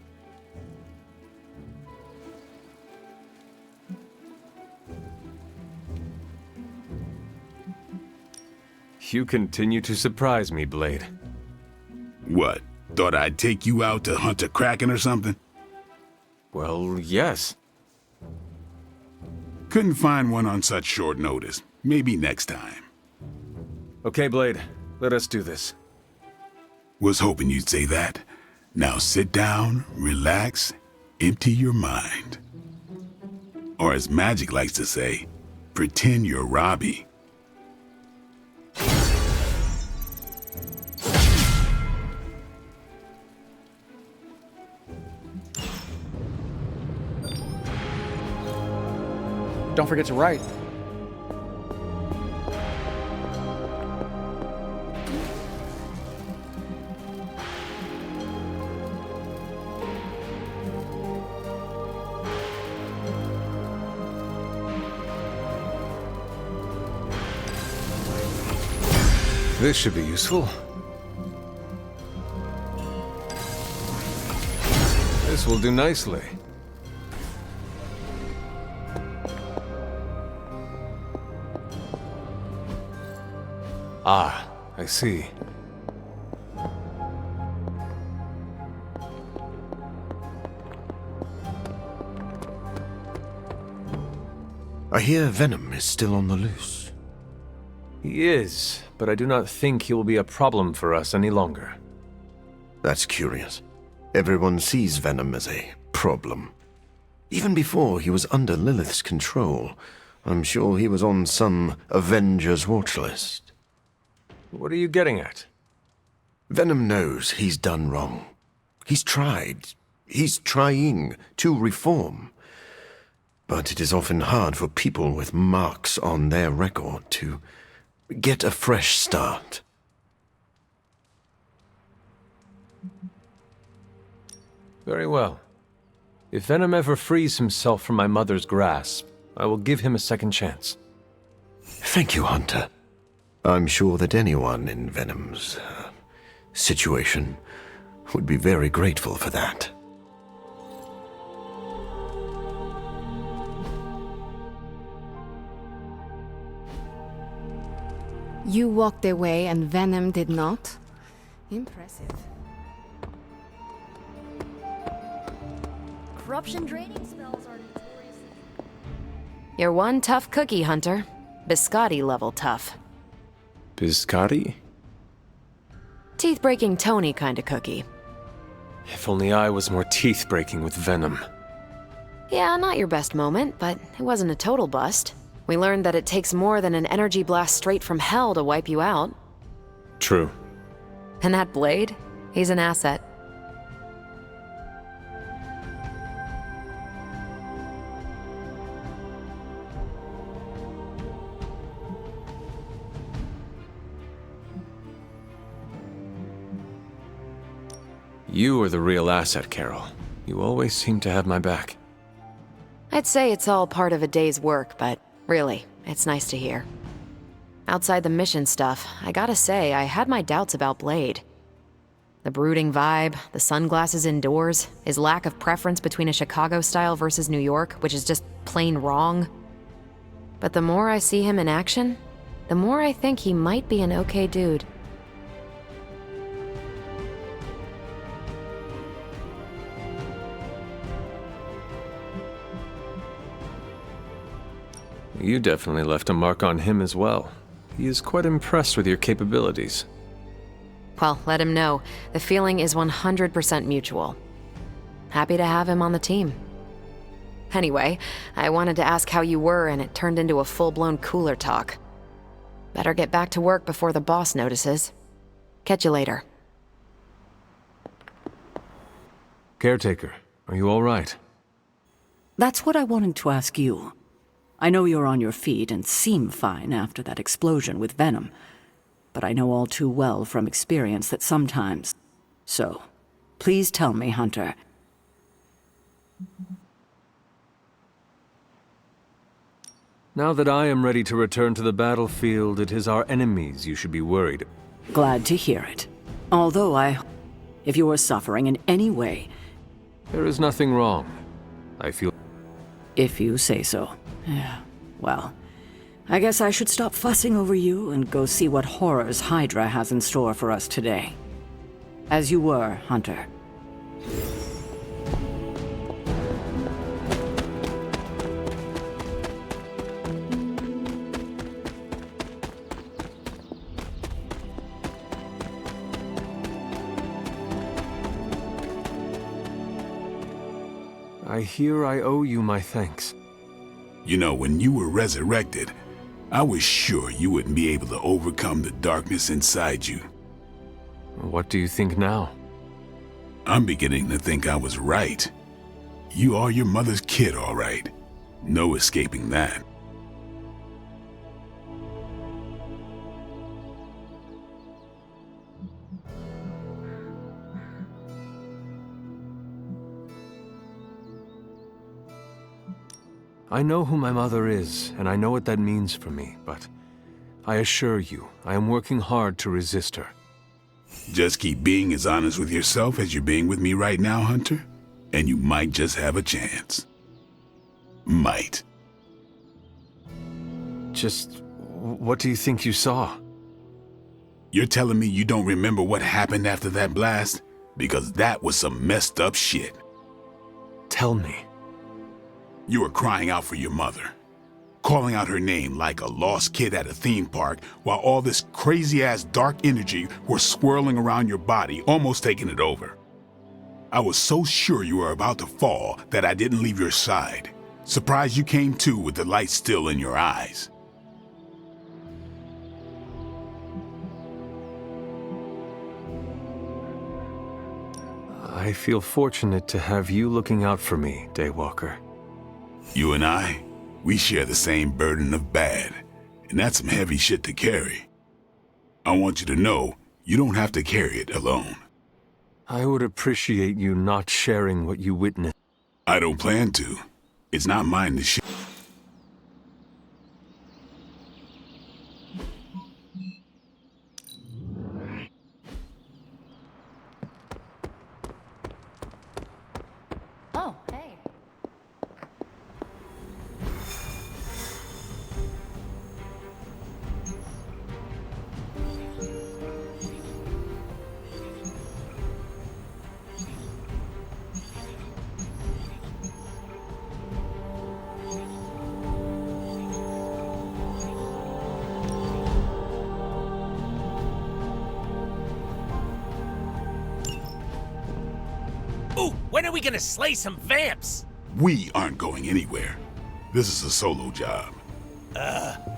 You continue to surprise me, Blade. What? Thought I'd take you out to hunt a kraken or something? Well, yes. Couldn't find one on such short notice. Maybe next time. Okay, Blade. Let us do this. Was hoping you'd say that. Now sit down, relax, empty your mind. Or as Magic likes to say, pretend you're Robbie. Don't forget to write. This should be useful. This will do nicely. Ah, I see. I hear Venom is still on the loose. He is, but I do not think he will be a problem for us any longer. That's curious. Everyone sees Venom as a problem. Even before he was under Lilith's control, I'm sure he was on some Avengers watch list. What are you getting at? Venom knows he's done wrong. He's tried. He's trying to reform. But it is often hard for people with marks on their record to get a fresh start. Very well. If Venom ever frees himself from my mother's grasp, I will give him a second chance. Thank you, Hunter. I'm sure that anyone in Venom's situation would be very grateful for that. You walked away and Venom did not? Impressive. Corruption draining spells are notoriously... You're one tough cookie, Hunter. Biscotti level tough. Biscotti? Teeth-breaking Tony kind of cookie. If only I was more teeth-breaking with Venom. Yeah, not your best moment, but it wasn't a total bust. We learned that it takes more than an energy blast straight from hell to wipe you out. True. And that Blade? He's an asset. You are the real asset, Carol. You always seem to have my back. I'd say it's all part of a day's work, but really, it's nice to hear. Outside the mission stuff, I gotta say, I had my doubts about Blade. The brooding vibe, the sunglasses indoors, his lack of preference between a Chicago style versus New York, which is just plain wrong. But the more I see him in action, the more I think he might be an okay dude. You definitely left a mark on him as well. He is quite impressed with your capabilities. Well, let him know. The feeling is 100% mutual. Happy to have him on the team. Anyway, I wanted to ask how you were, and it turned into a full-blown cooler talk. Better get back to work before the boss notices. Catch you later. Caretaker, are you all right? That's what I wanted to ask you. I know you're on your feet and seem fine after that explosion with Venom, but I know all too well from experience that sometimes... So, please tell me, Hunter. Now that I am ready to return to the battlefield, it is our enemies you should be worried. Glad to hear it. Although if you are suffering in any way... There is nothing wrong. I feel... If you say so. Yeah, well, I guess I should stop fussing over you and go see what horrors Hydra has in store for us today. As you were, Hunter. I hear I owe you my thanks. You know, when you were resurrected, I was sure you wouldn't be able to overcome the darkness inside you. What do you think now? I'm beginning to think I was right. You are your mother's kid, all right. No escaping that. I know who my mother is, and I know what that means for me, but I assure you, I am working hard to resist her. Just keep being as honest with yourself as you're being with me right now, Hunter, and you might just have a chance. Might. Just what do you think you saw? You're telling me you don't remember what happened after that blast? Because that was some messed up shit. Tell me. You were crying out for your mother, calling out her name like a lost kid at a theme park, while all this crazy-ass dark energy was swirling around your body, almost taking it over. I was so sure you were about to fall that I didn't leave your side. Surprised you came to with the light still in your eyes. I feel fortunate to have you looking out for me, Daywalker. You and I, we share the same burden of bad, and that's some heavy shit to carry. I want you to know, you don't have to carry it alone. I would appreciate you not sharing what you witnessed. I don't plan to. It's not mine to share. Oh, hey. Ooh, when are we gonna slay some vamps? We aren't going anywhere. This is a solo job.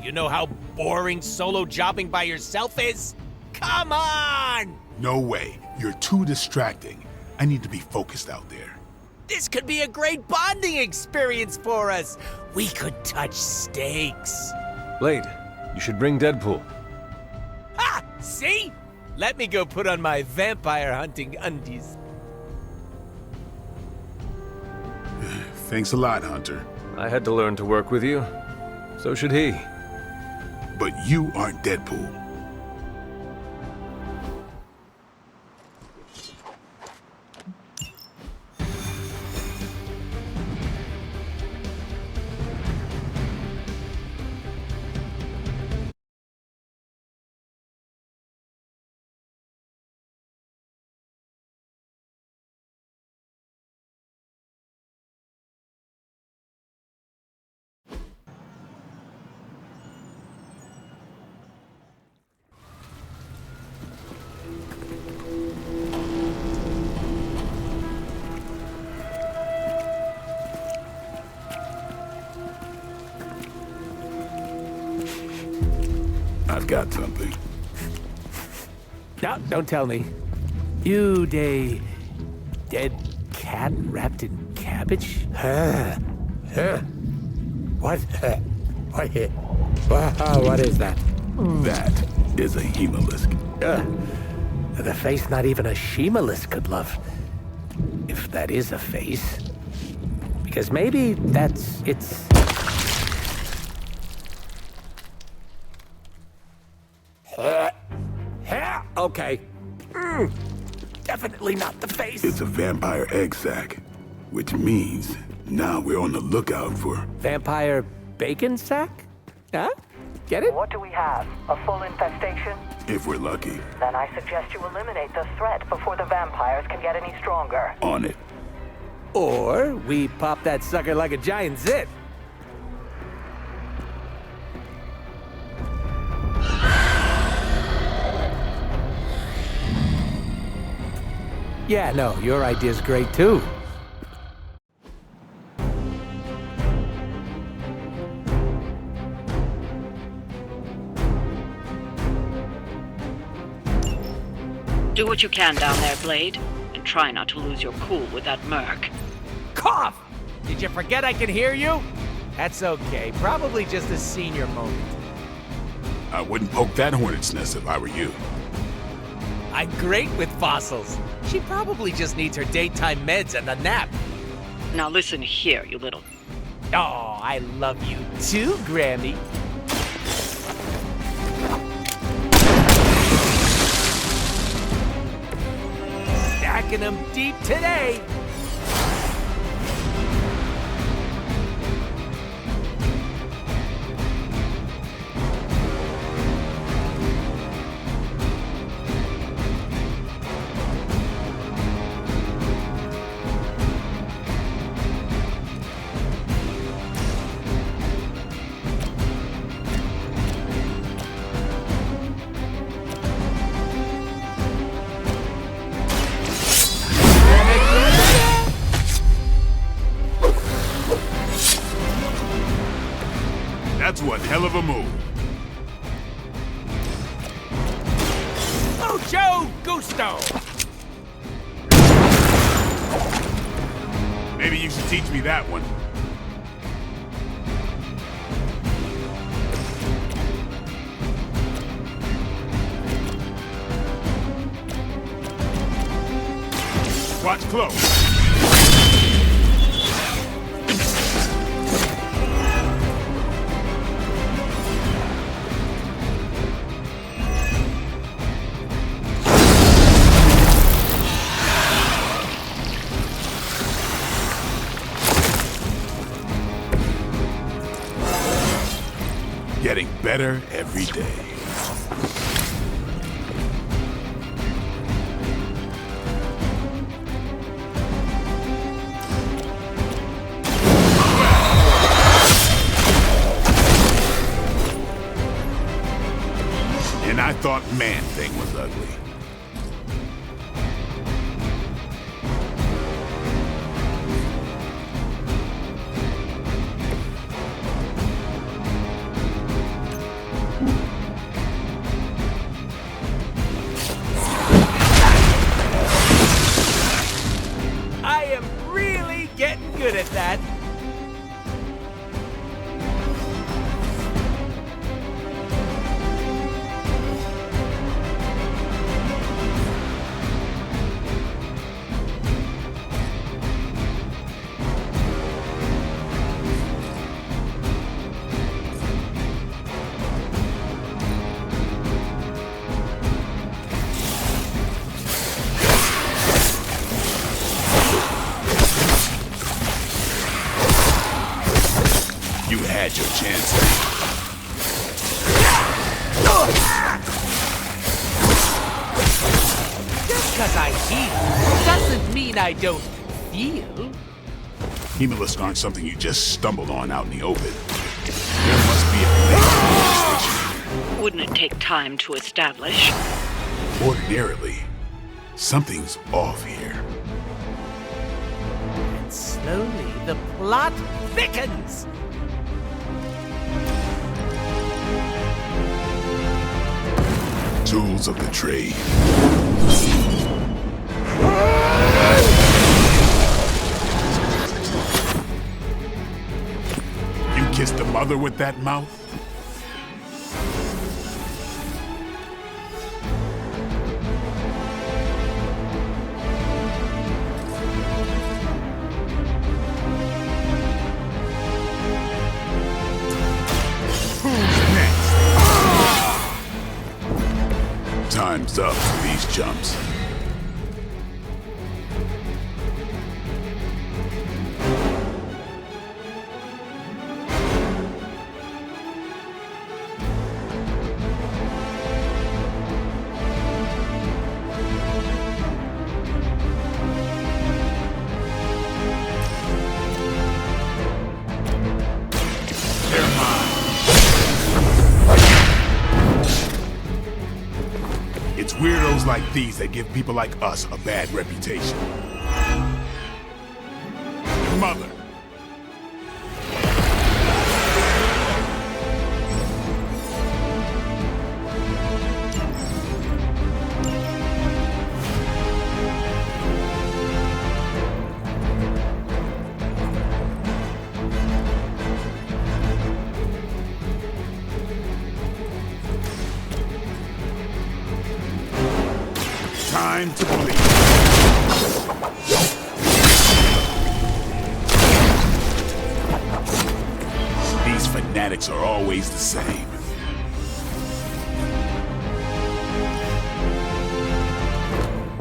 You know how boring solo jobbing by yourself is? Come on! No way. You're too distracting. I need to be focused out there. This could be a great bonding experience for us. We could touch steaks. Blade, you should bring Deadpool. Ha! See? Let me go put on my vampire hunting undies. Thanks a lot, Hunter. I had to learn to work with you. So should he. But you aren't Deadpool. I've got something. No, don't tell me. You dead cat wrapped in cabbage? What? What is that? That is a Hemolisk. The face not even a Shemalisk could love. If that is a face. Because maybe it's... Okay. Definitely not the face. It's a vampire egg sac, which means now we're on the lookout for... Vampire bacon sack? Huh? Get it? What do we have? A full infestation? If we're lucky. Then I suggest you eliminate the threat before the vampires can get any stronger. On it. Or we pop that sucker like a giant zit. Yeah, no, your idea's great too. Do what you can down there, Blade, and try not to lose your cool with that merc. Cough! Did you forget I can hear you? That's okay. Probably just a senior moment. I wouldn't poke that hornet's nest if I were you. I'm great with fossils. She probably just needs her daytime meds and a nap. Now listen here, you little... Oh, I love you too, Grammy. Stacking them deep today. That's one hell of a move. Mucho gusto! Maybe you should teach me that one. Watch close. Getting better every day. And I thought Man-Thing was ugly. Good at that. You had your chance. Just because I heal doesn't mean I don't feel. Hemolisks aren't something you just stumbled on out in the open. There must be a link. Wouldn't it take time to establish? Ordinarily, something's off here. And slowly the plot thickens. Tools of the trade. You kissed the mother with that mouth? Time's up for these jumps. It's weirdos like these that give people like us a bad reputation. Your mother. Time to believe. These fanatics are always the same.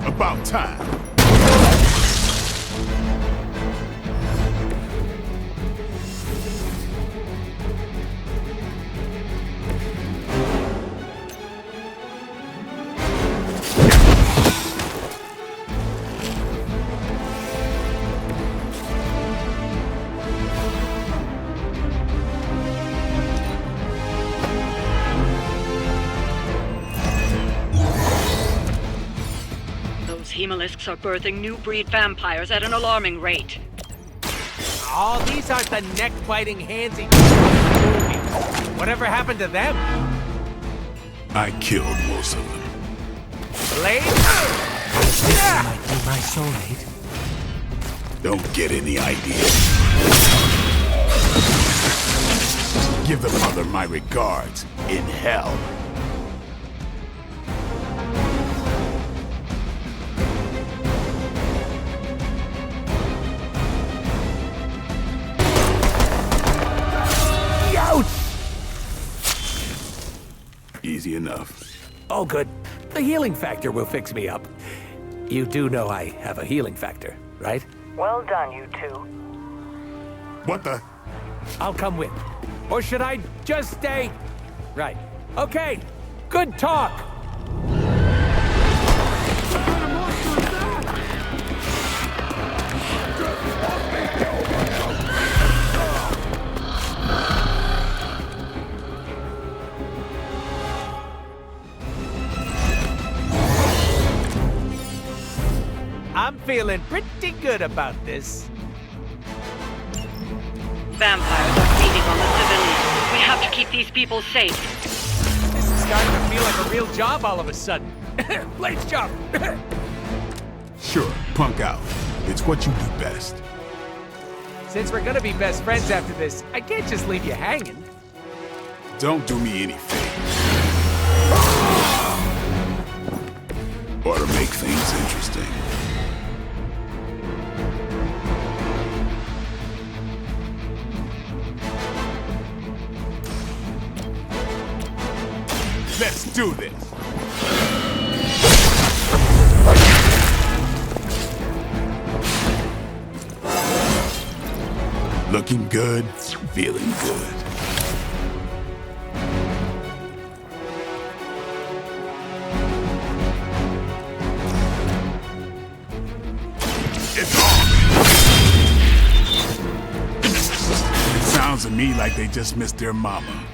About time. Hemolisks are birthing new breed vampires at an alarming rate. Oh, these aren't the neck-biting handsy movies. Whatever happened to them? I killed most of them. Blade? Might be my soulmate. Don't get any ideas. Give the mother my regards in hell. Easy enough. Oh, good. The healing factor will fix me up. You do know I have a healing factor, right? Well done, you two. What the? I'll come with. Or should I just stay? Right. Okay. Good talk. I'm feeling pretty good about this. Vampires are feeding on the civilians. We have to keep these people safe. This is starting to feel like a real job all of a sudden. Blade's job. Sure, punk out. It's what you do best. Since we're gonna be best friends after this, I can't just leave you hanging. Don't do me any favors. Or to make things interesting. Let's do this! Looking good, feeling good. It's on! It sounds to me like they just missed their mama.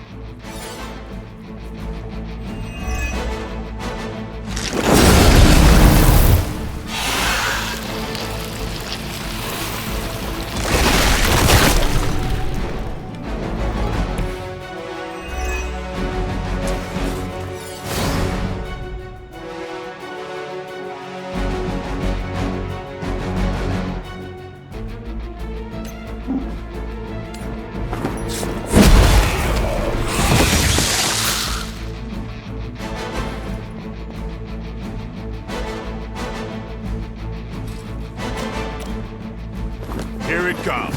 Here it comes.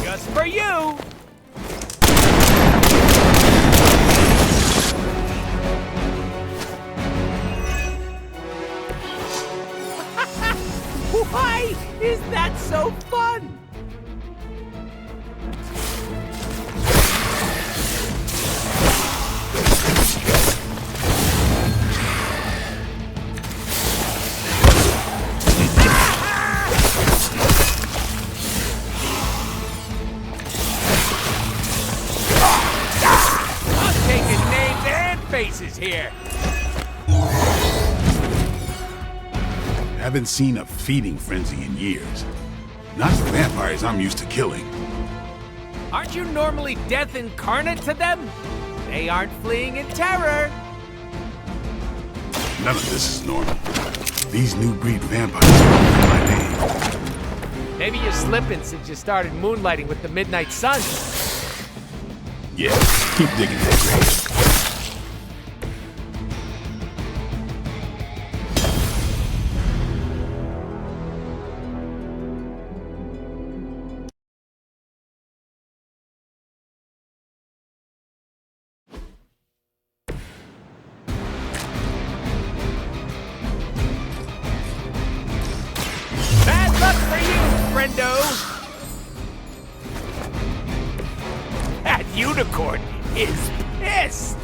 Just for you! Why is that so fun? I'm taking names and faces here. Haven't seen a feeding frenzy in years. Not the vampires I'm used to killing. Aren't you normally death incarnate to them? They aren't fleeing in terror. None of this is normal. These new breed vampires are my name. Maybe you're slipping since you started moonlighting with the Midnight Sun. Yeah, keep digging that grave. Bad luck for you, friendo! That unicorn is pissed!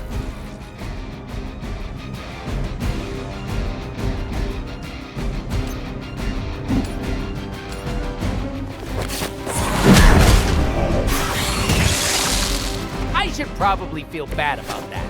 I should probably feel bad about that.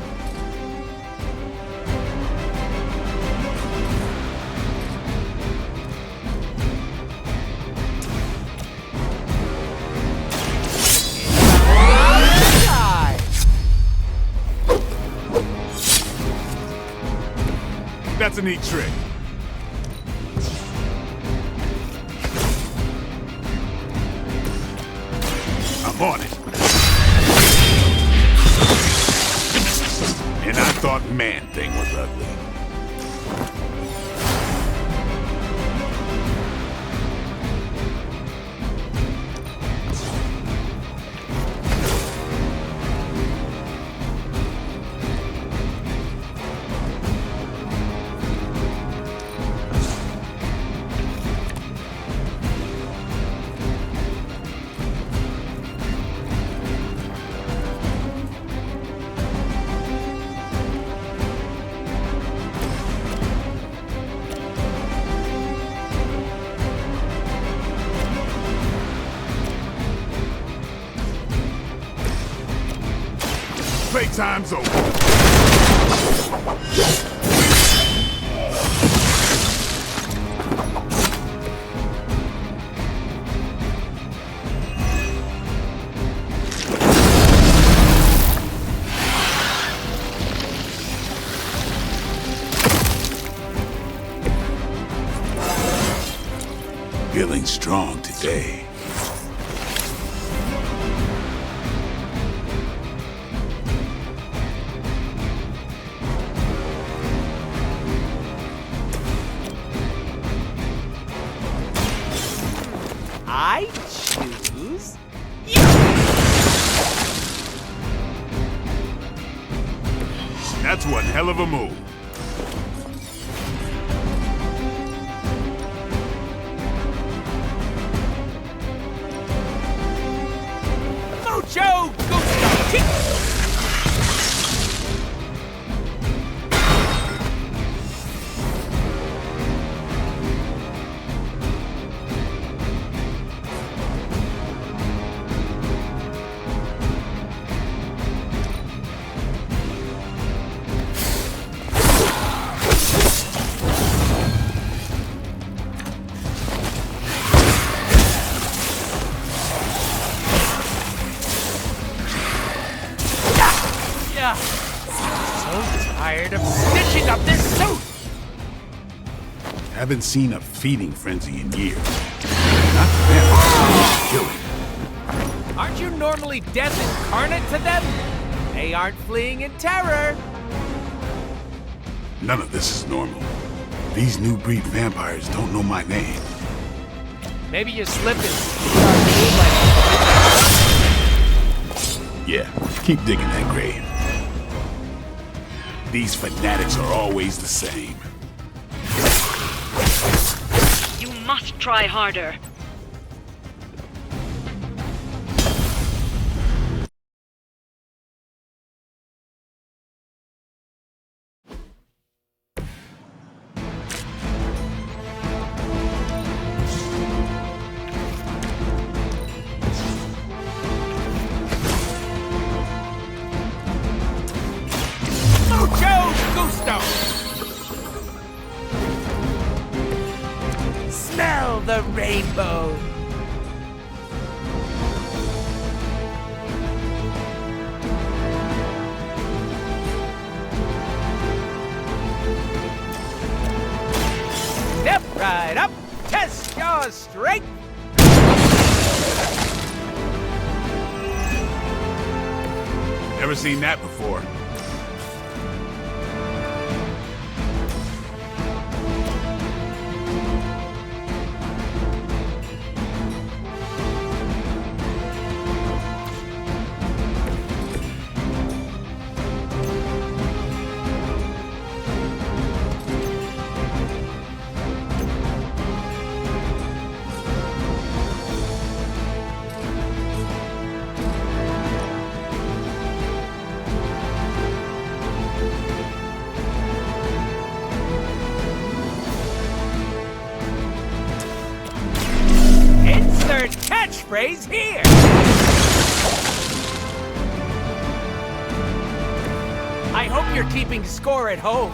That's a neat trick. I'm on it. And I thought Man-Thing was ugly. Playtime's over. Feeling strong today. I choose That's one hell of a move. Mojo Gusto. So tired of stitching up this suit! Haven't seen a feeding frenzy in years. Not the vampires killing. Aren't you normally death incarnate to them? They aren't fleeing in terror. None of this is normal. These new breed vampires don't know my name. Maybe you slipped in. Yeah, keep digging that grave. These fanatics are always the same. You must try harder. Mucho gusto! Smell the rainbow! Step right up, test your strength! Never seen that before. Insert catchphrase here! I hope you're keeping score at home.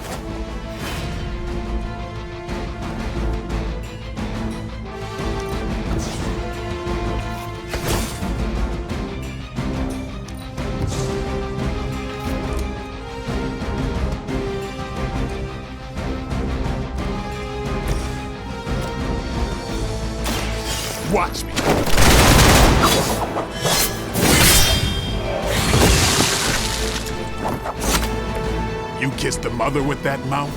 Watch me. You kissed the mother with that mouth?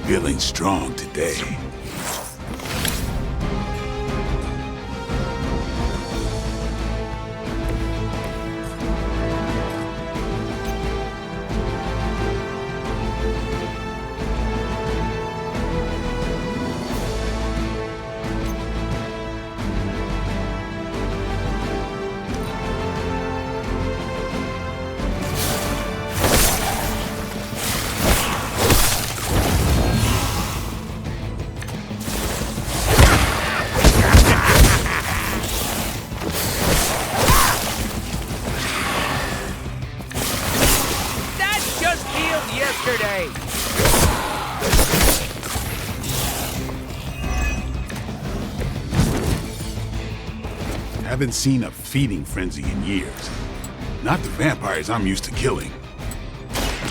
Feeling strong today. yesterday. Haven't seen a feeding frenzy in years. Not the vampires I'm used to killing.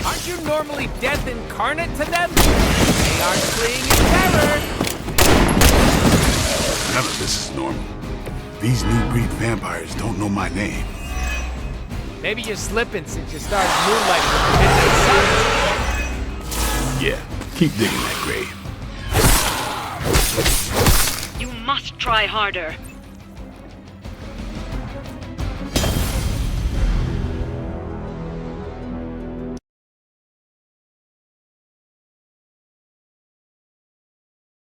Aren't you normally death incarnate to them? They aren't fleeing in terror. None of this is normal. These new breed vampires don't know my name. Maybe you're slipping since you started moonlighting with the midnight sun. Yeah, keep digging that grave. You must try harder.